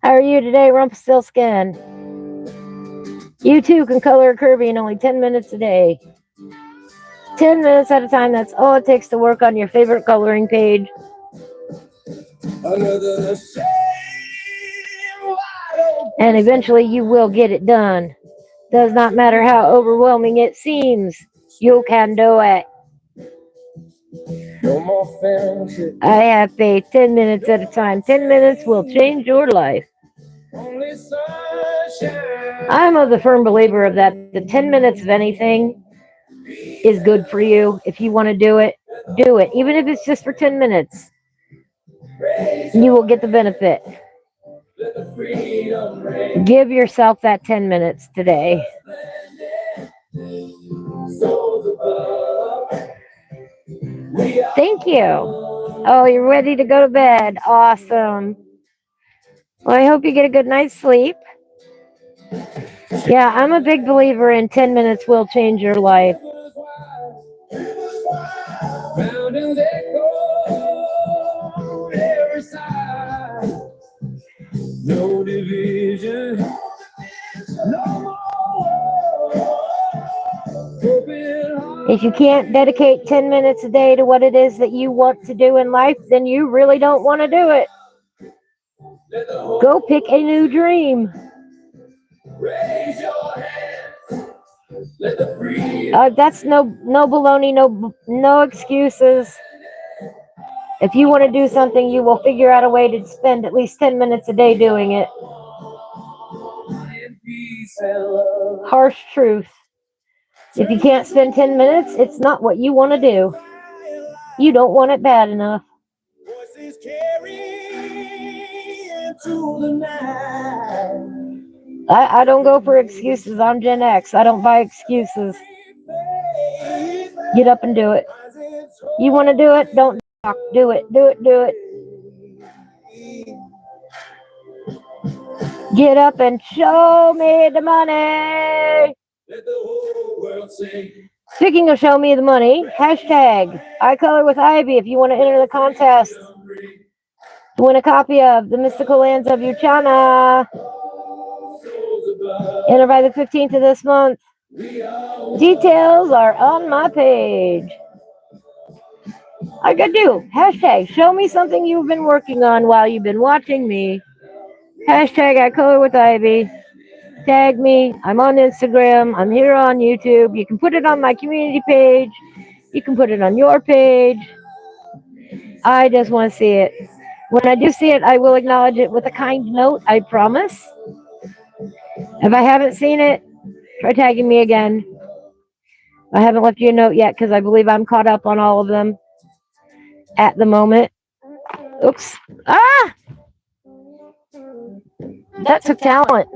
How are you today, Rumpelstiltskin? You too can color Kerby in only 10 minutes a day. 10 minutes at a time, that's all it takes to work on your favorite coloring page. And eventually you will get it done. Does not matter how overwhelming it seems. You can do it. I have faith. 10 minutes at a time. 10 minutes will change your life. I'm of the firm believer of that. The 10 minutes of anything is good for you. If you want to do it, do it. Even if it's just for 10 minutes. You will get the benefit. Give yourself that 10 minutes today. Thank you. Oh, you're ready to go to bed. Awesome. Well, I hope you get a good night's sleep. Yeah, I'm a big believer in 10 minutes will change your life. No division, no more. If you can't dedicate 10 minutes a day to what it is that you want to do in life, then you really don't want to do it. Go pick a new dream. Raise your hands. That's no baloney, no excuses. If you want to do something, you will figure out a way to spend at least 10 minutes a day doing it. Harsh truth. If you can't spend 10 minutes, it's not what you want to do. You don't want it bad enough. I don't go for excuses. I'm Gen X. I don't buy excuses. Get up and do it. You want to do it? Don't talk. Do it. Do it. Do it. Get up and show me the money. Speaking of show me the money, hashtag IColorWithIvy if you want to enter the contest to win a copy of The Mystical Lands of Johanna. Enter by the 15th of this month. Details are on my page. I could do hashtag show me something you've been working on while you've been watching me. Hashtag IColorWithIvy. Tag me. I'm on Instagram. I'm here on YouTube. You can put it on my community page. You can put it on your page. I just want to see it. When I do see it, I will acknowledge it with a kind note. I promise. If I haven't seen it, try tagging me again. I haven't left you a note yet because I believe I'm caught up on all of them at the moment. Oops. Ah! That took talent.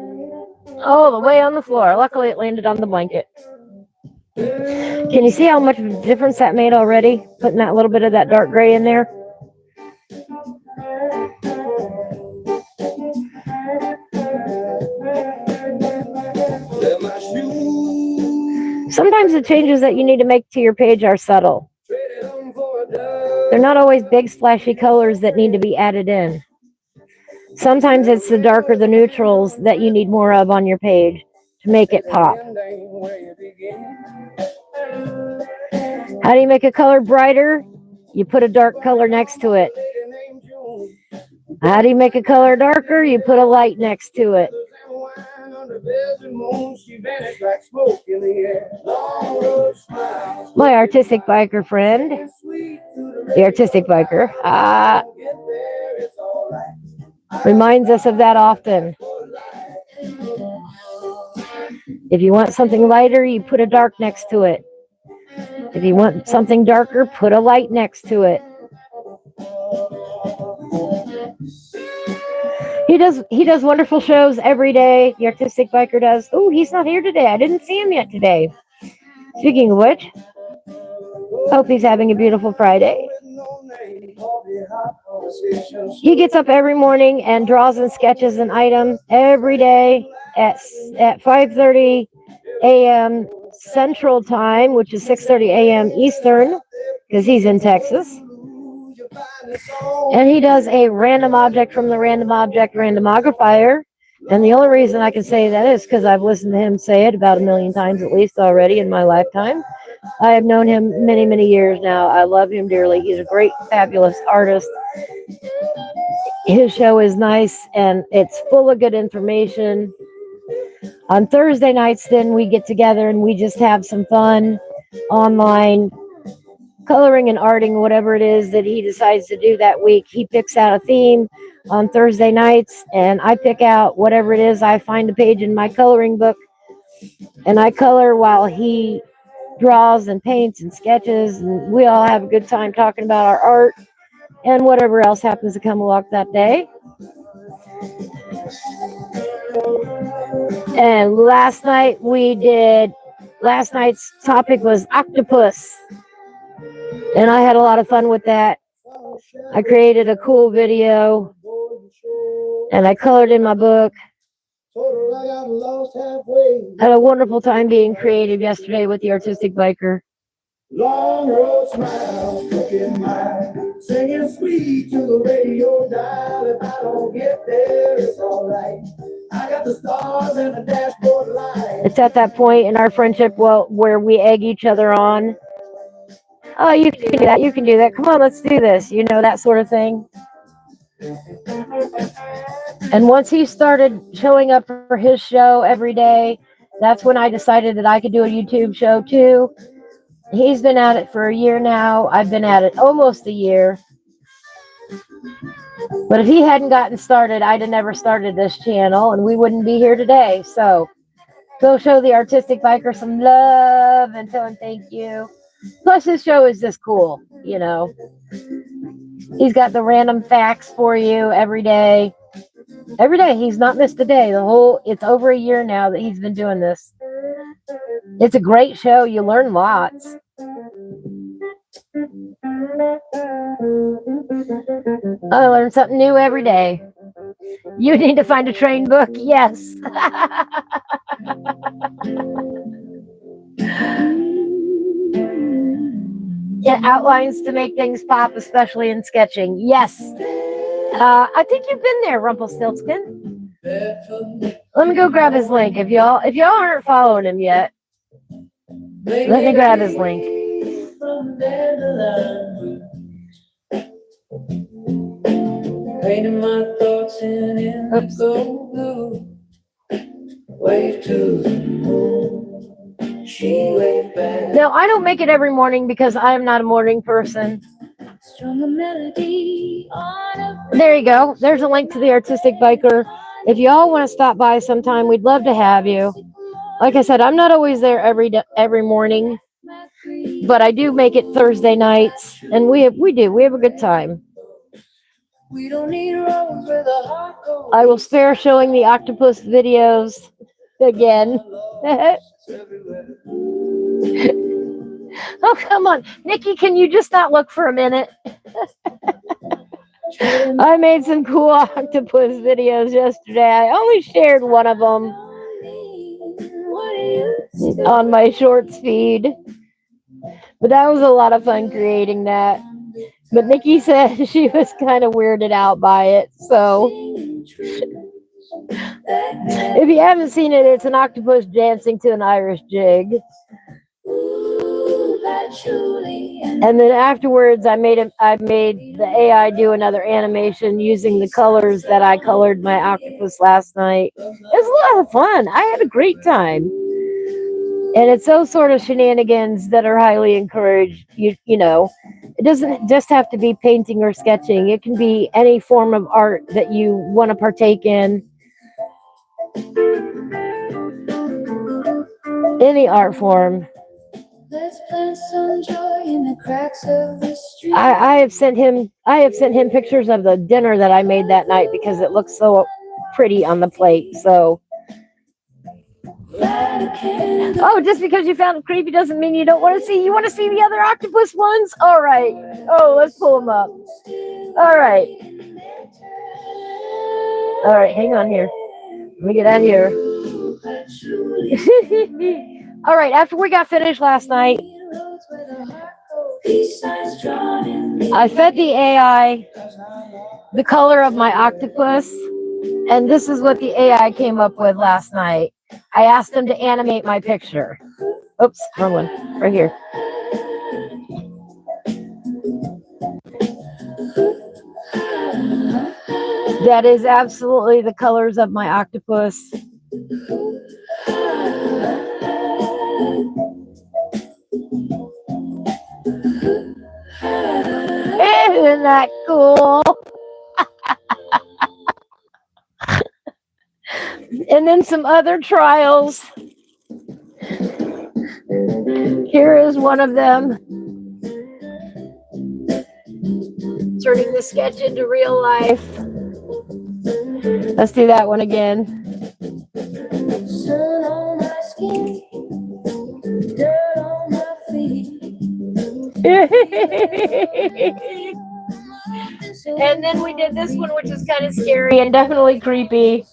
Oh, the way on the floor. Luckily, it landed on the blanket. Can you see how much of a difference that made already? Putting that little bit of that dark gray in there. Sometimes the changes that you need to make to your page are subtle. They're not always big splashy colors that need to be added in. Sometimes it's the darker, the neutrals that you need more of on your page to make it pop. How do you make a color brighter? You put a dark color next to it. How do you make a color darker? You put a light next to it. My artistic biker friend, the artistic biker, reminds us of that often. If you want something lighter, you put a dark next to it. If you want something darker, put a light next to it. He does wonderful shows every day. The artistic biker does. Oh, he's not here today. I didn't see him yet today. Speaking of which, hope he's having a beautiful Friday. He gets up every morning and draws and sketches an item every day at 5:30 a.m. Central Time, which is 6:30 a.m. Eastern, because he's in Texas. And he does a random object from the random object randomographier. And the only reason I can say that is because I've listened to him say it about 1 million times at least already in my lifetime. I have known him many, many years now. I love him dearly. He's a great, fabulous artist. His show is nice and it's full of good information. On Thursday nights, then we get together and we just have some fun online, coloring and arting, whatever it is that he decides to do that week. He picks out a theme on Thursday nights, and I pick out whatever it is. I find a page in my coloring book, and I color while he draws and paints and sketches, and we all have a good time talking about our art and whatever else happens to come along that day. And last night's topic was octopus. And I had a lot of fun with that. I created a cool video and I colored in my book. Had a wonderful time being creative yesterday with the artistic biker. Long road smile, looking mine, singing sweet to the radio dial. If I don't get there, it's all right. I got the stars and the dashboard light. It's at that point in our friendship where we egg each other on. Oh, you can do that. You can do that. Come on, let's do this. You know, that sort of thing. And once he started showing up for his show every day, that's when I decided that I could do a YouTube show too. He's been at it for a year now. I've been at it almost a year. But if he hadn't gotten started, I'd have never started this channel and we wouldn't be here today. So Go show the artistic biker some love and tell him thank you. Plus, his show is just cool, you know. He's got the random facts for you every day. Every day, he's not missed a day. It's over a year now that he's been doing this. It's a great show. You learn lots. I learn something new every day. You need to find a train book? Yes. Yeah, outlines to make things pop, especially in sketching. Yes. I think you've been there, Rumpelstiltskin. Let me go grab his link. If y'all aren't following him yet, let me grab his link. Painting my thoughts in indigo blue. Wave to the moon. She waved back. Now, I don't make it every morning because I am not a morning person. There you go. There's a link to the Artistic Biker. If y'all want to stop by sometime, we'd love to have you. Like I said, I'm not always there every morning, but I do make it Thursday nights, and we have a good time. I will spare showing the octopus videos again. Oh, come on. Nikki, can you just not look for a minute? I made some cool octopus videos yesterday. I only shared one of them on my shorts feed. But that was a lot of fun creating that. But Nikki said she was kind of weirded out by it. So if you haven't seen it, it's an octopus dancing to an Irish jig. And then afterwards, I made the AI do another animation using the colors that I colored my octopus last night. It was a lot of fun. I had a great time. And it's those sort of shenanigans that are highly encouraged. You know, it doesn't just have to be painting or sketching. It can be any form of art that you want to partake in. Any art form. Let's plant some joy in the cracks of the street. I have sent him pictures of the dinner that I made that night because it looks so pretty on the plate. So oh, just because you found it creepy doesn't mean you don't want to see. You want to see the other octopus ones? All right. Oh, let's pull them up. All right. All right, hang on here. Let me get out of here. All right, after we got finished last night, I fed the AI the color of my octopus, and this is what the AI came up with last night. I asked him to animate my picture. Oops, wrong one. Right here. That is absolutely the colors of my octopus. Isn't that cool? And then some other trials. Here is one of them. Turning the sketch into real life. Let's do that one again. Sun on my skin, dirt on my feet. And then we did this one, which is kind of scary and definitely creepy.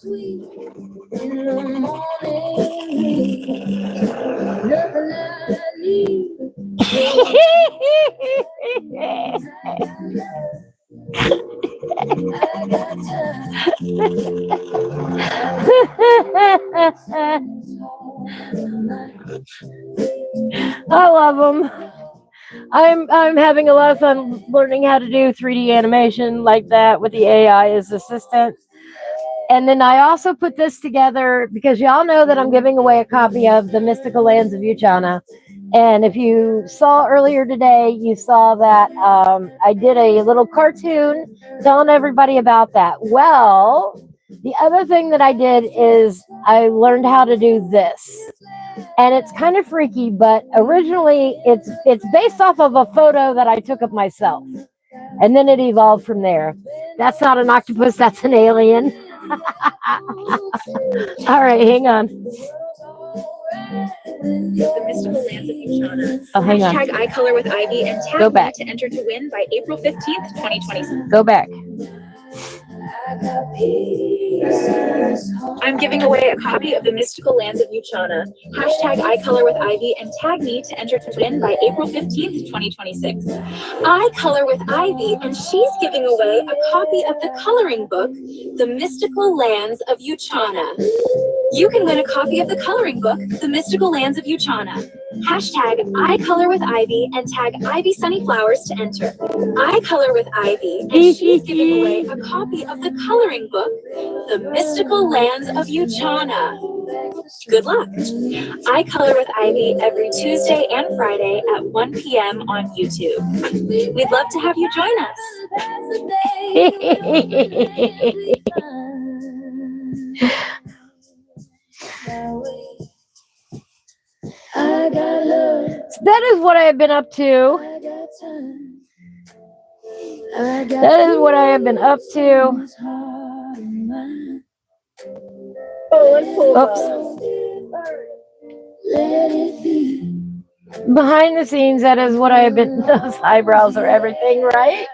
In the morning, nothing I need. I love them. I'm having a lot of fun learning how to do 3D animation like that with the AI as assistant. And then I also put this together because y'all know that I'm giving away a copy of The Mystical Lands of Uchana. And if you saw earlier today, you saw that I did a little cartoon telling everybody about that. Well, The other thing that I did is I learned how to do this. And it's kind of freaky, but originally it's based off of a photo that I took of myself. And then it evolved from there. That's not an octopus, that's an alien. All right, hang on. The Mystical Lands of Ushana. Oh, hang on. Hashtag IColorWithIvy and tag Go back. me to enter to win by April 15th, 2026. Go back. I'm giving away a copy of The Mystical Lands of Ushana. Hashtag IColorWithIvy and tag me to enter to win by April 15th, 2026. I color with Ivy, and she's giving away a copy of the coloring book, The Mystical Lands of Ushana. You can win a copy of the coloring book, The Mystical Lands of Ushana. Hashtag IColorWithIvy and tag IvySunnyFlowers to enter. I color with Ivy, and she's giving away a copy of the coloring book, The Mystical Lands of Ushana. Good luck. I color with Ivy every Tuesday and Friday at 1 p.m. on YouTube. We'd love to have you join us. So that is what I have been up to. That is what I have been up to. Oops. Behind the scenes, that is what I have been. Those eyebrows are everything, right?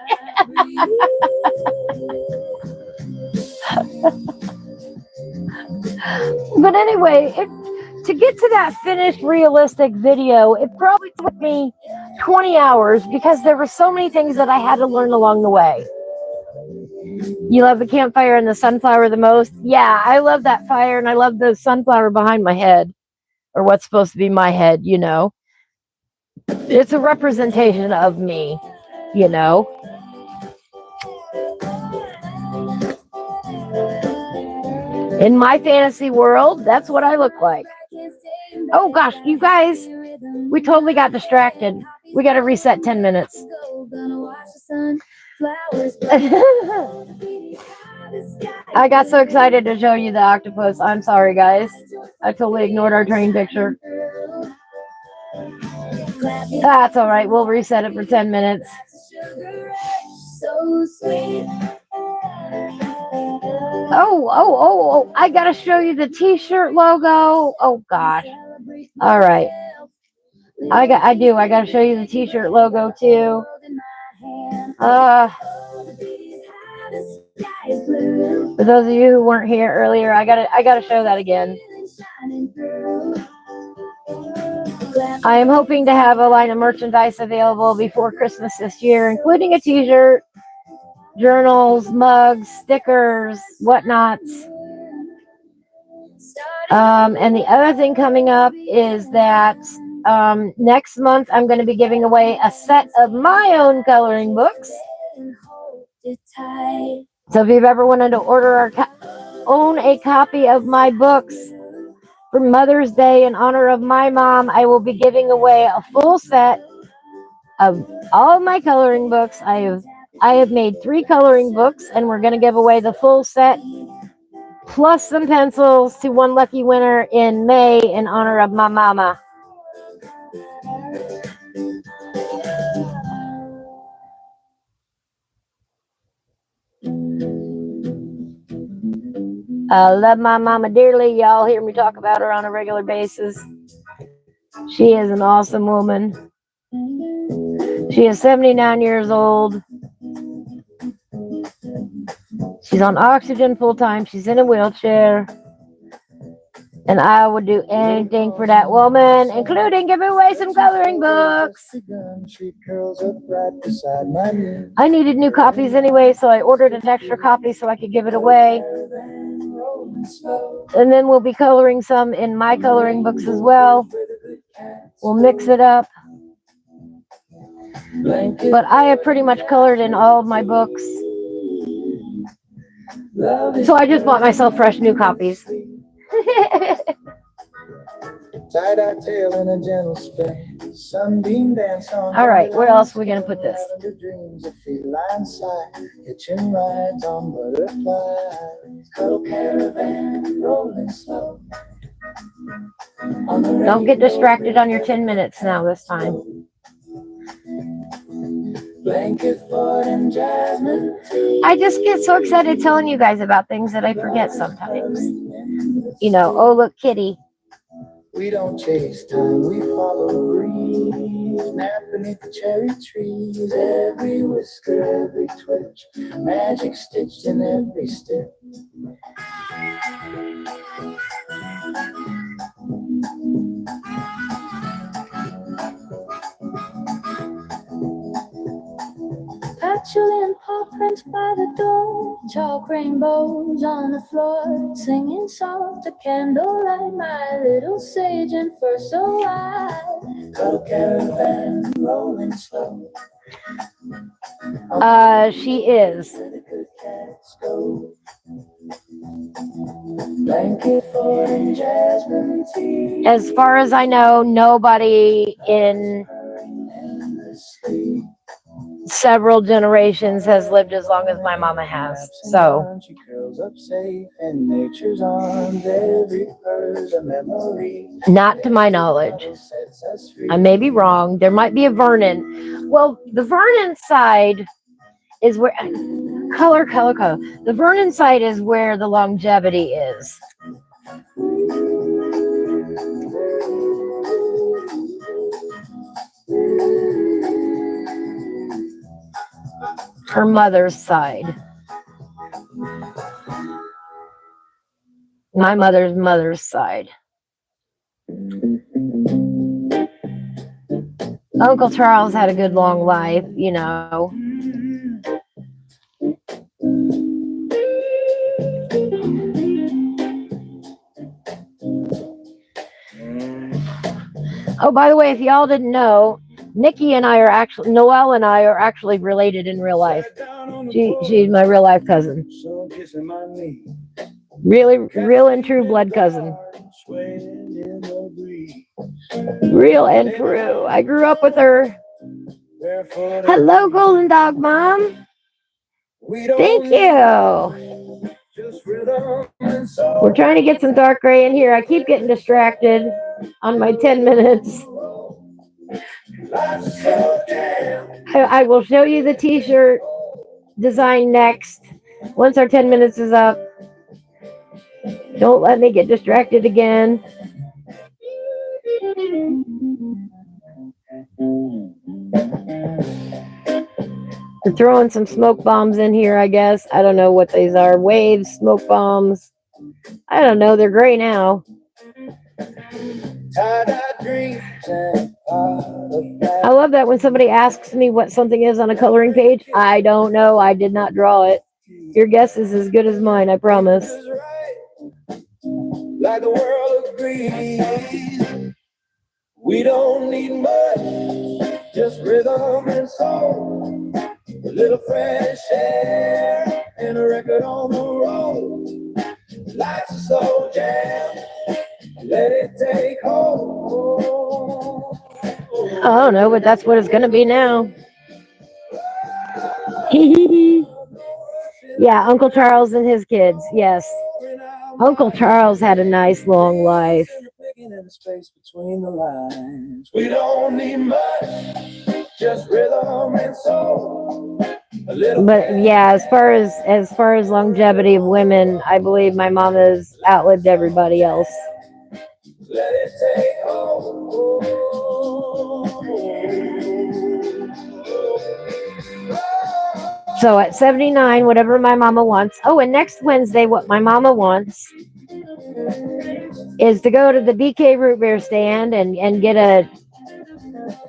But anyway, to get to that finished realistic video, it probably took me 20 hours because there were so many things that I had to learn along the way. You love the campfire and the sunflower the most? Yeah, I love that fire, and I love the sunflower behind my head, or what's supposed to be my head, you know. It's a representation of me, you know. In my fantasy world, that's what I look like. Oh gosh, you guys, we totally got distracted. We got to reset 10 minutes. I got so excited to show you the octopus. I'm sorry, guys. I totally ignored our train picture. That's all right. We'll reset it for 10 minutes. Oh, I got to show you the t-shirt logo. Oh, gosh. All right. I got to show you the t-shirt logo, too. For those of you who weren't here earlier, I gotta show that again. I am hoping to have a line of merchandise available before Christmas this year, including a t-shirt, journals, mugs, stickers, whatnots. And the other thing coming up is that next month I'm going to be giving away a set of my own coloring books. So if you've ever wanted to order or own a copy of my books for Mother's Day in honor of my mom, I will be giving away a full set of all of my coloring books. I have made 3 coloring books, and we're going to give away the full set plus some pencils to one lucky winner in May in honor of my mama. I love my mama dearly. Y'all hear me talk about her on a regular basis. She is an awesome woman. She is 79 years old. She's on oxygen full time. She's in a wheelchair. And I would do anything for that woman, including giving away some coloring books. I needed new copies anyway, so I ordered an extra copy so I could give it away. And then we'll be coloring some in my coloring books as well. We'll mix it up. But I have pretty much colored in all of my books. So I just bought myself fresh new copies. Sunbeam dance on. All right, where else are we gonna put this? Dreams of feline sight, hitching rides on butterflies. Cuddle caravan rolling slow. Don't get distracted on your 10 minutes now this time. Blanket fort and jasmine tea. I just get so excited telling you guys about things that I forget sometimes. You know, oh look, kitty. We don't chase time, we follow breeze. Nap beneath the cherry trees. Every whisker, every twitch, magic stitched in every stitch. Petulant paw prints by the door, chalk rainbows on the floor, singing soft to candlelight, my little sage and fur so white. Cuddle caravan rolling slow. She is. Blanket fort and jasmine tea. As far as I know, nobody in several generations has lived as long as my mama has. So, she curls up safe in nature's arms. Every bird's a memory. not to my knowledge. I may be wrong. There might be a Vernon. Well, the Vernon side is where color. The Vernon side is where the longevity is. Her mother's side. My mother's side. Uncle Charles had a good long life, you know. Oh, by the way, if y'all didn't know, Noelle and I are actually related in real life. She's my real life cousin. Really, real and true blood cousin. Real and true. I grew up with her. Hello, Golden Dog Mom. Thank you. We're trying to get some dark gray in here. I keep getting distracted on my 10 minutes. I will show you the t-shirt design next. Once our 10 minutes is up. Don't let me get distracted again. We're throwing some smoke bombs in here, I guess. I don't know what these are. Waves, smoke bombs. I don't know. They're gray now. I love that when somebody asks me what something is on a coloring page. I don't know. I did not draw it. Your guess is as good as mine, I promise. Like the world agrees, we don't need much, just rhythm and soul, a little fresh air, and a record on the road. Life's a slow jam, let it take hold. I don't know, but that's what it's gonna be now. Yeah, Uncle Charles and his kids, yes. Uncle Charles had a nice long life. We don't need much, just rhythm and soul. But yeah, as far as longevity of women, I believe my mama's outlived everybody else. Let it take hold. So at 79, whatever my mama wants. Oh, and next Wednesday, what my mama wants is to go to the BK root beer stand and get a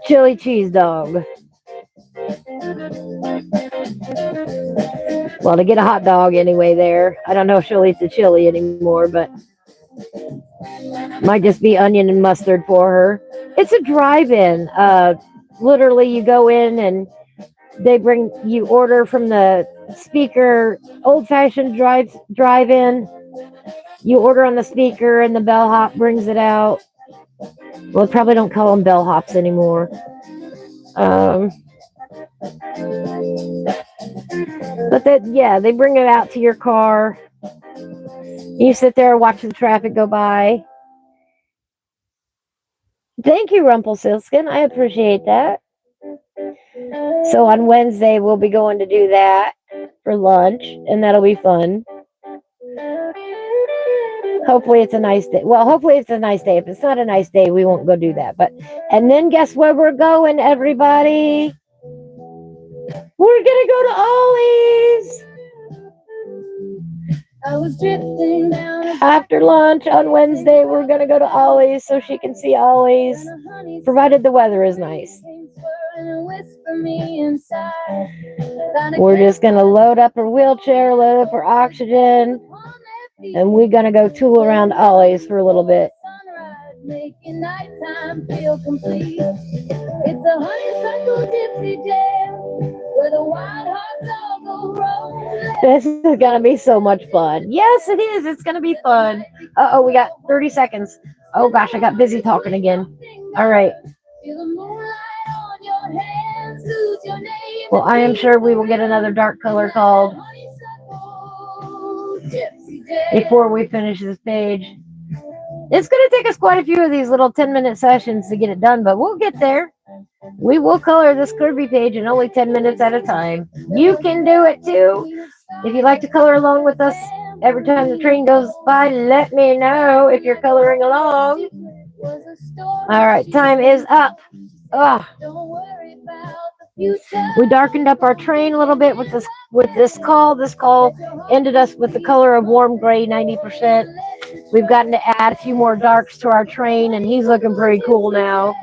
chili cheese dog. Well, to get a hot dog anyway there. I don't know if she'll eat the chili anymore, but might just be onion and mustard for her. It's a drive-in. Literally, you go in and you order from the speaker, old-fashioned drive-in. You order on the speaker and the bellhop brings it out. Well, probably don't call them bellhops anymore. But yeah, they bring it out to your car. You sit there and watch the traffic go by. Thank you, Rumpelstiltskin. I appreciate that. So on Wednesday, we'll be going to do that for lunch, and that'll be fun. Hopefully it's a nice day. Well, hopefully it's a nice day. If it's not a nice day, we won't go do that. And then guess where we're going, everybody? We're gonna go to Ollie's. I was drifting down After lunch on Wednesday, we're gonna go to Ollie's so she can see Ollie's, provided the weather is nice. We're just gonna load up her wheelchair, load up her oxygen, and we're gonna go tool around Ollie's for a little bit. Making nighttime feel complete. It's a honeysuckle gypsy jam where the wild hearts all go rolling. This is gonna be so much fun. Yes, it is. It's gonna be fun. Uh-oh, we got 30 seconds. Oh gosh, I got busy talking again. All right. Well, I am sure we will get another dark color called before we finish this page. It's going to take us quite a few of these little 10-minute sessions to get it done, but we'll get there. We will color this Kerby page in only 10 minutes at a time. You can do it too. If you'd like to color along with us every time the train goes by, let me know if you're coloring along. All right, time is up. We darkened up our train a little bit with this call. This call ended us with the color of warm gray, 90%. We've gotten to add a few more darks to our train, and he's looking pretty cool now.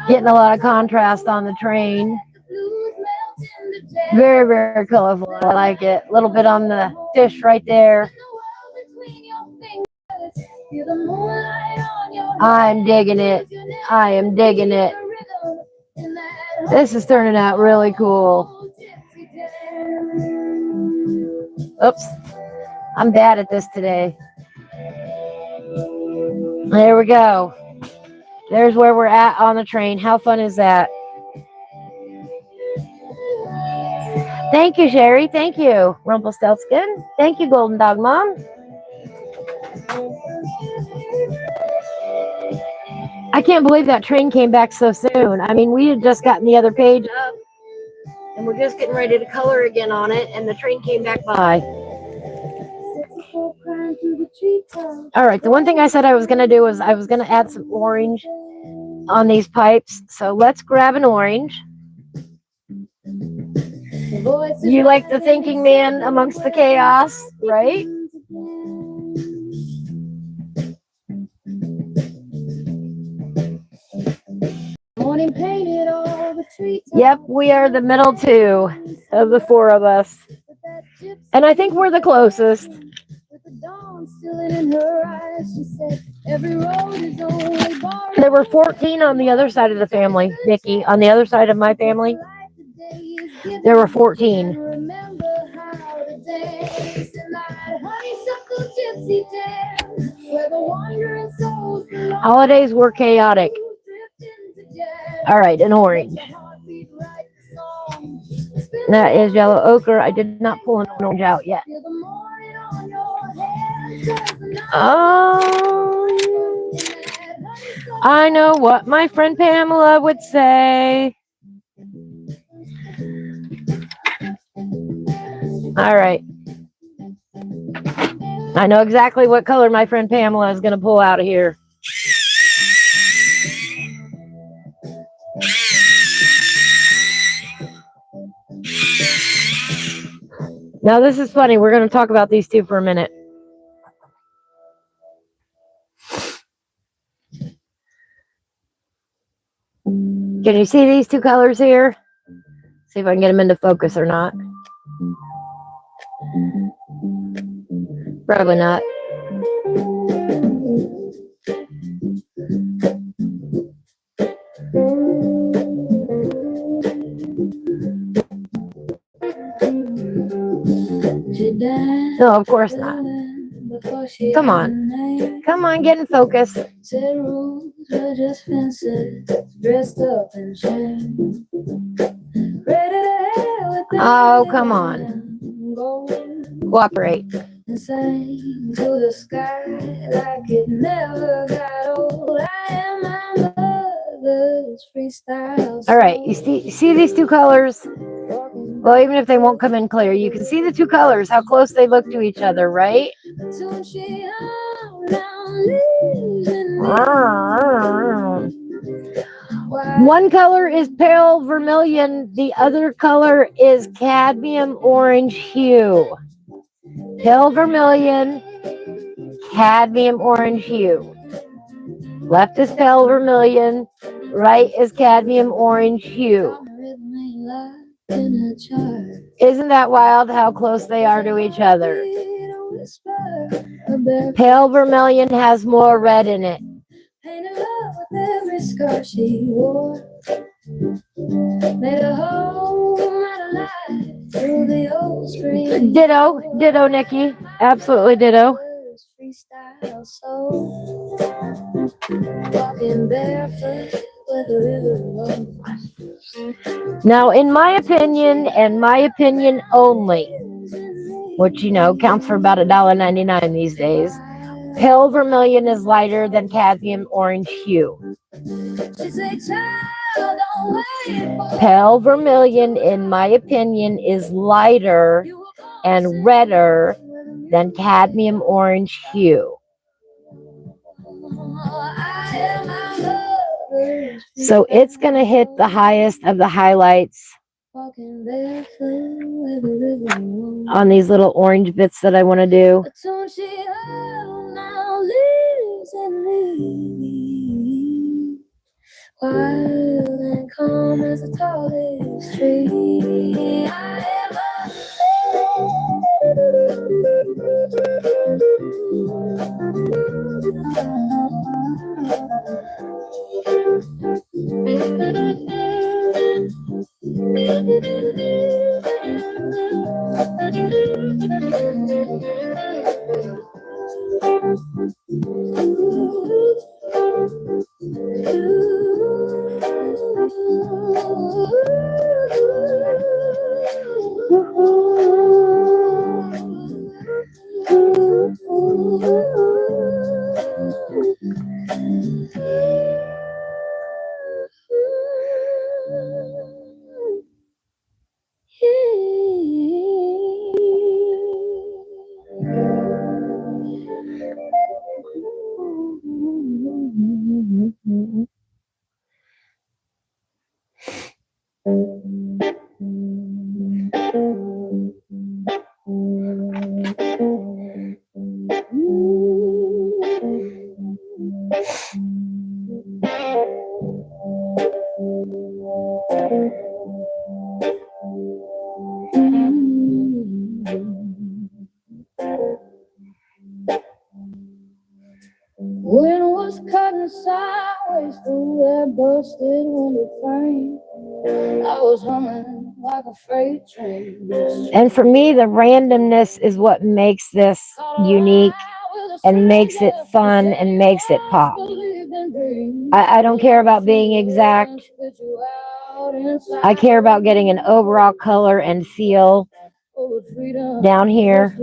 Getting a lot of contrast on the train. Very, very colorful. I like it. A little bit on the fish right there. I'm digging it. I am digging it. This is turning out really cool. Oops. I'm bad at this today. There we go. There's where we're at on the train. How fun is that? Thank you, Sherry. Thank you, Rumpelstiltskin. Thank you, Golden Dog Mom. I can't believe that train came back so soon. I mean, we had just gotten the other page up, and we're just getting ready to color again on it, and the train came back by. All right, the one thing I said I was going to do was I was going to add some orange on these pipes. So let's grab an orange. You like the thinking man amongst the chaos, right? Yep, we are the middle two of the four of us. And I think we're the closest. There were 14 on the other side of the family, Nikki. On the other side of my family, there were 14. Holidays were chaotic. All right, an orange. That is yellow ochre. I did not pull an orange out yet. Oh, I know what my friend Pamela would say. All right. I know exactly what color my friend Pamela is going to pull out of here. Now, this is funny. We're going to talk about these two for a minute. Can you see these two colors here? See if I can get them into focus or not. Probably not. No, of course not. Come on. Come on, get in focus. are just fences dressed up in shame. Ready to hell with Oh, come on. Cooperate. and sang to the sky like it never got old. I am my mother's freestyle. All right, you see these two colors? Well, even if they won't come in clear, you can see the two colors, how close they look to each other, right? One color is pale vermilion, the other color is cadmium orange hue. Pale vermilion, cadmium orange hue. Left is pale vermilion, right is cadmium orange hue. Isn't that wild how close they are to each other? Pale vermilion has more red in it. Ditto, Nikki. Absolutely ditto. Now, in my opinion, and my opinion only, which, you know, counts for about $1.99 these days, pale vermilion is lighter than cadmium orange hue. Pale vermilion, in my opinion, is lighter and redder than cadmium orange hue. So it's going to hit the highest of the highlights on these little orange bits that I want to do. Wild and calm as the tallest tree. When was cutting sideways through that busted window frame, I was humming like a freight train. And for me, the randomness is what makes this unique and makes it fun and makes it pop. I don't care about being exact. I care about getting an overall color and feel down here.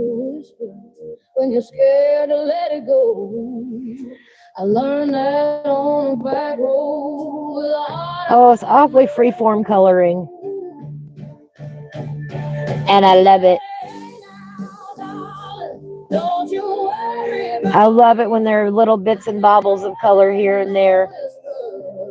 When you're scared to let it go, I learned that on a back road. Oh, it's awfully freeform coloring, and I love it. I love it when there are little bits and bobbles of color here and there.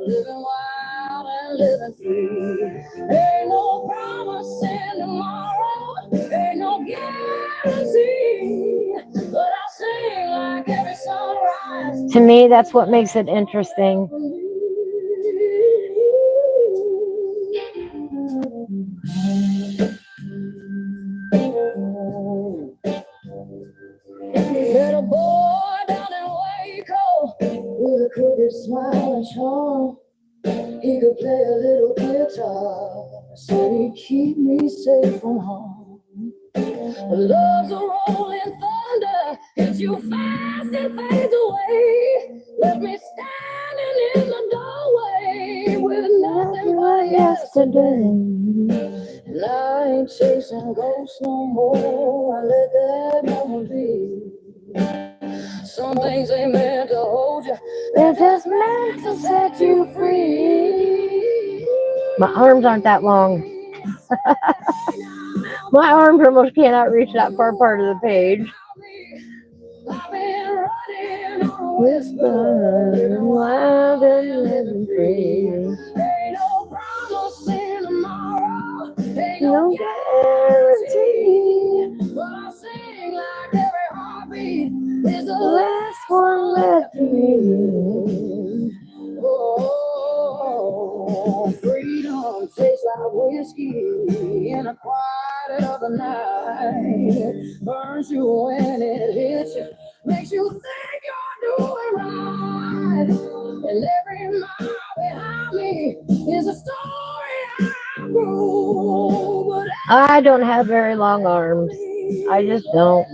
Living wild and living free. Ain't no promise in tomorrow. Ain't no guarantee. But I'll sing like every sunrise. To me, that's what makes it interesting. Little boy down in Waco with a crooked smile and charm. He could play a little guitar, said he'd keep me safe from harm. Love's a rolling thunder, hits you fast and fades away. Left me standing in the doorway with nothing but yesterday. And I ain't chasing ghosts no more. I let that moment be. Some things ain't meant to hold you, they're just meant to set you free. My arms aren't that long. My arms almost cannot reach that far part of the page. I've been running on a whisper, living wild and living free. Ain't no promise in tomorrow, ain't no guarantee. But I sing like every heartbeat is the last one left in me. Oh, freedom tastes like whiskey in the quiet of the night. Burns you when it hits you, makes you think you're doing right. And every mile behind me is a story I grew. But I don't have very long arms. I just don't.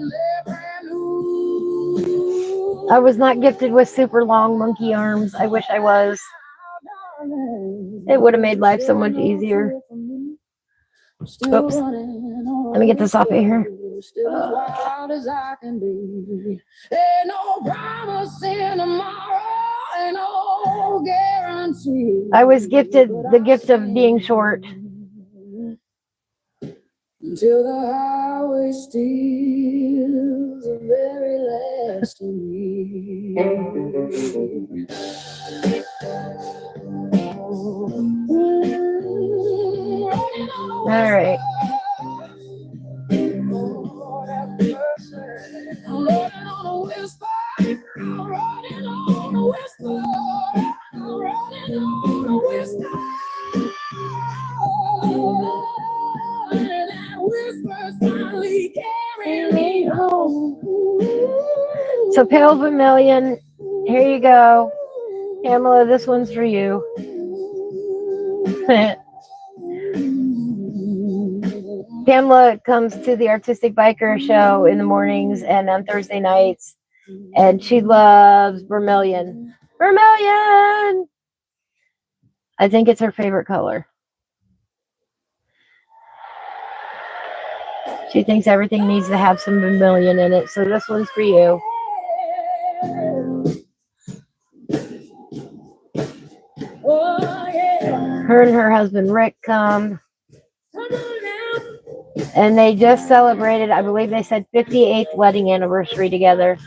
I was not gifted with super long monkey arms. I wish I was. It would have made life so much easier. Oops. Let me get this off of here. I was gifted the gift of being short. Until the highway steals the very last of me. All right. I'm running on a whisper. I'm running on a whisper. I'm running on a whisper. And that whisper's finally carrying me home. So Pale Vermilion, here you go. Pamela, this one's for you. Pamela comes to the Artistic Biker show in the mornings and on Thursday nights, and she loves vermilion. Vermilion! I think it's her favorite color. She thinks everything needs to have some vermilion in it, so this one's for you. Her and her husband Rick come, and they just celebrated, I believe they said 58th wedding anniversary together.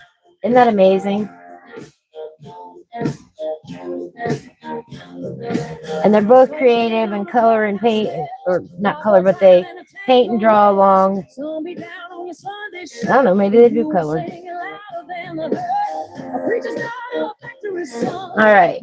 Isn't that amazing? And they're both creative and color and paint, or not color, but they paint and draw along. I don't know, maybe they do color. All right.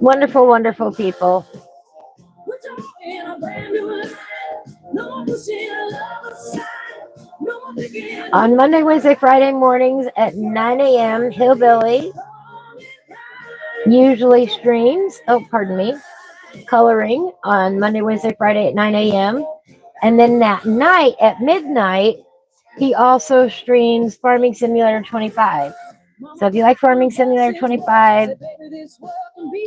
Wonderful, wonderful people. On Monday, Wednesday, Friday mornings at 9 a.m., Hillbilly usually streams, coloring on Monday, Wednesday, Friday at 9 a.m. And then that night at midnight, he also streams Farming Simulator 25. So if you like Farming Simulator 25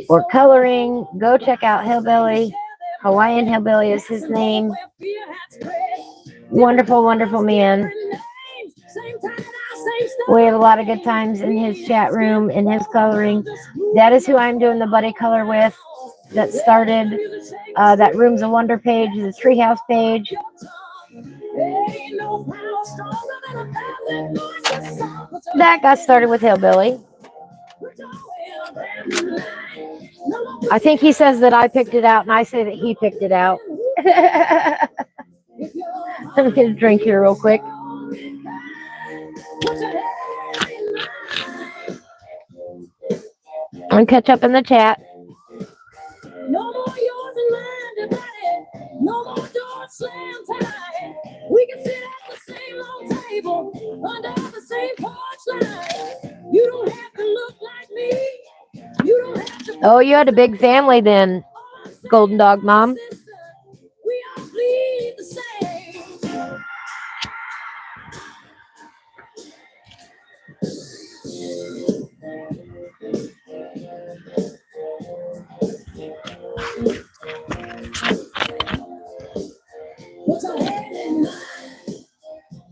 or coloring, go check out Hillbilly. Hawaiian Hillbilly is his name. Wonderful, wonderful man. We had a lot of good times in his chat room, in his coloring. That is who I'm doing the buddy color with. That started that Room's a Wonder page, the Treehouse page. That got started with Hillbilly. I think he says that I picked it out, and I say that he picked it out. Let me get a drink here real quick. And catch up in the chat. No more yours and mine divided. No more doors slammed tight. We can sit at the same long table under the same porch light. You don't have to look like me. You don't Oh, you had a big family then, Golden Dog Mom. We all bleed the same. Put your head in mine.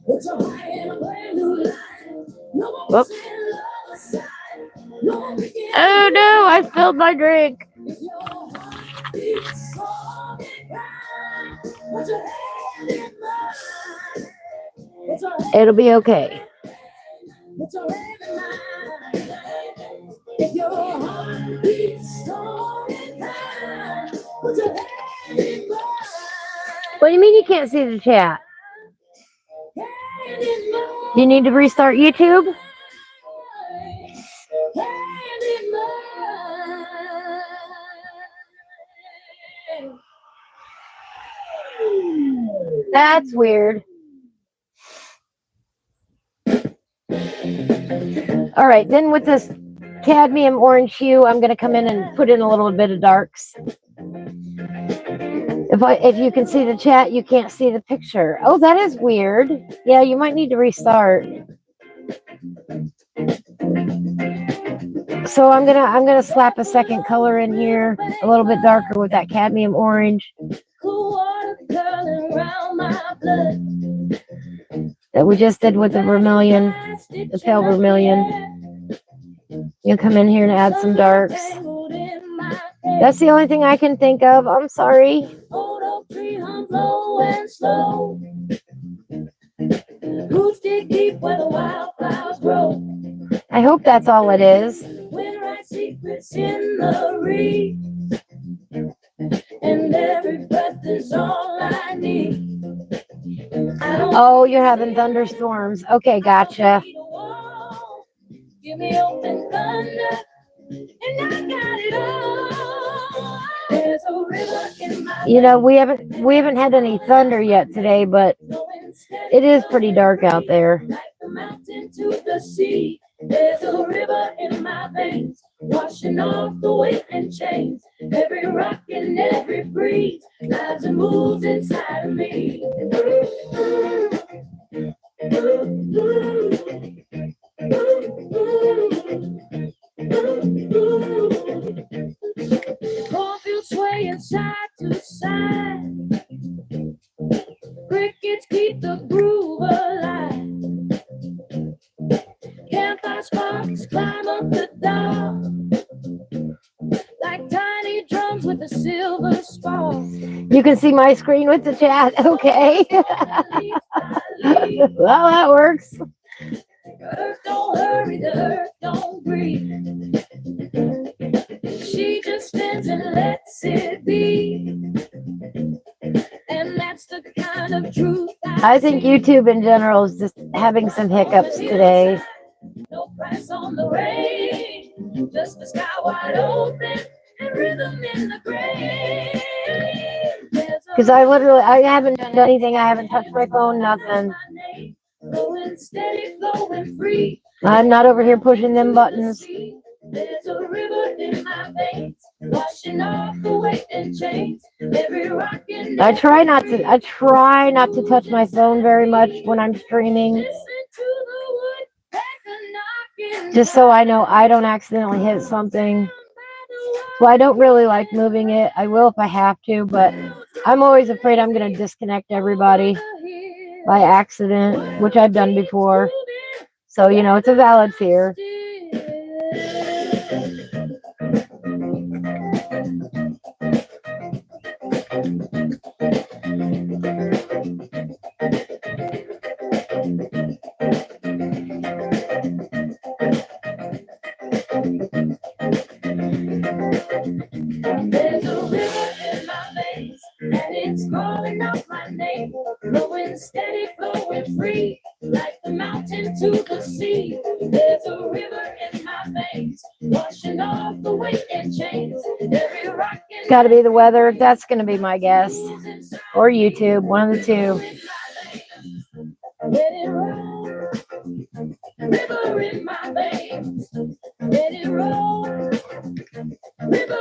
Put your heart in a brand new line. No more Whoops. pretend love aside. No more begin. Oh no, I spilled my drink. If your heart beats strong and kind, put your head in mine. Put your head, It'll be okay. put your head in mine. If your heart beats strong and kind, put your head in mine. What do you mean you can't see the chat? Head in mine. Do you need to restart YouTube? Head in mine. That's weird. All right, then with this cadmium orange hue, I'm going to come in and put in a little bit of darks. If you can see the chat, you can't see the picture. Oh, that is weird. Yeah, you might need to restart. So I'm gonna slap a second color in here, a little bit darker with that cadmium orange. Cool water curling around my blood. That we just did with the vermilion, the pale vermilion. You'll come in here and add some darks. That's the only thing I can think of. I'm sorry. Old oak tree hung low and slow. Roots dig deep where the wildflowers grow. I hope that's all it is. Wind writes secrets in the reed. And every breath is all I need. Oh, you're having thunderstorms. Okay, gotcha. Give me open thunder, and I got it all. There's a river in my You know, we haven't had any thunder yet today, but it is pretty dark out there. like the mountain to the sea. There's a river in my veins, washing off the weight and chains. Every rock and every breeze lives and moves inside of me. Cornfields swaying side to side. Crickets keep the groove alive. Campfire sparks climb up the dark like tiny drums with a silver spark. You can see my screen with the chat. Okay. Well, that works. Earth don't hurry, the earth don't breathe. She just stands and lets it be. And that's the kind of truth I think YouTube in general is just having some hiccups today. No price on the rain, just the sky wide open and rhythm in the grave. Because I haven't done anything. I haven't touched my phone, nothing. Flowing steady, flowing free. I'm not over here pushing them buttons. There's a river in my veins, washing off the weight and chains. Every rock and I try not to touch my phone very much when I'm streaming, listen to the woodpecker knocking. just so I know I don't accidentally hit something. So I don't really like moving it. I will if I have to, but I'm always afraid I'm going to disconnect everybody by accident, which I've done before. So, you know, it's a valid fear. There's a river in my veins, and it's calling out my name. Flowing steady, flowing free, like the mountain to the sea. There's a river in my veins, washing off the weight and chains. Every rock and Got to be the weather. That's going to be my guess. Or YouTube, one of the two. let it roll. River in my veins, let it roll. River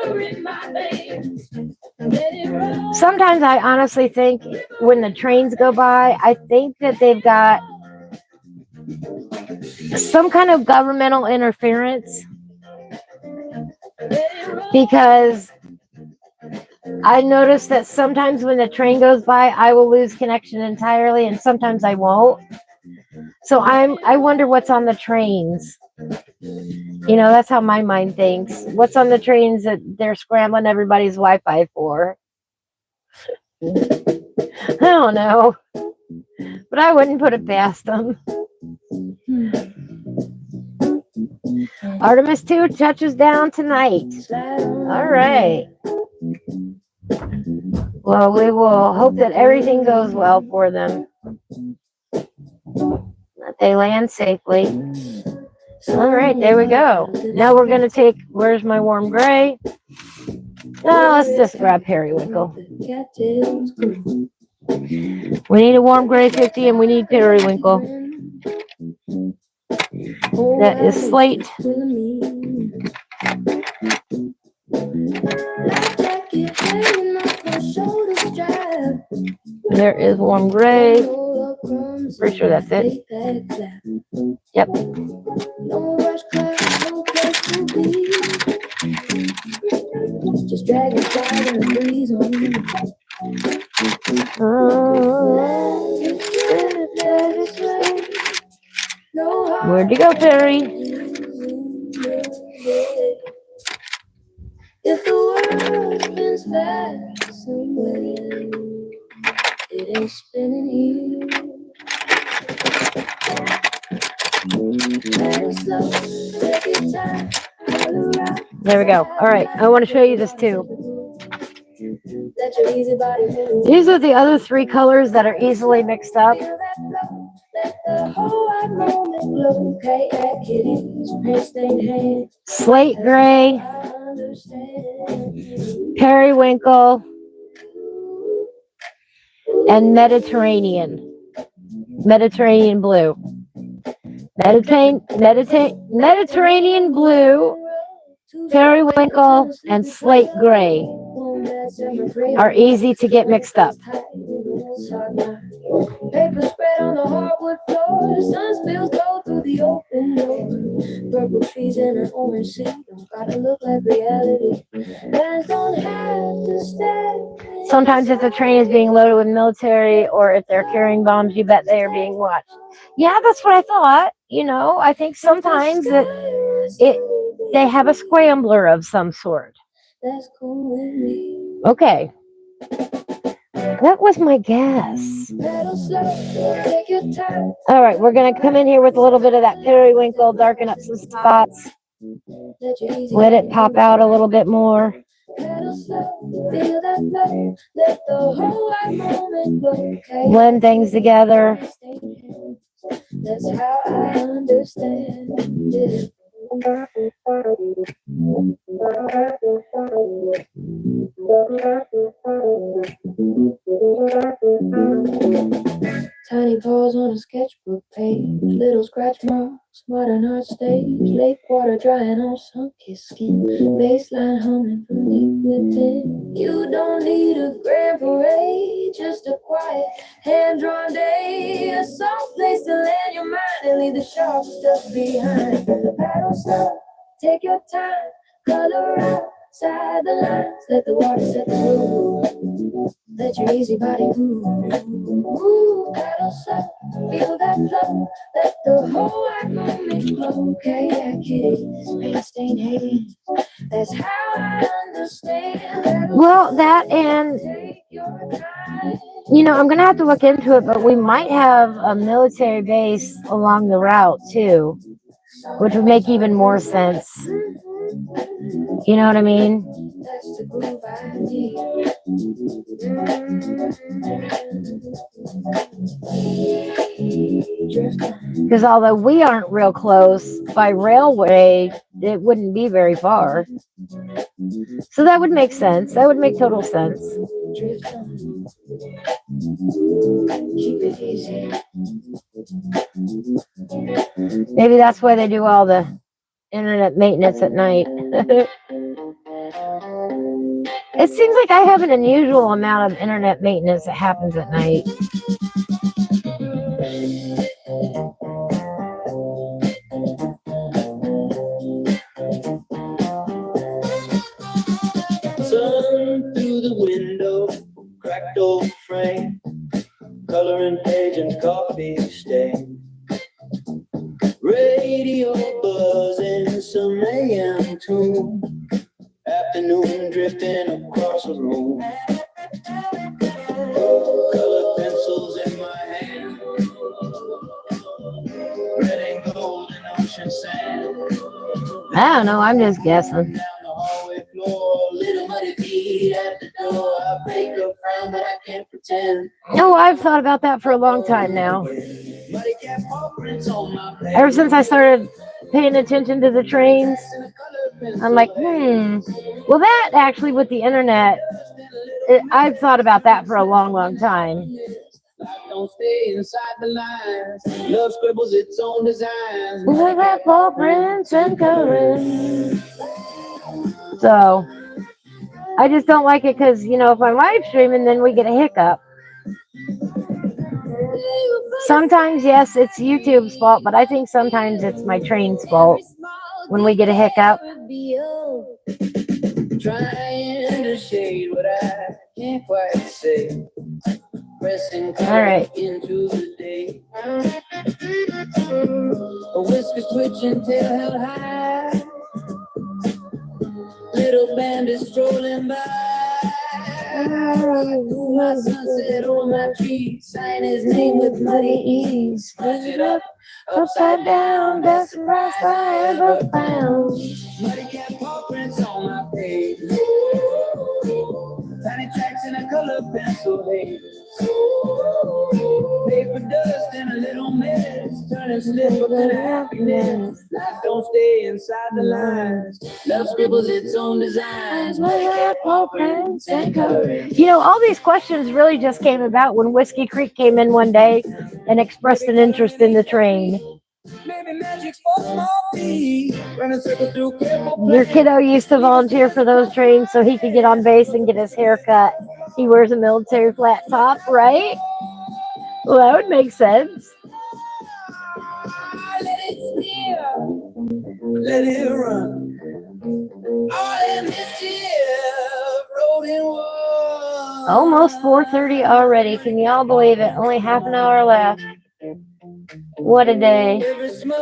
sometimes I honestly think when the trains go by, I think that they've got some kind of governmental interference, because I noticed that sometimes when the train goes by, I will lose connection entirely, and sometimes I won't. So I wonder what's on the trains. You know, that's how my mind thinks. What's on the trains that they're scrambling everybody's Wi-Fi for? I don't know, but I wouldn't put it past them. Artemis 2 touches down tonight. All right. Well, we will hope that everything goes well for them, that they land safely. All right, there we go. Now we're going to take, where's my warm gray? No, let's just grab Periwinkle. We need a warm gray 50 and we need Periwinkle. That is Slate. There is warm gray. Pretty sure that's it. Yep. Just drag it down and breeze on me. Where'd you go, Perry? If the world spins fast somewhere, it ain't spinning here. There we go. All right, I want to show you this too. These are the other three colors that are easily mixed up. Slate gray, periwinkle, and Mediterranean blue. Mediterranean blue, periwinkle, and slate gray are easy to get mixed up. Paper spread on the hardwood floor, sun spills gold through the open door. Purple trees and an orange sea don't gotta look like reality. Guys don't have to stay. Sometimes if the train is being loaded with military or if they're carrying bombs, you bet they are being watched. Yeah, that's what I thought. You know, I think sometimes that they have a scrambler of some sort. That's cool with me. Okay. That was my guess. All right, we're going to come in here with a little bit of that periwinkle, darken up some spots. Let it pop out a little bit more. Blend things together. That's how I understand it. Tiny paws on a sketchbook page, little scratch marks, modern art stage, lake water drying on sun-kissed skin, baseline humming from deep within. You don't need a grand parade, just a quiet, hand-drawn day, a soft place to land your mind and leave the sharp stuff behind. Paddle slow, take your time, color outside the lines, let the water set the mood. Let your easy body move. Move, paddle slow, feel that flow. Let the whole wide moment flow. Kayak kitties, paint stained hands. That's how I understand. Well, that and, you know, I'm going to have to look into it, but we might have a military base along the route too, which would make even more sense. You know what I mean? That's the groove I need. Because although we aren't real close, by railway, it wouldn't be very far. So that would make sense. That would make total sense. Maybe that's why they do all the internet maintenance at night. It seems like I have an unusual amount of internet maintenance that happens at night. Sun through the window, cracked old frame, coloring page and coffee stain. Radio buzzing, some AM tune, afternoon drifting across the room. Color pencils in my hand, red and gold and ocean sand. I don't know, I'm just guessing. Down the hallway floor, little muddy feet at the door. I fake a frown, but I can't pretend. No, I've thought about that for a long time now. Ever since I started paying attention to the trains, I'm like, well, that actually with the internet, I've thought about that for a long, long time. Don't stay inside the lines. Love scribbles its own designs. We got ball prints and coloring. So I just don't like it because, you know, if I'm live streaming, then we get a hiccup. Sometimes, yes, it's YouTube's fault, but I think sometimes it's my train's fault when we get a hiccup. Trying to shade what I can't quite say. Pressing right. Into the day. A whiskers twitching, tail held high. Little bandit strolling by. My sunset on my tree. Sign his name with muddy ease. Scratch it up, upside down. Best surprise I ever found. Muddy cat paw prints on my page. Tiny tracks in a color pencil haze. Paper dust and a little mess. Turning slip up into happiness. Life don't stay inside the lines. Love scribbles its own designs. You know, all these questions really just came about when Whiskey Creek came in one day and expressed an interest in the train. Your kiddo used to volunteer for those trains so he could get on base and get his hair cut. He wears a military flat top, right? Well, that would make sense. Let it steer, let it run. All in mischief, rolling wood. Almost 4:30 already. Can y'all believe it? Only half an hour left. What a day.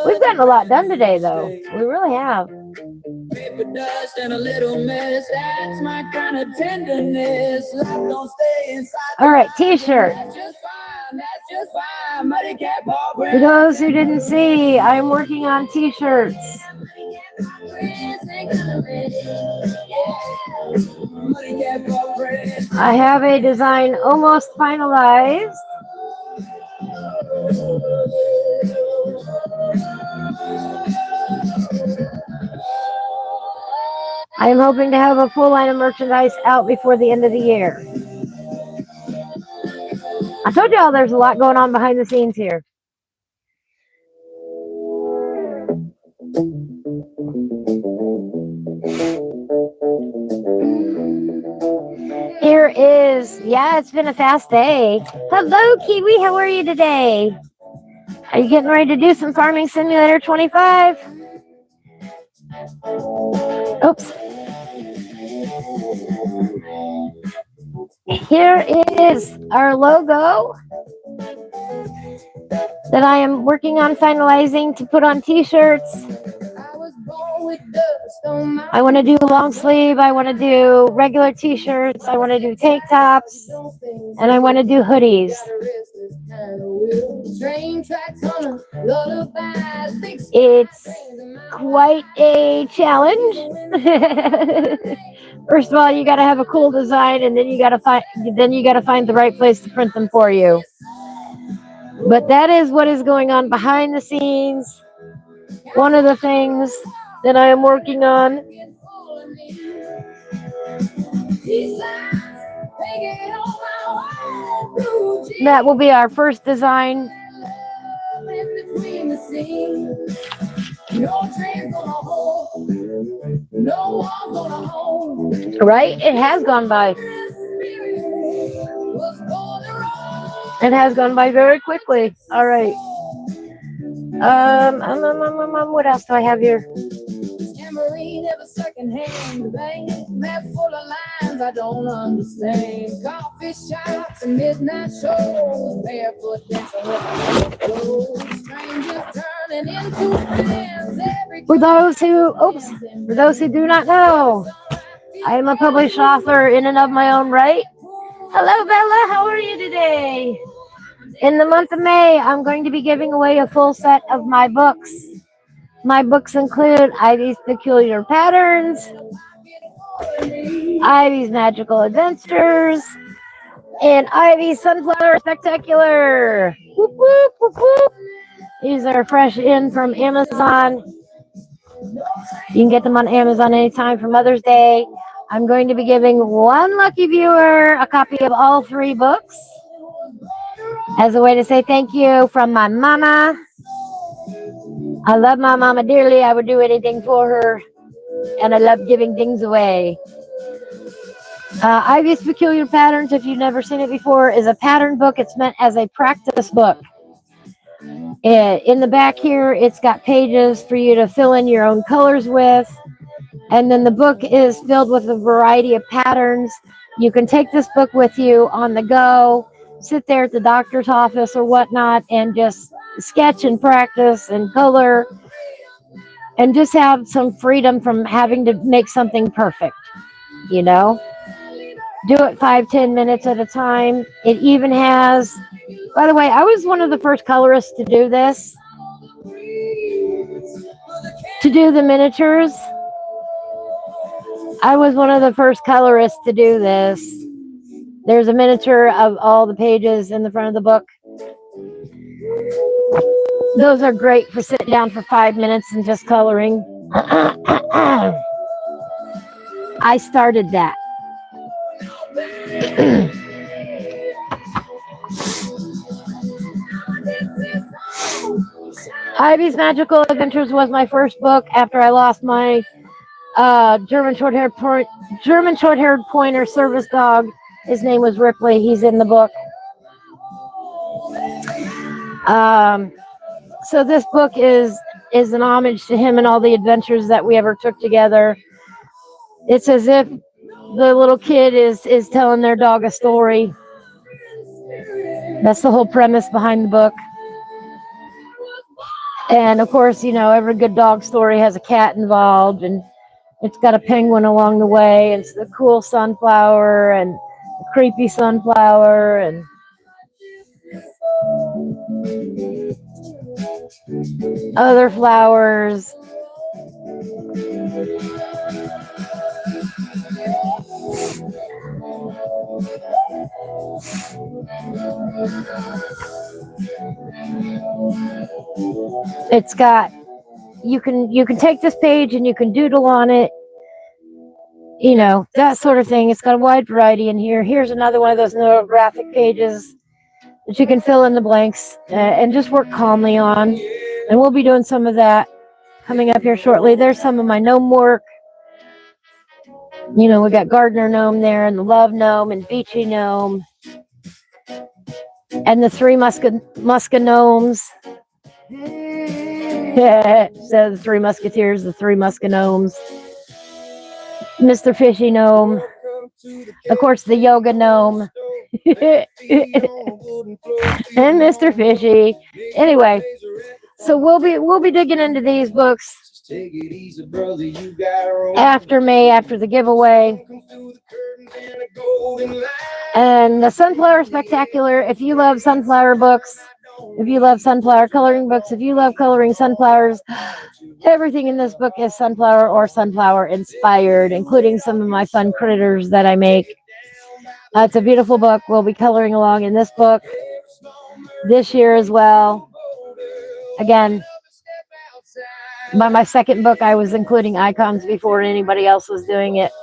We've gotten a lot done today, though. We really have. Paper dust and a little mess. That's my kind of tenderness. Life don't stay inside. All right, t-shirt. That's just fine. Muddy cat paw For those who didn't see, I'm working on t-shirts. I have a design almost finalized. I am hoping to have a full line of merchandise out before the end of the year. I told y'all there's a lot going on behind the scenes here. Here is, yeah, it's been a fast day. Hello, Kiwi, how are you today? Are you getting ready to do some Farming Simulator 25? Oops. Here is our logo that I am working on finalizing to put on t-shirts. I want to do long sleeve, I want to do regular t-shirts, I want to do tank tops, and I want to do hoodies. It's quite a challenge. First of all, you got to have a cool design, and then you got to find the right place to print them for you. But that is what is going on behind the scenes. One of the things that I am working on. That will be our first design. Right? It has gone by. It has gone by very quickly. All right. What else do I have here? Tambourine ever secondhand bang, map full of lines I don't understand. Coffee shops and midnight shows, barefoot dancing with clothes. Strangers turning into fans. For those who do not know, I am a published author in and of my own right. Hello, Bella. How are you today? In the month of May, I'm going to be giving away a full set of my books. My books include Ivy's Peculiar Patterns, Ivy's Magical Adventures, and Ivy's Sunflower Spectacular. Whoop, whoop, whoop, whoop. These are fresh in from Amazon. You can get them on Amazon anytime for Mother's Day. I'm going to be giving one lucky viewer a copy of all 3 books as a way to say thank you from my mama. I love my mama dearly. I would do anything for her, and I love giving things away. Ivy's Peculiar Patterns, if you've never seen it before, is a pattern book. It's meant as a practice book. In the back here, it's got pages for you to fill in your own colors with. And then the book is filled with a variety of patterns. You can take this book with you on the go, sit there at the doctor's office or whatnot, and just sketch and practice and color, and just have some freedom from having to make something perfect. You know, do it 5-10 minutes at a time. It even has, by the way, I was one of the first colorists to do this, to do the miniatures. I was one of the first colorists to do this. There's a miniature of all the pages in the front of the book. Those are great for sitting down for 5 minutes and just coloring. I started that. Ivy's Magical Adventures was my first book after I lost my German short-haired pointer service dog. His name was Ripley. He's in the book. So this book is an homage to him and all the adventures that we ever took together. It's as if the little kid is telling their dog a story. That's the whole premise behind the book. And of course, you know, every good dog story has a cat involved, and it's got a penguin along the way. It's the cool sunflower and the creepy sunflower and other flowers. It's got, you can take this page and you can doodle on it, you know, that sort of thing. It's got a wide variety in here. Here's another one of those graphic pages that you can fill in the blanks and just work calmly on. And we'll be doing some of that coming up here shortly. There's some of my gnome work. You know, we got Gardener Gnome there, and the Love Gnome, and Beachy Gnome, and the 3 Muska Gnomes. So the 3 Musketeers, the 3 Muska Gnomes, Mr. Fishy Gnome, of course the Yoga Gnome, and Mr. Fishy. Anyway, so we'll be digging into these books after May, after the giveaway. And the Sunflower Spectacular, if you love sunflower books, if you love sunflower coloring books, if you love coloring sunflowers, everything in this book is sunflower or sunflower inspired, including some of my fun critters that I make. It's a beautiful book. We'll be coloring along in this book this year as well. Again, by my second book, I was including icons before anybody else was doing it.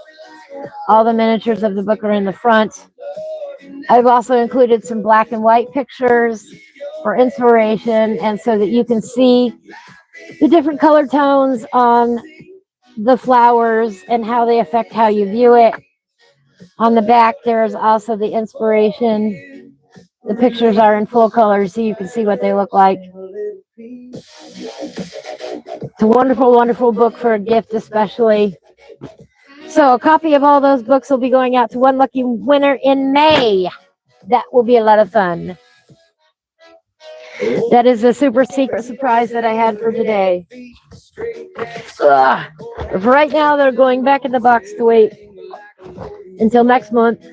All the miniatures of the book are in the front. I've also included some black and white pictures for inspiration, and so that you can see the different color tones on the flowers and how they affect how you view it. On the back, there is also the inspiration. The pictures are in full color, so you can see what they look like. It's a wonderful, wonderful book for a gift, especially. So a copy of all those books will be going out to one lucky winner in May. That will be a lot of fun. That is a super secret surprise that I had for today. Ugh. For right now, they're going back in the box to wait until next month.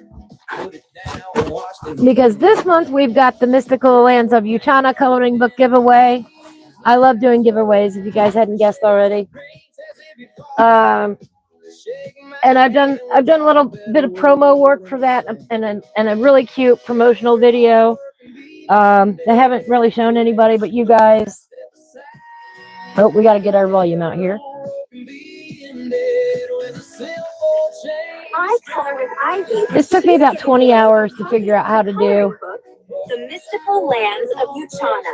Because this month we've got the Mystical Lands of Uchana coloring book giveaway. I love doing giveaways, if you guys hadn't guessed already. And I've done a little bit of promo work for that, and a really cute promotional video. I haven't really shown anybody but you guys. Oh, we got to get our volume out here. I Color with Ivy. This took me about 20 hours to figure out how to do. The Mystical Lands of Uchana.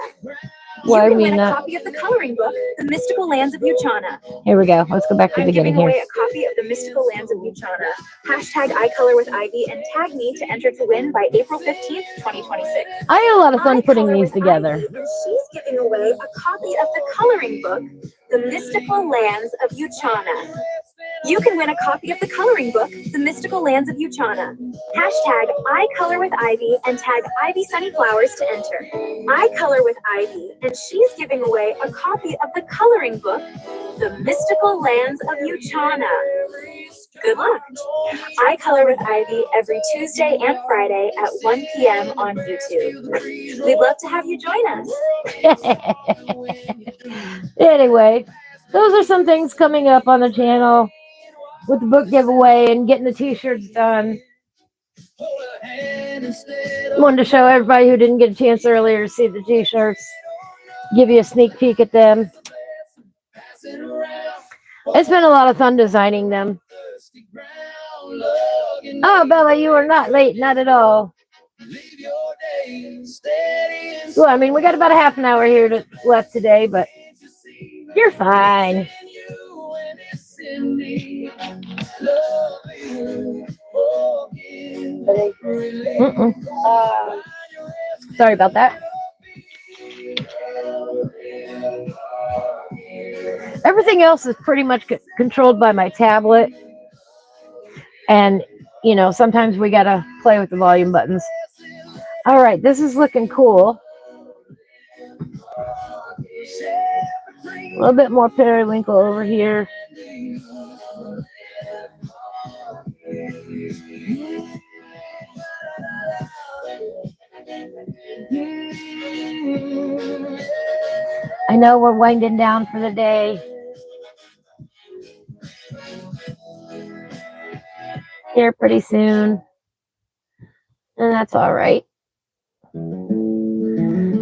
Well, you I can mean win a that. copy of the coloring book, The Mystical Lands of Uchana. Here we go. Let's go back to the I'm beginning giving here. away a copy of The Mystical Lands of Uchana. Hashtag IColorWithIvy and tag me to enter to win by April 15th, 2026. I had a lot of fun putting these together. Ivy, and she's giving away a copy of the coloring book, The Mystical Lands of Uchana. You can win a copy of the coloring book, The Mystical Lands of Uchana. Hashtag IColorWithIvy and tag IvySunnyFlowers to enter. I Color with Ivy, and she's giving away a copy of the coloring book, The Mystical Lands of Uchana. Good luck. I Color with Ivy every Tuesday and Friday at 1 p.m. on YouTube. We'd love to have you join us. Anyway, those are some things coming up on the channel with the book giveaway and getting the t-shirts done. Wanted to show everybody who didn't get a chance earlier to see the t-shirts, give you a sneak peek at them. It's been a lot of fun designing them. Oh, Bella, you are not late, not at all. Well, I mean, we got about a half an hour here left today, but you're fine. Sorry about that. Everything else is pretty much controlled by my tablet. And, you know, sometimes we got to play with the volume buttons. All right, this is looking cool. A little bit more periwinkle over here. I know we're winding down for the day. Here pretty soon. And that's all right.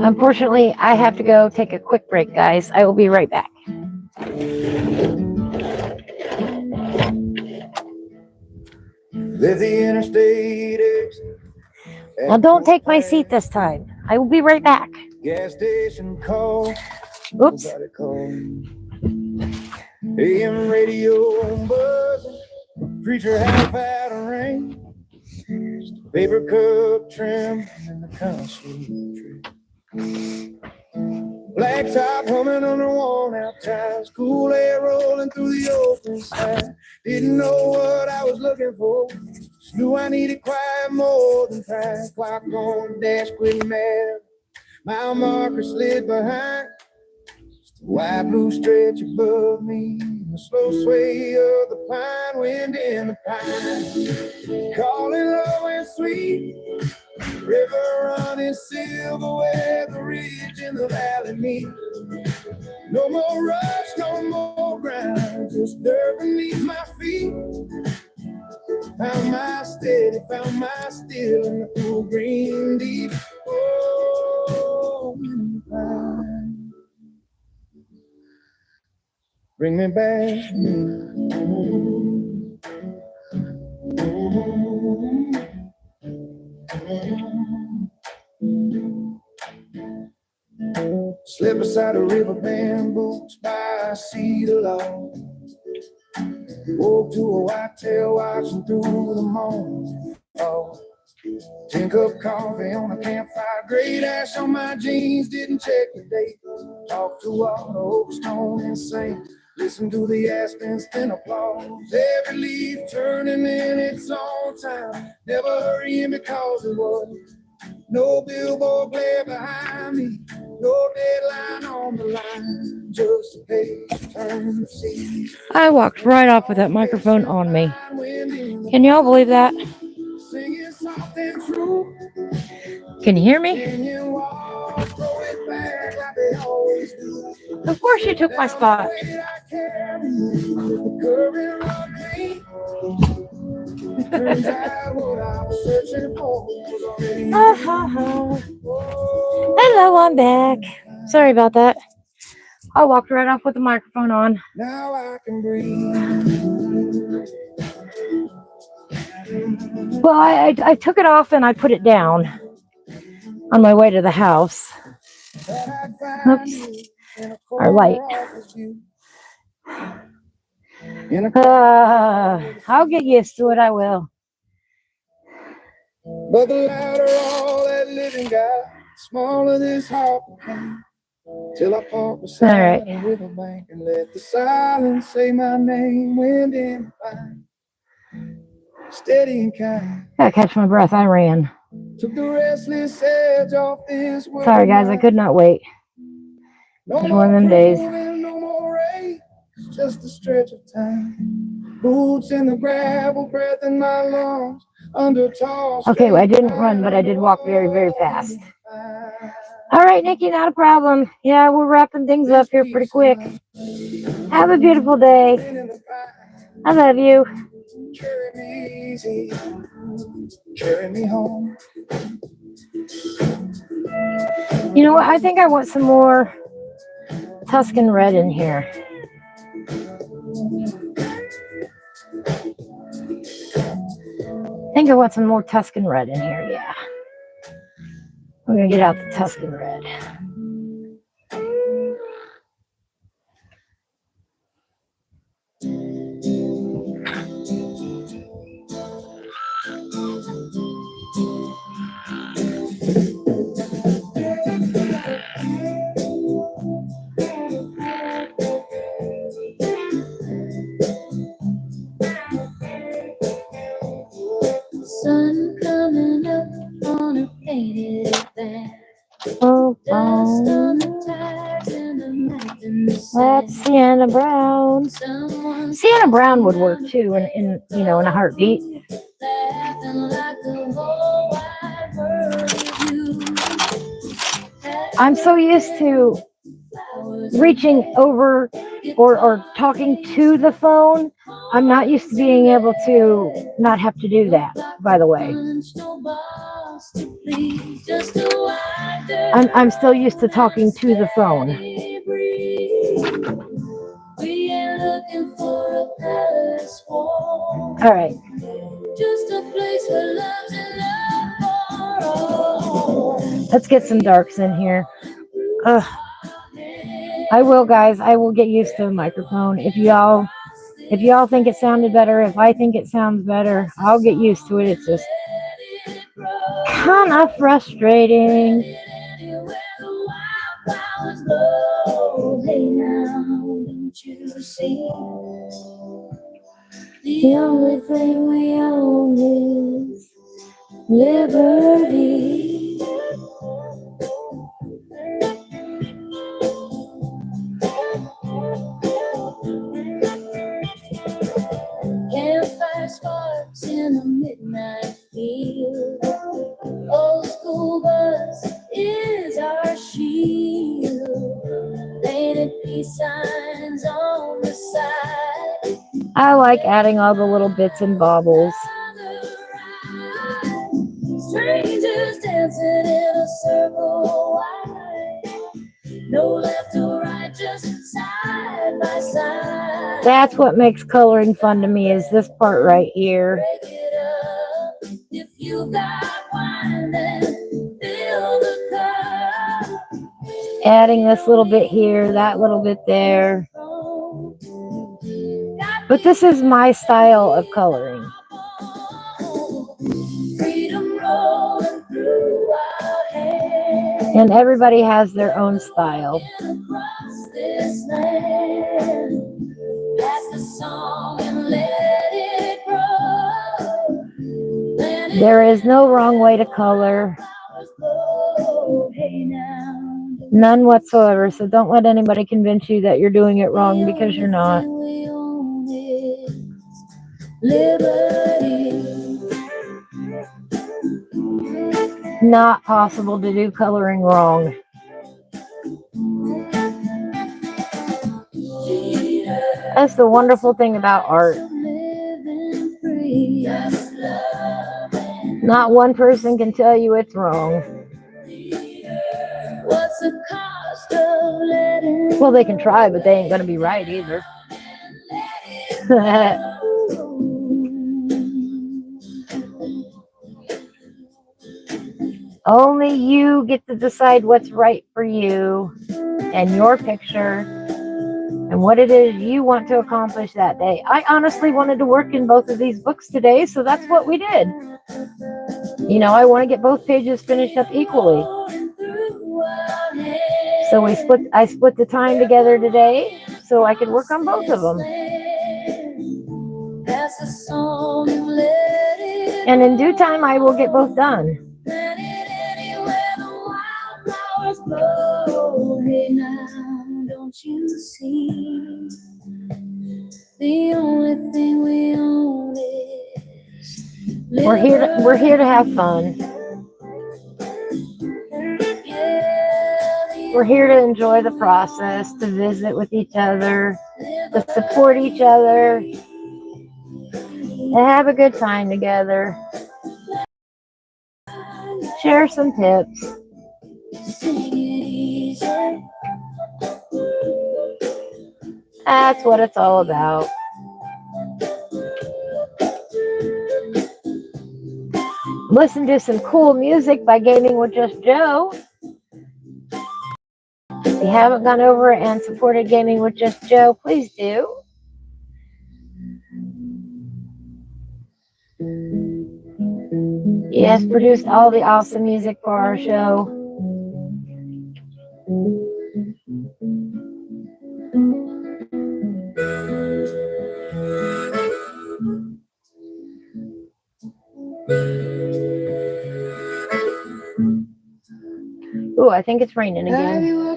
Unfortunately, I have to go take a quick break, guys. I will be right back. There's the interstate exit. Now, don't take my seat this time. I will be right back. Gas station call. Oops. AM radio buzzing. Preacher half out of rain. Paper cup trim in the concert tree. Black top humming on the worn out tires. Cool air rolling through the open sky. Didn't know what I was looking for. Just knew I needed quiet more than pride. Clock on the dash, quit mad. Mile marker slid behind. Just a wide blue stretch above me. The slow sway of the pine wind in the pine. Calling low and sweet. River running silver where the ridge and the valley meet. No more rush, no more grind, just dirt beneath my feet. Found my steady, found my still in the cool green deep. Oh, bring me back. Slip beside a river, bamboo, by sea the law. Woke to a whitetail watching through the morning fog. 10-cup coffee on a campfire, great ash on my jeans, didn't check the date. Talk to water over stone and sand, listen to the aspens, then applause. Every leaf turning in its own time, never hurrying because it was. No billboard glare behind me, no deadline on the line, just a page turn to see. I walked right off with that microphone on me. Can y'all believe that? Singing soft and true. Can you hear me? Of course you took my spot. Hello, I'm back. Sorry about that. I walked right off with the microphone on. Now I can breathe. Well, I took it off and I put it down on my way to the house. Oops. Our light. I'll get used to it. I will. But the louder all that living got, smaller this heart became. Till I park beside a riverbank and let the silence say my name. Wind in the pine, steady and kind. Gotta catch my breath. I ran. Took the restless edge off this world. Sorry, guys. I could not wait. No It's one of them days. No more race, just a stretch of time. Boots in the gravel, breath in my lungs. Under tall. Okay, well, I didn't run, but I did walk very, very fast. All right, Nikki, not a problem. Yeah, we're wrapping things up here pretty quick. Have a beautiful day. I love you. Carry me easy, carry me home. You know what? I think I want some more Tuscan red in here. I think I want some more Tuscan red in here, yeah. We're going to get out the Tuscan red. Sun coming up on a painted van. Oh, Dust on the tires and the map in the sand. that's Sienna Brown. Sienna Brown would work too, in you know, in a heartbeat. I'm so used to reaching over or talking to the phone. I'm not used to being able to not have to do that, by the way. I'm still used to talking to the phone. All right. Let's get some darks in here. Ugh. I will, guys. I will get used to the microphone. If y'all think it sounded better, if I think it sounds better, I'll get used to it. It's just kind of frustrating. The only thing we own is liberty. Campfire sparks in a midnight field. Old school bus is our shield. Painted peace signs on the side. I like adding all the little bits and baubles. Strangers dancing in a circle wide. No left or right, just side by side. That's what makes coloring fun to me, is this part right here. If you got wine, then fill the cup. Adding this little bit here, that little bit there. Got But this is my style of coloring. And everybody has their own style. There is no wrong way to color. None whatsoever. So don't let anybody convince you that you're doing it wrong, because you're not. Not possible to do coloring wrong. That's the wonderful thing about art. Not one person can tell you it's wrong. Well, they can try, but they ain't going to be right either. Only you get to decide what's right for you and your picture and what it is you want to accomplish that day. I honestly wanted to work in both of these books today, so that's what we did. You know, I want to get both pages finished up equally. So I split the time together today so I could work on both of them. And in due time, I will get both done. Don't you see? The only thing we own is we're here to have fun. We're here to enjoy the process, to visit with each other, to support each other, to have a good time together. Share some tips. That's what it's all about. Listen to some cool music by Gaming with Just Joe. If you haven't gone over and supported Gaming with Just Joe, please do. He has produced all the awesome music for our show. Ooh, I think it's raining again. You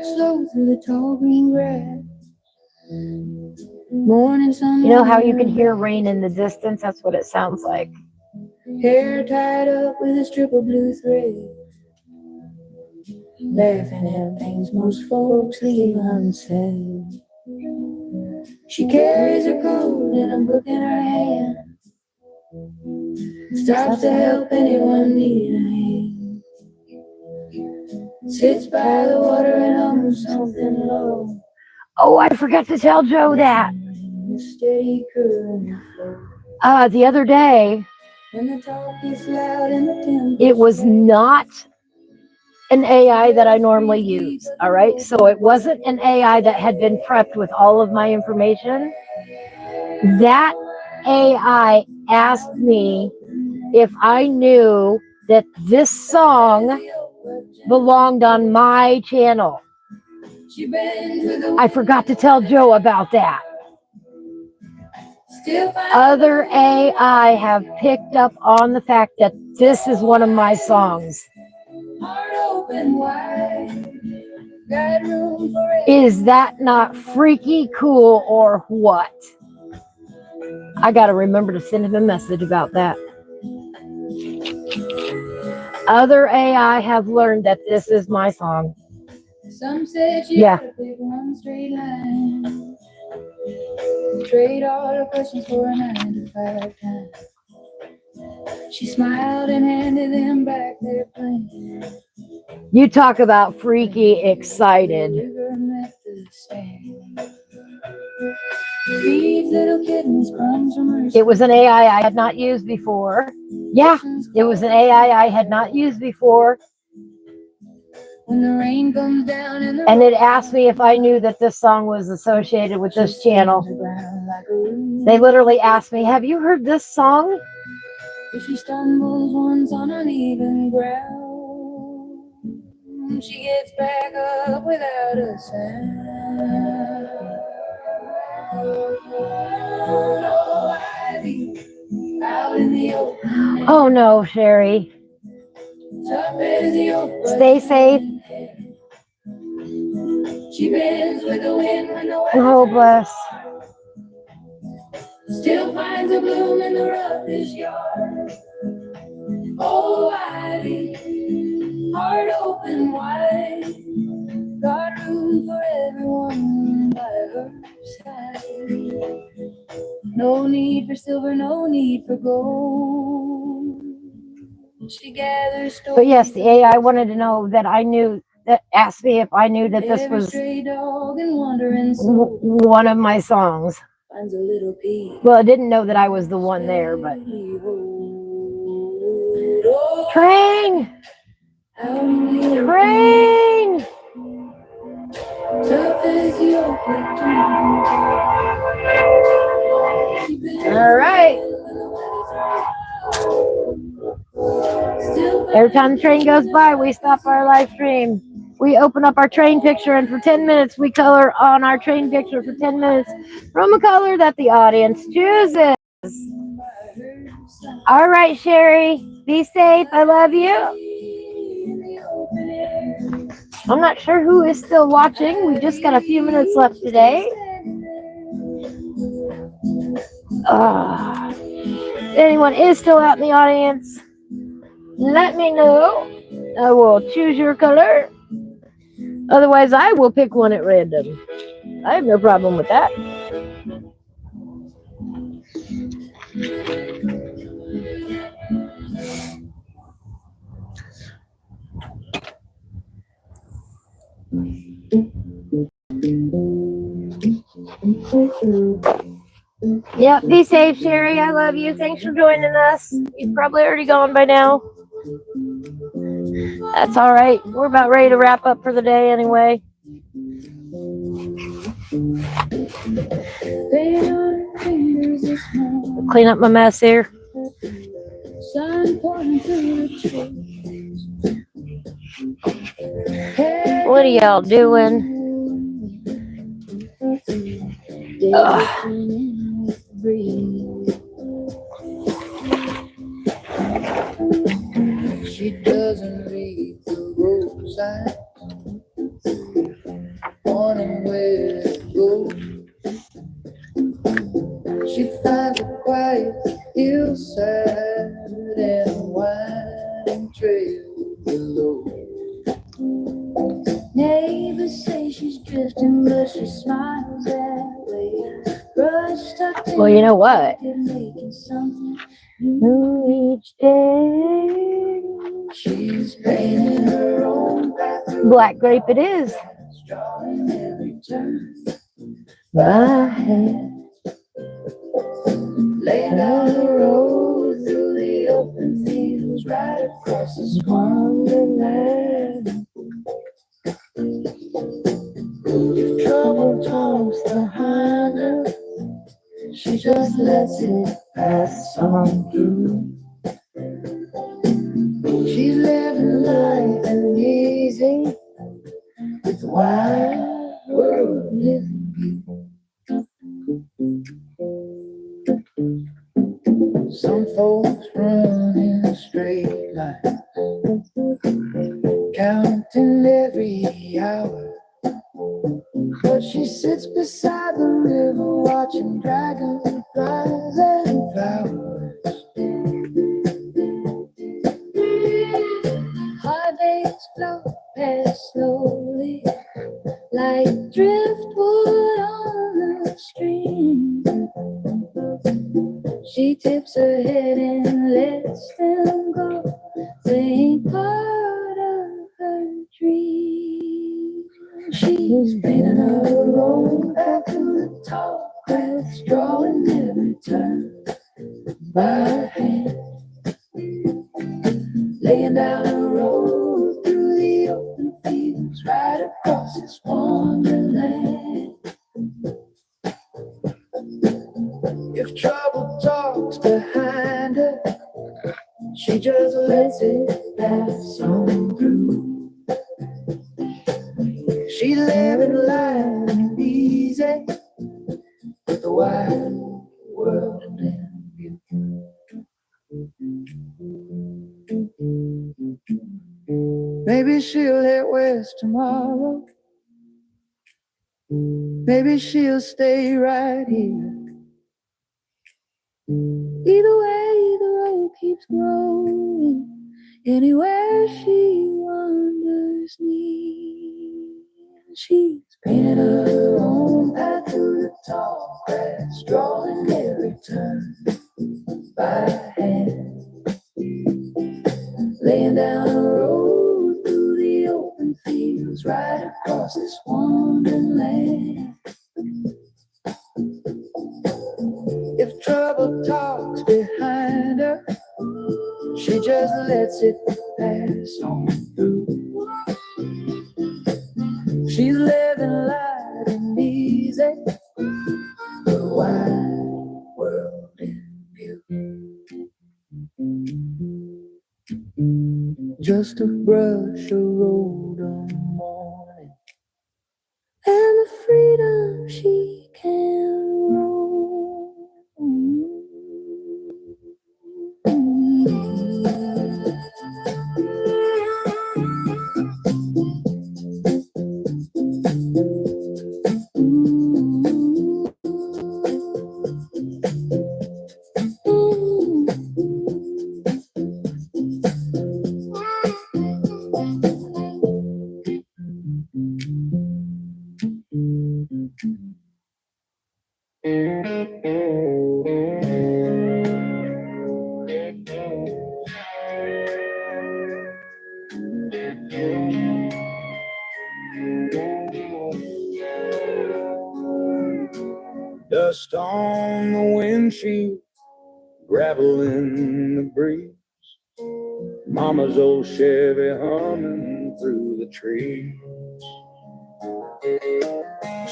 know how you can hear rain in the distance? That's what it sounds like. Hair tied up with a strip of blue thread, laughing at things most folks leave unsaid. She carries her coat and a book in her hand, stops to help anyone needing a hand, sits by the water and hums something low. Oh, I forgot to tell Joe that. The other day, it was not an AI that I normally use, all right? So it wasn't an AI that had been prepped with all of my information. That AI asked me if I knew that this song belonged on my channel. I forgot to tell Joe about that. Other AI have picked up on the fact that this is one of my songs. Is that not freaky cool or what? I gotta remember to send him a message about that. Other AI have learned that this is my song. Some said she had to pick one straight line. Trade all her questions for a 9-to-5 time. She smiled and handed them back their plan. You talk about freaky excited. It was an AI I had not used before. Yeah, it was an AI I had not used before. when the rain comes down and And it asked me if I knew that this song was associated with this channel. They literally asked me, have you heard this song? If she stumbles once on uneven ground, she gets back up without a sound. Oh, Ivy, out in the open. Oh no, Sherry. Tough as the oak, Stay safe. she bends with the wind when the weather Oh, turns. bless. Still finds a bloom in the roughest yard. Oh, Ivy, heart open wide, got room for everyone by her side. No need for silver, no need for gold. She gathers stories. But yes, the AI wanted to know that I knew, that asked me if I knew that this Every was stray dog and wandering soul one of my songs. finds a little peace. Well, I didn't know that I was the one there, but. Oh, Train! out in the open, Train! tough as the oak, All right. Every time the train goes by, we stop our live stream. We open up our train picture, and for 10 minutes, we color on our train picture for 10 minutes from a color that the audience chooses. All right, Sherry, be safe. I love you. I'm not sure who is still watching. We just got a few minutes left today. If anyone is still out in the audience, let me know. I will choose your color. Otherwise, I will pick one at random. I have no problem with that. Yeah, be safe, Sherry. I love you. Thanks for joining us. You've probably already gone by now. That's all right. We're about ready to wrap up for the day anyway. Clean up my mess here. What are y'all doing? She doesn't read the road signs, wondering where to go. She finds a quiet hillside and a winding trail below. Neighbors say she's drifting, but she smiles that way. Brush tucked in, Well, you know what? making something New each day. she's painting her own path. Black grape it is. Drawing every turn. My hand. Laying down the road through the open fields, right across this wonderland. If trouble comes behind her, she just lets it pass on through. She's living life and easy with the wide world living view. Some folks run in a straight line, counting every hour. But she sits beside the river, watching dragonflies and flowers. High waves float past slowly, like driftwood on the stream. She tips her head and lets them go. They ain't part of her dream. She's painting her own path to the tall grass, drawing every turn by her hand. Laying down a road through the open fields. If trouble talks behind her, she just lets it pass on through. She living life easy with the wide world in view. Maybe she'll head west tomorrow. Maybe she'll stay right here. Either way, the road keeps growing. Anywhere she wanders near. She's painted her own path through the tall grass, drawing every turn by hand. Laying down a road through the open fields, right across this wandering land. If trouble talks behind her, she just lets it pass on through. She's living light and easy, the wide world in view. Just a brush of road on the morning, and the freedom she can roam. Dust on the windshield, gravel in the breeze. Mama's old Chevy humming through the trees.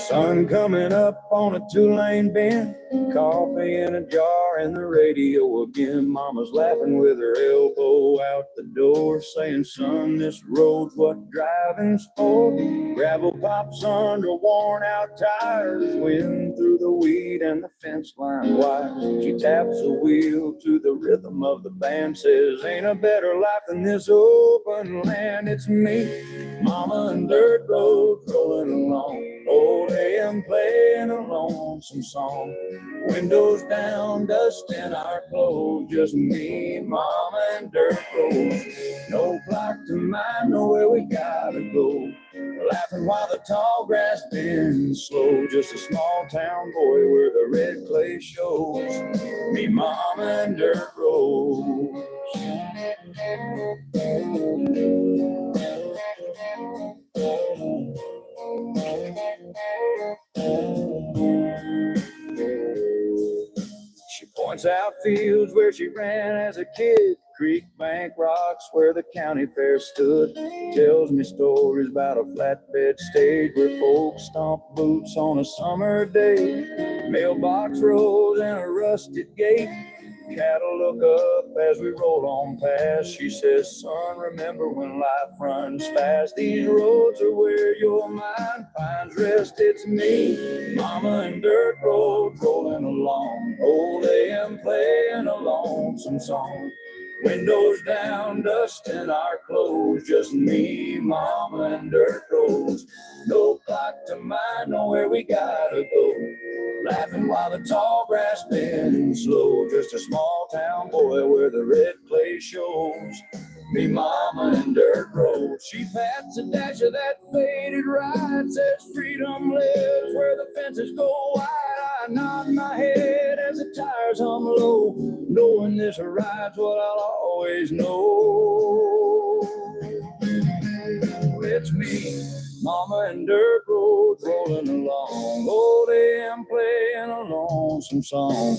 Sun coming up on a two-lane bend, coffee in a jar and the radio again. Mama's laughing with her elbow out the door, saying, son, this road's what driving's for. Gravel pops under worn out tires, wind through the weed and the fence line wires. She taps the wheel to the rhythm of the band, says, ain't a better life than this open land. It's me, Mama, and dirt roads rolling along. Old AM playing a lonesome song. Windows down, dust in our clothes. Just me, Mama, and dirt roads. No clock to mind, know where we gotta go. Laughing while the tall grass bends slow. Just a small town boy where the red clay shows. Me, Mama, and dirt roads. She points out fields where she ran as a kid, creek bank rocks where the county fair stood. Tells me stories about a flatbed stage where folks stomp boots on a summer day. Mailbox rolls and a rusted gate. Cattle look up as we roll on past. She says, son, remember when life runs fast. These roads are where your mind finds rest. It's me, Mama, and dirt roads rolling along. Old AM playing a lonesome song. Windows down, dust in our clothes. Just me, Mama, and dirt roads. No clock to mind, know where we gotta go. Laughing while the tall grass bends slow. Just a small town boy where the red clay shows. Me, Mama, and dirt roads. She pats a dash of that faded ride, says freedom lives where the fences go wide. I nod my head as the tires hum low, knowing this ride's what I'll always know. It's me, Mama, and dirt roads rolling along. Old AM playing a lonesome song.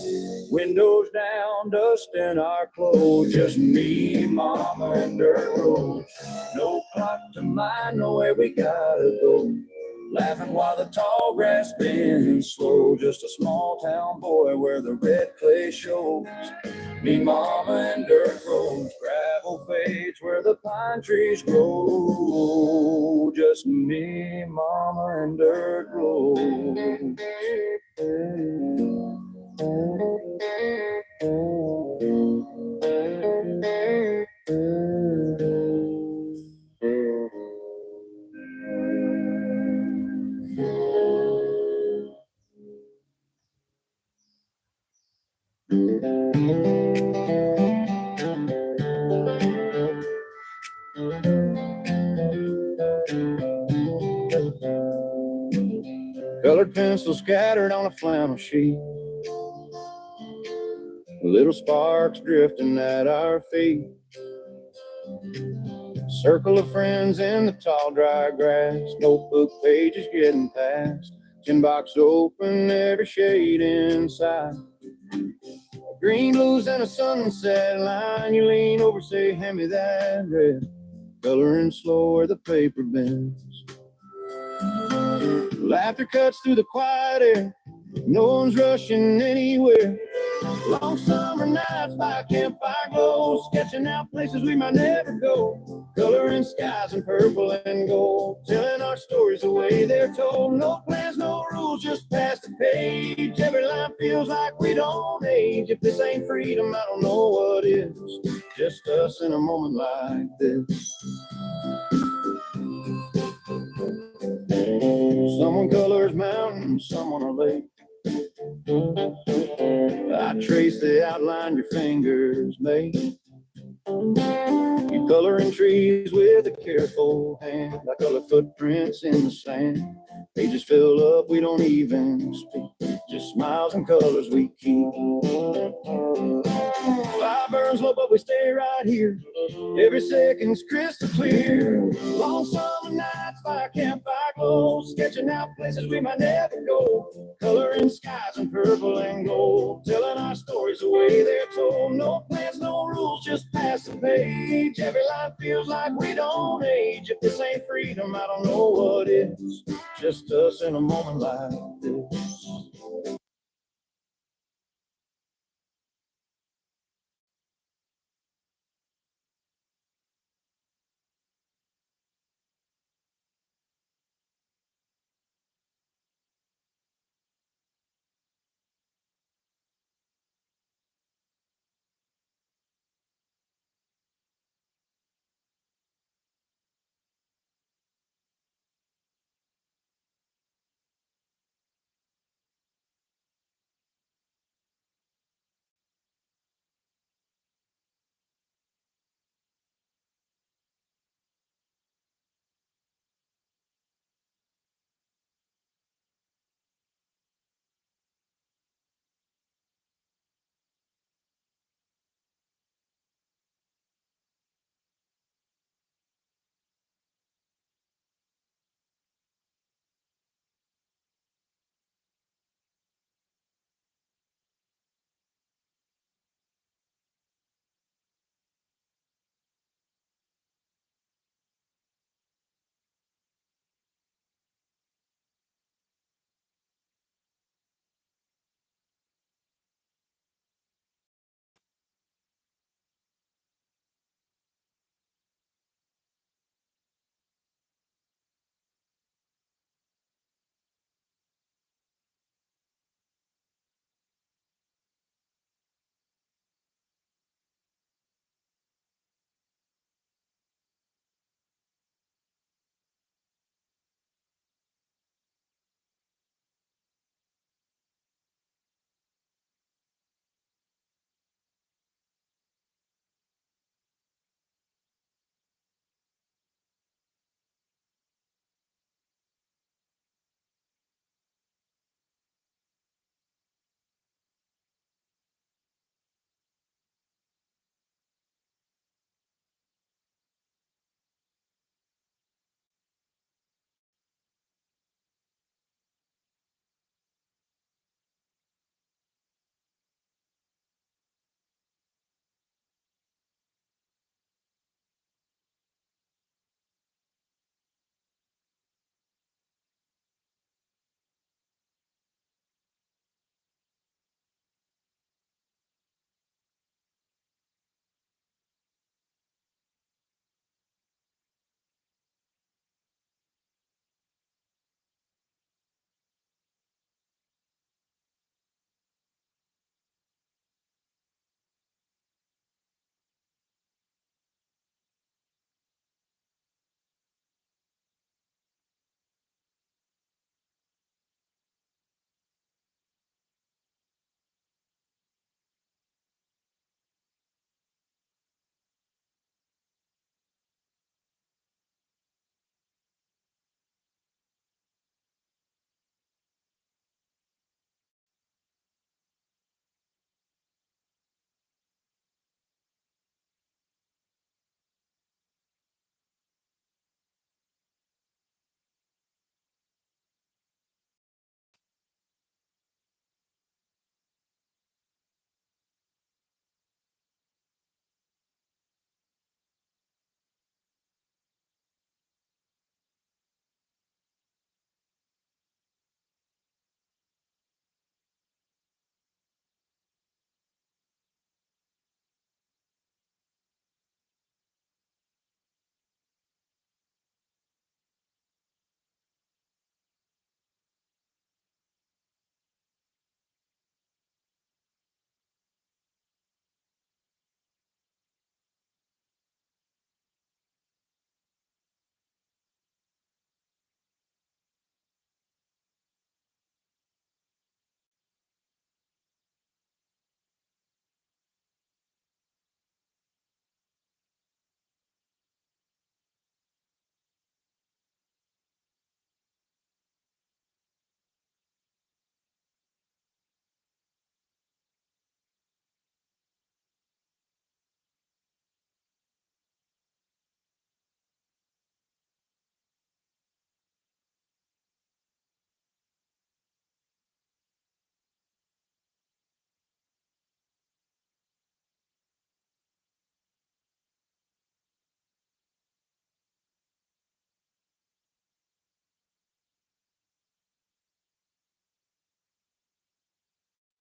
Windows down, dust in our clothes. Just me, Mama, and dirt roads. No clock to mind, know where we gotta go. laughing while the tall grass bends slow. Just a small town boy where the red clay shows. Me, mama, and dirt roads, gravel fades where the pine trees grow. Just me, mama, and dirt roads. Colored pencils scattered on a flannel sheet, little sparks drifting at our feet. Circle of friends in the tall dry grass, notebook pages getting past, tin box open, every shade inside. Green blues and a sunset line, you lean over, say, hand me that red. Coloring slow where the paper bends. Laughter cuts through the quiet air, no one's rushing anywhere. Long summer nights by a campfire glow, sketching out places we might never go. Coloring skies in purple and gold, telling our stories the way they're told. No plans, no rules, just pass the page. Every line feels like we don't age. If this ain't freedom, I don't know what is. Just us in a moment like this. Someone colors mountains, someone a lake. I trace the outline your fingers make. You color in trees with a careful hand. I color footprints in the sand. Pages fill up, we don't even speak. Just smiles and colors we keep. Fire burns low, but we stay right here. Every second's crystal clear. Long summer nights by a campfire glow, sketching out places we might never go. Coloring skies in purple and gold, telling our stories the way they're told. No plans, no rules, just pass the page. Every line feels like we don't age. If this ain't freedom, I don't know what is. Just us in a moment like this.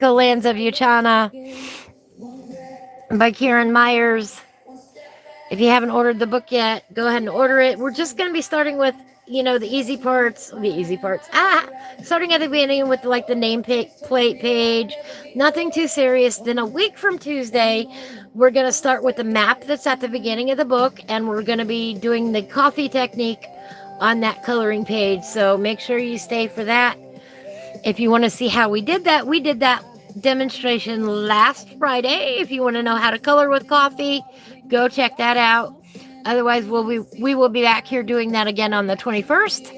Lands of Uchana by Karen Myers. If you haven't ordered the book yet, go ahead and order it. We're just going to be starting with, the easy parts. Starting at the beginning with like the plate page. Nothing too serious. Then a week from Tuesday, we're going to start with the map that's at the beginning of the book, and we're going to be doing the coffee technique on that coloring page. So make sure you stay for that. If you want to see how we did that demonstration last Friday. If you want to know how to color with coffee, go check that out. Otherwise, we will be back here doing that again on the 21st.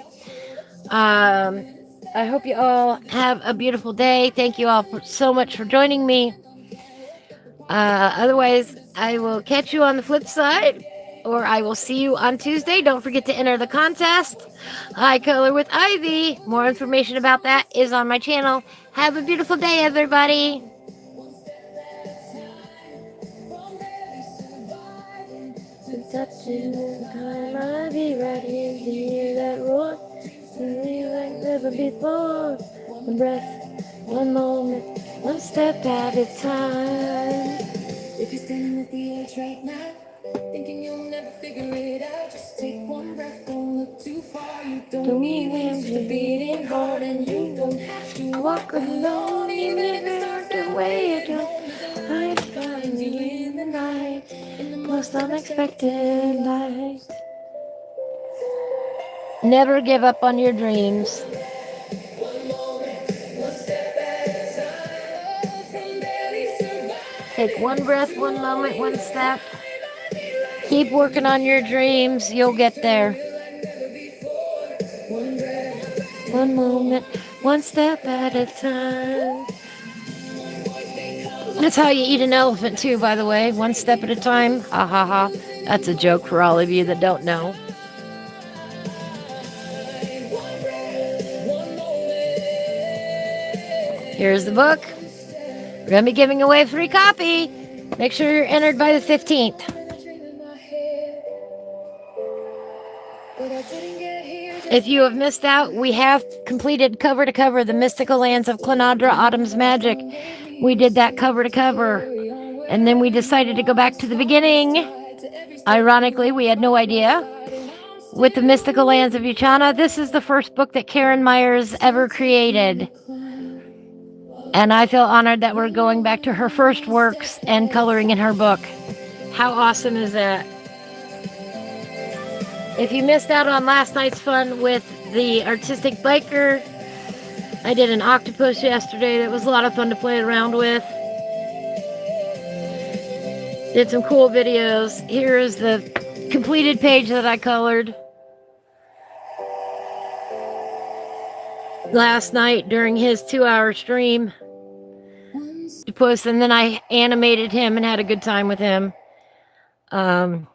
I hope you all have a beautiful day. Thank you all so much for joining me. Otherwise, I will catch you on the flip side, or I will see you on Tuesday. Don't forget to enter the contest. I Color with Ivy. More information about that is on my channel. Have a beautiful day, everybody. Touching time, I'll be right here to hear that roar. Feeling like never before. One breath, one moment, one step at a time. If you're standing at the edge right now, thinking you'll never figure it out, just take one breath, don't look too far. You don't need wings, just a beating heart, and you don't have to walk alone. Even if it starts the way you don't, I'd find you in the night, in the most unexpected light. Never give up on your dreams. Take one breath, one moment, one step. Keep working on your dreams. You'll get there. One moment, one step at a time. That's how you eat an elephant too, by the way. One step at a time. Ha ha ha. That's a joke for all of you that don't know. Here's the book. We're going to be giving away a free copy. Make sure you're entered by the 15th. If you have missed out, we have completed cover to cover The Mystical Lands of Clenadra Autumn's Magic. We did that cover to cover. And then we decided to go back to the beginning. Ironically, we had no idea. With The Mystical Lands of Uchana, this is the first book that Karen Myers ever created. And I feel honored that we're going back to her first works and coloring in her book. How awesome is that? If you missed out on last night's fun with the artistic biker, I did an octopus yesterday that was a lot of fun to play around with. Did some cool videos. Here is the completed page that I colored last night during his 2-hour stream. And then I animated him and had a good time with him. Y'all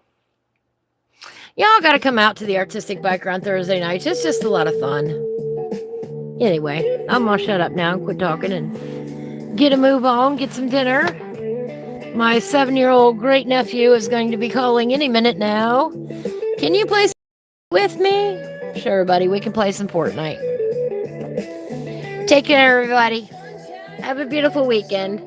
gotta come out to the artistic biker on Thursday nights. It's just a lot of fun. Anyway, I'm gonna shut up now and quit talking and get a move on, get some dinner. My 7-year-old great nephew is going to be calling any minute now. Can you play with me? Sure, buddy, we can play some Fortnite. Take care, everybody. Have a beautiful weekend.